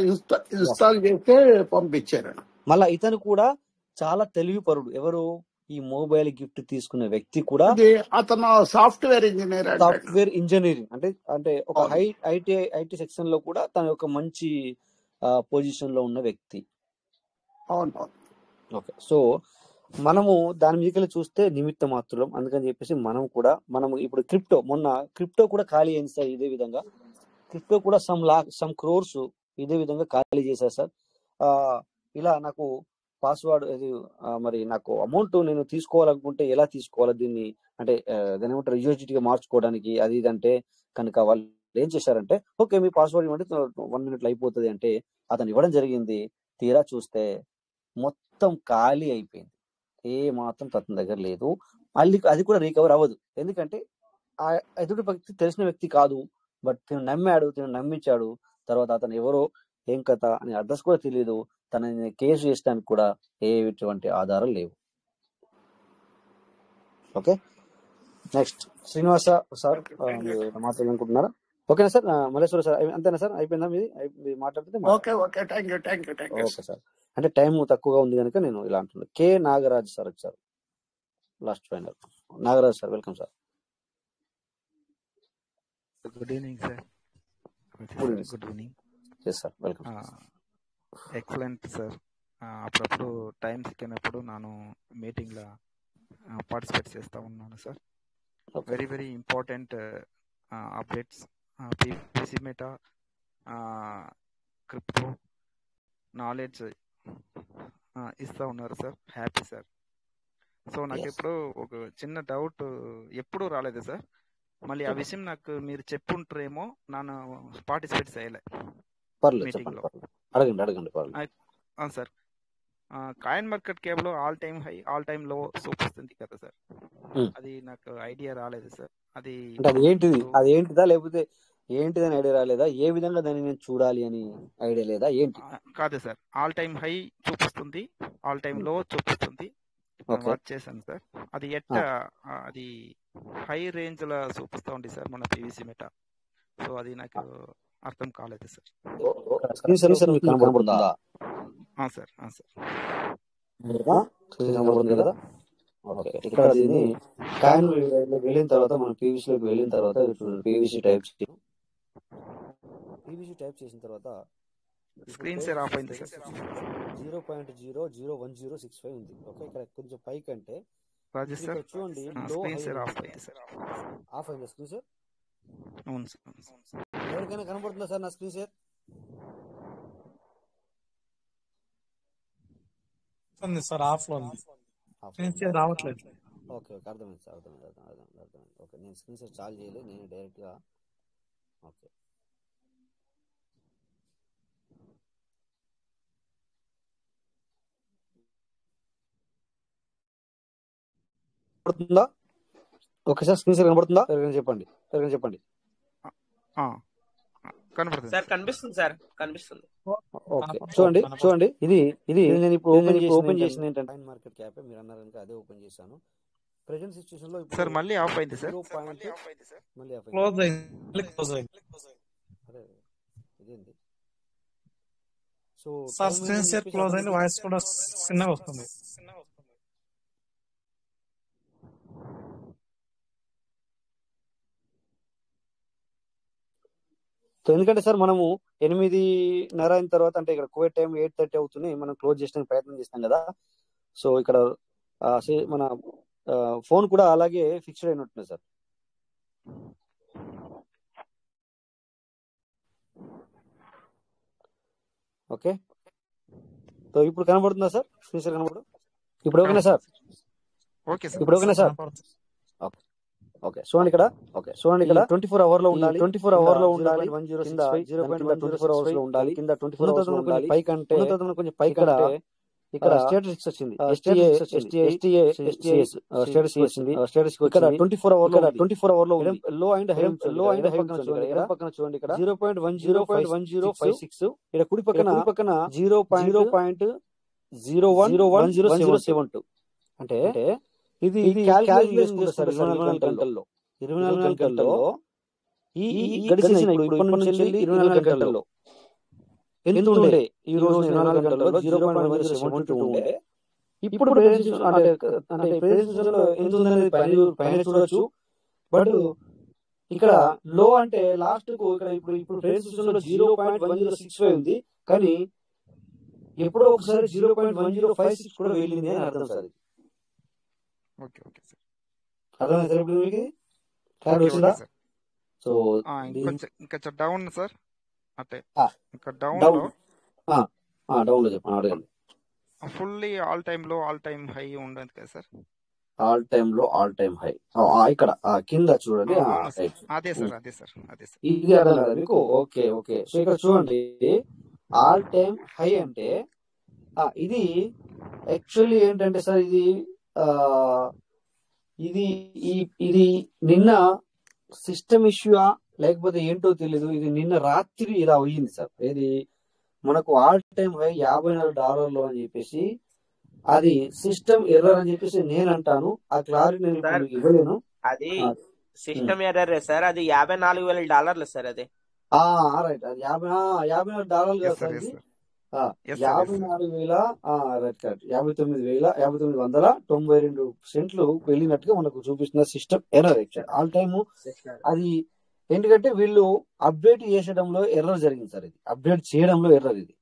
ఇన్స్టాల్ చేస్తే పంపించారు. మళ్ళా ఇతను కూడా చాలా తెలివిపరుడు. ఎవరు? ఈ మొబైల్ గిఫ్ట్ తీసుకున్న వ్యక్తి కూడా అతను సాఫ్ట్వేర్ ఇంజనీరింగ్ అంటే ఒక ఐటీ సెక్షన్ లో కూడా తన యొక్క మంచి పొజిషన్ లో ఉన్న వ్యక్తి. ఓకే. సో మనము దాని మీదకి చూస్తే నిమిత్త మాత్రం, అందుకని చెప్పేసి మనం ఇప్పుడు క్రిప్టో కూడా ఖాళీ అయింది సార్. ఇదే విధంగా క్రిప్టో కూడా సమ్ క్రోర్స్ ఇదే విధంగా ఖాళీ చేశారు సార్. ఇలా నాకు పాస్వర్డ్ మరి నాకు అమౌంట్ నేను తీసుకోవాలనుకుంటే ఎలా తీసుకోవాలి దీన్ని, అంటే దాని ఏమంటారు, యూజిటీగా మార్చుకోవడానికి అది ఇదంటే కనుక వాళ్ళు ఏం చేశారంటే, ఓకే మీ పాస్వర్డ్ ఇవ్వండి 1 minute అయిపోతుంది అంటే అతను ఇవ్వడం జరిగింది. తీరా చూస్తే మొత్తం ఖాళీ అయిపోయింది, ఏ మాత్రం అతని దగ్గర లేదు. అది కూడా రికవర్ అవ్వదు. ఎందుకంటే ఆ ఎదుటి వ్యక్తి తెలిసిన వ్యక్తి కాదు, బట్ తిను నమ్మించాడు. తర్వాత అతను ఎవరో ఏం కథ అని అడ్రస్ కూడా తెలియదు. తనని కేసు చేసడానికి కూడా ఎటువంటి ఆధారాలు లేవు. ఓకే, నెక్స్ట్ శ్రీనివాస సార్ మాట్లాడాలనుకుంటున్నారా? ఓకేనా సార్? మల్లేశ్వర సార్ అంతేనా సార్? అయిపోయిందా మీది మాట్లాడితే? Okay sir. అంటే టైం తక్కువగా ఉంది కనుక నేను ఇలా అంటున్నాను. కే నాగరాజ్ సార్ వచ్చారు, last final. Nagaraj sir welcome sir. Good evening sir. Good evening. Yes sir, welcome. Excellent sir. అప్పుడప్పుడు టైం సిక్కినప్పుడు నేను మీటింగ్లో పార్టిసిపేట్ చేస్తూ ఉన్నాను సార్. Very very important updates, PVC meta, crypto knowledge ఇస్తూ ఉన్నారు సార్. Happy sir. సో నాకు ఎప్పుడు ఒక చిన్న డౌట్ ఎప్పుడు రాలేదు సార్. మళ్ళీ ఆ విషయం నాకు మీరు చెప్పుంటారేమో, నన్ను పార్టిసిపేట్ చేయలే మీటింగ్లో. అడగండి sir. Coin market cable all time high all time లో చూపిస్తుంది కదా సార్, అది నాకు ఐడియా రాలేదు సార్. అది ఏంటిదా లేకపోతే ఏంటిదని ఐడియా రాలేదా? ఏ విధంగా దాన్ని నేను చూడాలి అని ఐడియా లేదా ఏంటి? కాదు సార్, ఆల్ టైమ్ హై చూపిస్తుంది, ఆల్ టైమ్ లో చూపిస్తుంది. వాచ్ చేశాను సార్. అది అది హై రేంజ్ లో చూపిస్తా ఉంది సార్ మన పీవీసీ మెటా. సో అది నాకు అర్థం కాలేదు సార్. ఇక్కడ దీన్ని కాయిన్ వెళ్ళిన తర్వాత మనం పీవీసీలోకి వెళ్ళిన తర్వాత పీవీసీ టైప్ పీవీసీ టైప్ చేసిన తర్వాత స్క్రీన్ షేర్ ఆఫ్ అయింది సార్. 0.00165 ఉంది. ఓకే, ఇక్కడ కొంచెం పైకి అంటే రాజేష్ సార్ చూడండి లో స్క్రీన్ షేర్ ఆఫ్ అయింది సార్. ఆఫ్ అయింది స్క్రీన్ షేర్. అవును సార్. ఎవరికైనా కనబడుతుందా సార్ నా స్క్రీన్ షేర్? సార్ ఆఫ్ లో ఉంది, స్క్రీన్ షేర్ రావట్లేదు. ఓకే ఓకే, అర్థమైంది సార్, అర్థమైంది. ఓకే, నేను స్క్రీన్ షేర్ చాలు చేయలేదు, నేను డైరెక్ట్గా. ఓకే, కనబడుతుందా? ఓకే సార్, స్క్రీన్ షేర్ కనబడుతుందా? చెప్పండి. కనబడుతుంది సార్, కనిపిస్తుంది సార్, కనిపిస్తుంది. ఓకే, చూడండి ఇది నేను ఇప్పుడు ఓపెన్ చేసింది ఏంటంటే మార్కెట్ క్యాప్. మీరు అన్నారు కనుక అదే ఓపెన్ చేశాను. ప్రెజెంట్ సిచ్యువేషన్ లో సార్ మళ్ళీ ఆఫ్ అయింది సార్. మళ్ళీ ఆఫ్ క్లోజ్ అయింది. అదే ఇదేంటి? So sir screen share close అయింది, వాయిస్ కూడా చిన్నగా వస్తుంది. సో ఎందుకంటే సార్ మనము 8:30 అయిన తర్వాత, అంటే ఇక్కడ కోవిడ్ టైం 8:30 అవుతుంది, మనం క్లోజ్ చేయడానికి ప్రయత్నం చేస్తాం కదా. సో ఇక్కడ మన ఫోన్ కూడా అలాగే ఫిక్స్డ్ అయినట్టుంది సార్. ఓకే, సో ఇప్పుడు కనబడుతుందా సార్? స్క్రీన్ షేర్ కనబడు ఇప్పుడు? ఓకేనా సార్? ఇప్పుడు ఓకేనా సార్? ఓకే, చూడండి ఇక్కడ 24 అవర్ లో ఉండాలి, 24 అవర్ లో ఉండాలి. 24 అవర్స్ లో ఉండాలి, కింద 24 అవర్స్ లో ఉండాలి. పైకి అంటే కొంచెం పైకి ఇక్కడ స్టేటస్ వచ్చింది, స్టేటస్ వచ్చింది. ఇక్కడ 24 అవర్ లో లో అండ్ హై పక్కన చూడండి, ఇక్కడ 0.1056. ఇక్కడ కుడి పక్కన 0.011072. అంటే ఇది క్యాలిక్యులేషన్ చేస్తారు 24 గంటల్లో. ఈ గడిచిన ఇప్పుడు ఇప్పటి నుంచి 24 గంటల్లో ఎంత ఉండే? ఈ రోజు 24 గంటల్లో 0.1072 ఉండే. ఇప్పుడు అంటే ఎంత ఉందనేది పైన చూడొచ్చు. బట్ ఇక్కడ లో అంటే లాస్ట్ కు ఇక్కడ ఇప్పుడు ప్రెజెంట్ 0.1065 ఉంది, కానీ ఎప్పుడో ఒకసారి 0.1056 కూడా వెళ్ళింది అని అర్థం సార్. ఓకే సార్, అర్థమైంది సార్? ఇప్పుడు మీకు సో ఇంకా డౌన్ సార్, అంటే ఇంకా డౌన్ లో చెప్పండి, అడగండి. ఫుల్లీ ఆల్ టైమ్ లో ఆల్ టైమ్ హై ఉండదు కదా సార్? ఆల్ టైమ్ లో ఆల్ టైమ్ హై ఇక్కడ కింద చూడండి. అదే సార్. ఇది అర్థం కదా మీకు? ఓకే. సో ఇక్కడ చూడండి, ఆల్ టైమ్ హై అంటే ఇది యాక్చువల్లీ ఏంటంటే సార్, ఇది నిన్న సిస్టమ్ ఇష్యూయా లేకపోతే ఏంటో తెలీదు. ఇది నిన్న రాత్రి ఇలా అయ్యింది సార్. ఇది మనకు ఆల్ టైమ్ హై $54 అని చెప్పేసి, అది సిస్టమ్ ఎర్రర్ అని చెప్పేసి నేను అంటాను. ఆ క్లారిటీ నేను ఇవ్వలేను. అది సిస్టమ్ ఎర్రర్ సార్, అది $54,000 సార్. అది రైట్, అది $54 కదా సార్. ఇది 59,992 వెళ్ళినట్టుగా మనకు చూపిస్తున్న సిస్టమ్ ఎర్రర్. ఆల్ టైమ్ అది ఎందుకంటే వీళ్ళు అప్డేట్ చేసేయడంలో ఎర్రర్ జరిగింది సార్. ఇది అప్డేట్ చేయడంలో ఎర్రర్. ఇది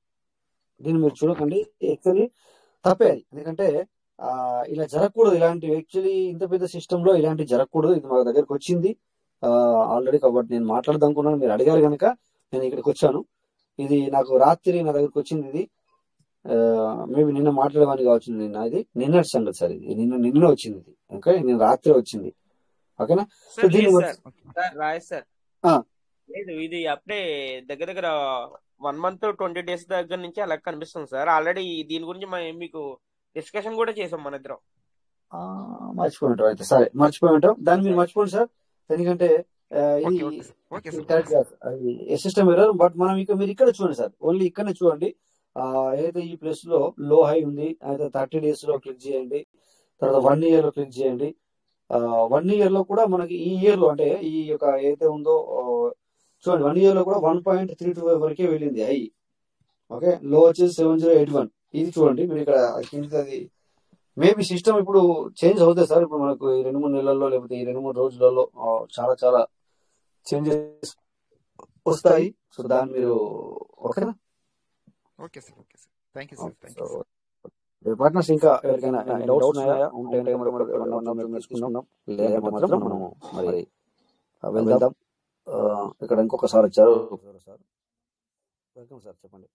దీన్ని మీరు చూడకండి, యాక్చువల్లీ తప్పే అది. ఎందుకంటే ఇలా జరగకూడదు, ఇలాంటివి యాక్చువల్లీ ఇంత పెద్ద సిస్టమ్ లో ఇలాంటివి జరగకూడదు. ఇది మా దగ్గరకు వచ్చింది ఆల్రెడీ, కాబట్టి నేను మాట్లాడదాం అనుకున్నాను. మీరు అడిగారు కనుక నేను ఇక్కడికి వచ్చాను. ఇది నాకు రాత్రి నా దగ్గరకు వచ్చింది. ఇది మేబీ నిన్న మాట్లాడేవాడిని కావచ్చు. ఇది నిన్నటి సంగతి సార్. ఇది నిన్న వచ్చింది. ఇది ఓకే, నేను రాత్రి వచ్చింది. ఓకేనా? లేదు, ఇది అప్పుడే దగ్గర 1 month 20 days దగ్గర నుంచి అలా కనిపిస్తుంది సార్. ఆల్రెడీ దీని గురించి మీకు డిస్కషన్ కూడా చేసాం మన ఇద్దరం. మర్చిపోయి అయితే సరే, మర్చిపోయి ఉంటాం. దాన్ని మీరు మర్చిపోండి సార్, ఎందుకంటే సిస్టమ్ ఎర్రర్. బట్ మనం మీరు ఇక్కడ చూడండి సార్, ఓన్లీ ఇక్కడనే చూడండి. ఏదైతే ఈ ప్లేస్ లో లో హై ఉంది, అయితే 30 days లో క్లిక్ చేయండి. తర్వాత 1 year లో క్లిక్ చేయండి. 1 year లో కూడా మనకి ఈ ఇయర్ లో అంటే ఈ యొక్క ఏదైతే ఉందో చూడండి, 1 year లో కూడా 1.325 వరకే వెళ్ళింది హై. ఓకే, లో వచ్చేసి 7081. ఇది చూడండి మీరు ఇక్కడ అది మేబీ సిస్టమ్ ఇప్పుడు చేంజ్ అవుతుంది సార్. ఇప్పుడు మనకు ఈ 2-3 నెలల్లో లేకపోతే ఈ 2-3 రోజులలో చాలా చేంజెస్ వస్తాయి. సో దాన్ని మీరు ఓకేనా? Okay sir, okay sir, thank you sir, thank you sir. Partners ఇంకా ఎవరికైనా డౌట్స్ ఉన్నాయా? ఉంటే తీసుకుందాం, లేదా మాత్రం మనం మరి వెళ్దాం. ఇక్కడ ఇంకొకసారి వచ్చారు సార్. వెల్కమ్ సార్, చెప్పండి.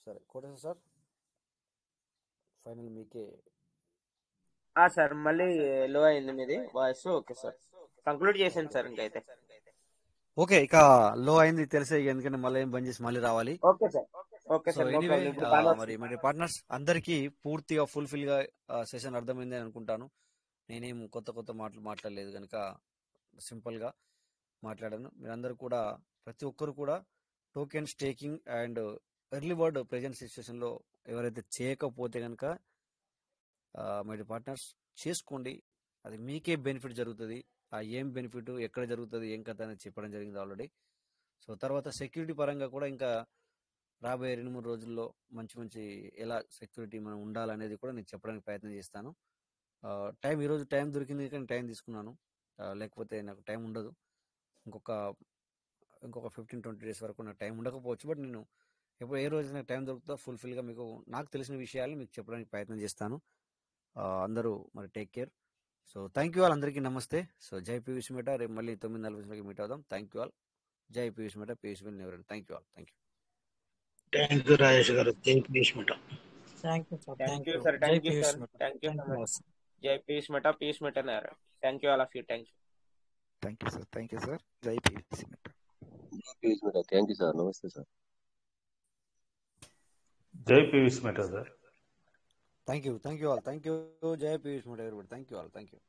సరే కోటేశ్వర సార్, ఫైనల్ మీకే. సార్ మళ్ళీ లో అయింది మీది వాయిస్. ఓకే సార్, కంక్లూడ్ చేసాను సార్. ఇంకైతే ఓకే, ఇక లో అయింది తెలిసే, ఎందుకంటే మళ్ళీ ఏం బంద్ చేసి మళ్ళీ రావాలి. Okay sir, okay so sir. Anyway మరి పార్ట్నర్స్ అందరికీ పూర్తిగా ఫుల్ఫిల్ గా సెషన్ అర్థమైంది అని అనుకుంటాను. నేనేం కొత్త మాటలు మాట్లాడలేదు కనుక సింపుల్ గా మాట్లాడాను. మీరందరూ కూడా, ప్రతి ఒక్కరు కూడా token staking and early bird present situation లో ఎవరైతే చేయకపోతే కనుక మై పార్ట్నర్స్ చేసుకోండి. అది మీకే బెనిఫిట్ జరుగుతుంది. ఆ ఏం బెనిఫిట్, ఎక్కడ జరుగుతుంది, ఏం కథ అనేది చెప్పడం జరిగింది ఆల్రెడీ. సో తర్వాత సెక్యూరిటీ పరంగా కూడా ఇంకా రాబోయే 2-3 రోజుల్లో మంచి ఎలా సెక్యూరిటీ మనం ఉండాలనేది కూడా నేను చెప్పడానికి ప్రయత్నం చేస్తాను. ఈరోజు టైం దొరికింది కానీ టైం తీసుకున్నాను, లేకపోతే నాకు టైం ఉండదు. ఇంకొక 15-20 డేస్ వరకు నాకు టైం ఉండకపోవచ్చు. బట్ నేను ఏ రోజు నాకు టైం దొరుకుతుందో ఫుల్ఫిల్గా మీకు నాకు తెలిసిన విషయాలు మీకు చెప్పడానికి ప్రయత్నం చేస్తాను. అందరూ మరి take care. So thank you all, అందరికీ నమస్తే. సో జై పీయూష్ మెటా. రేపు మళ్ళీ 9:40 మీట్ అవుదాం. Thank you all. జై Piyush Meta, Piyush will never end. Thank you all. Thank you. Thank you Rajesh గారు. జై Piyush Meta. Thank you sir, thank you sir, thank you sir, thank you so much. జై Piyush Meta, Piyush Meta. Thank you all of you. Thank you. Thank you sir, thank you sir. జై Piyush Meta. Thank you sir. నమస్తే sir. జై Piyush Meta sir. Thank you all. Thank you. జై Piyush Meta. Thank you all. Thank you.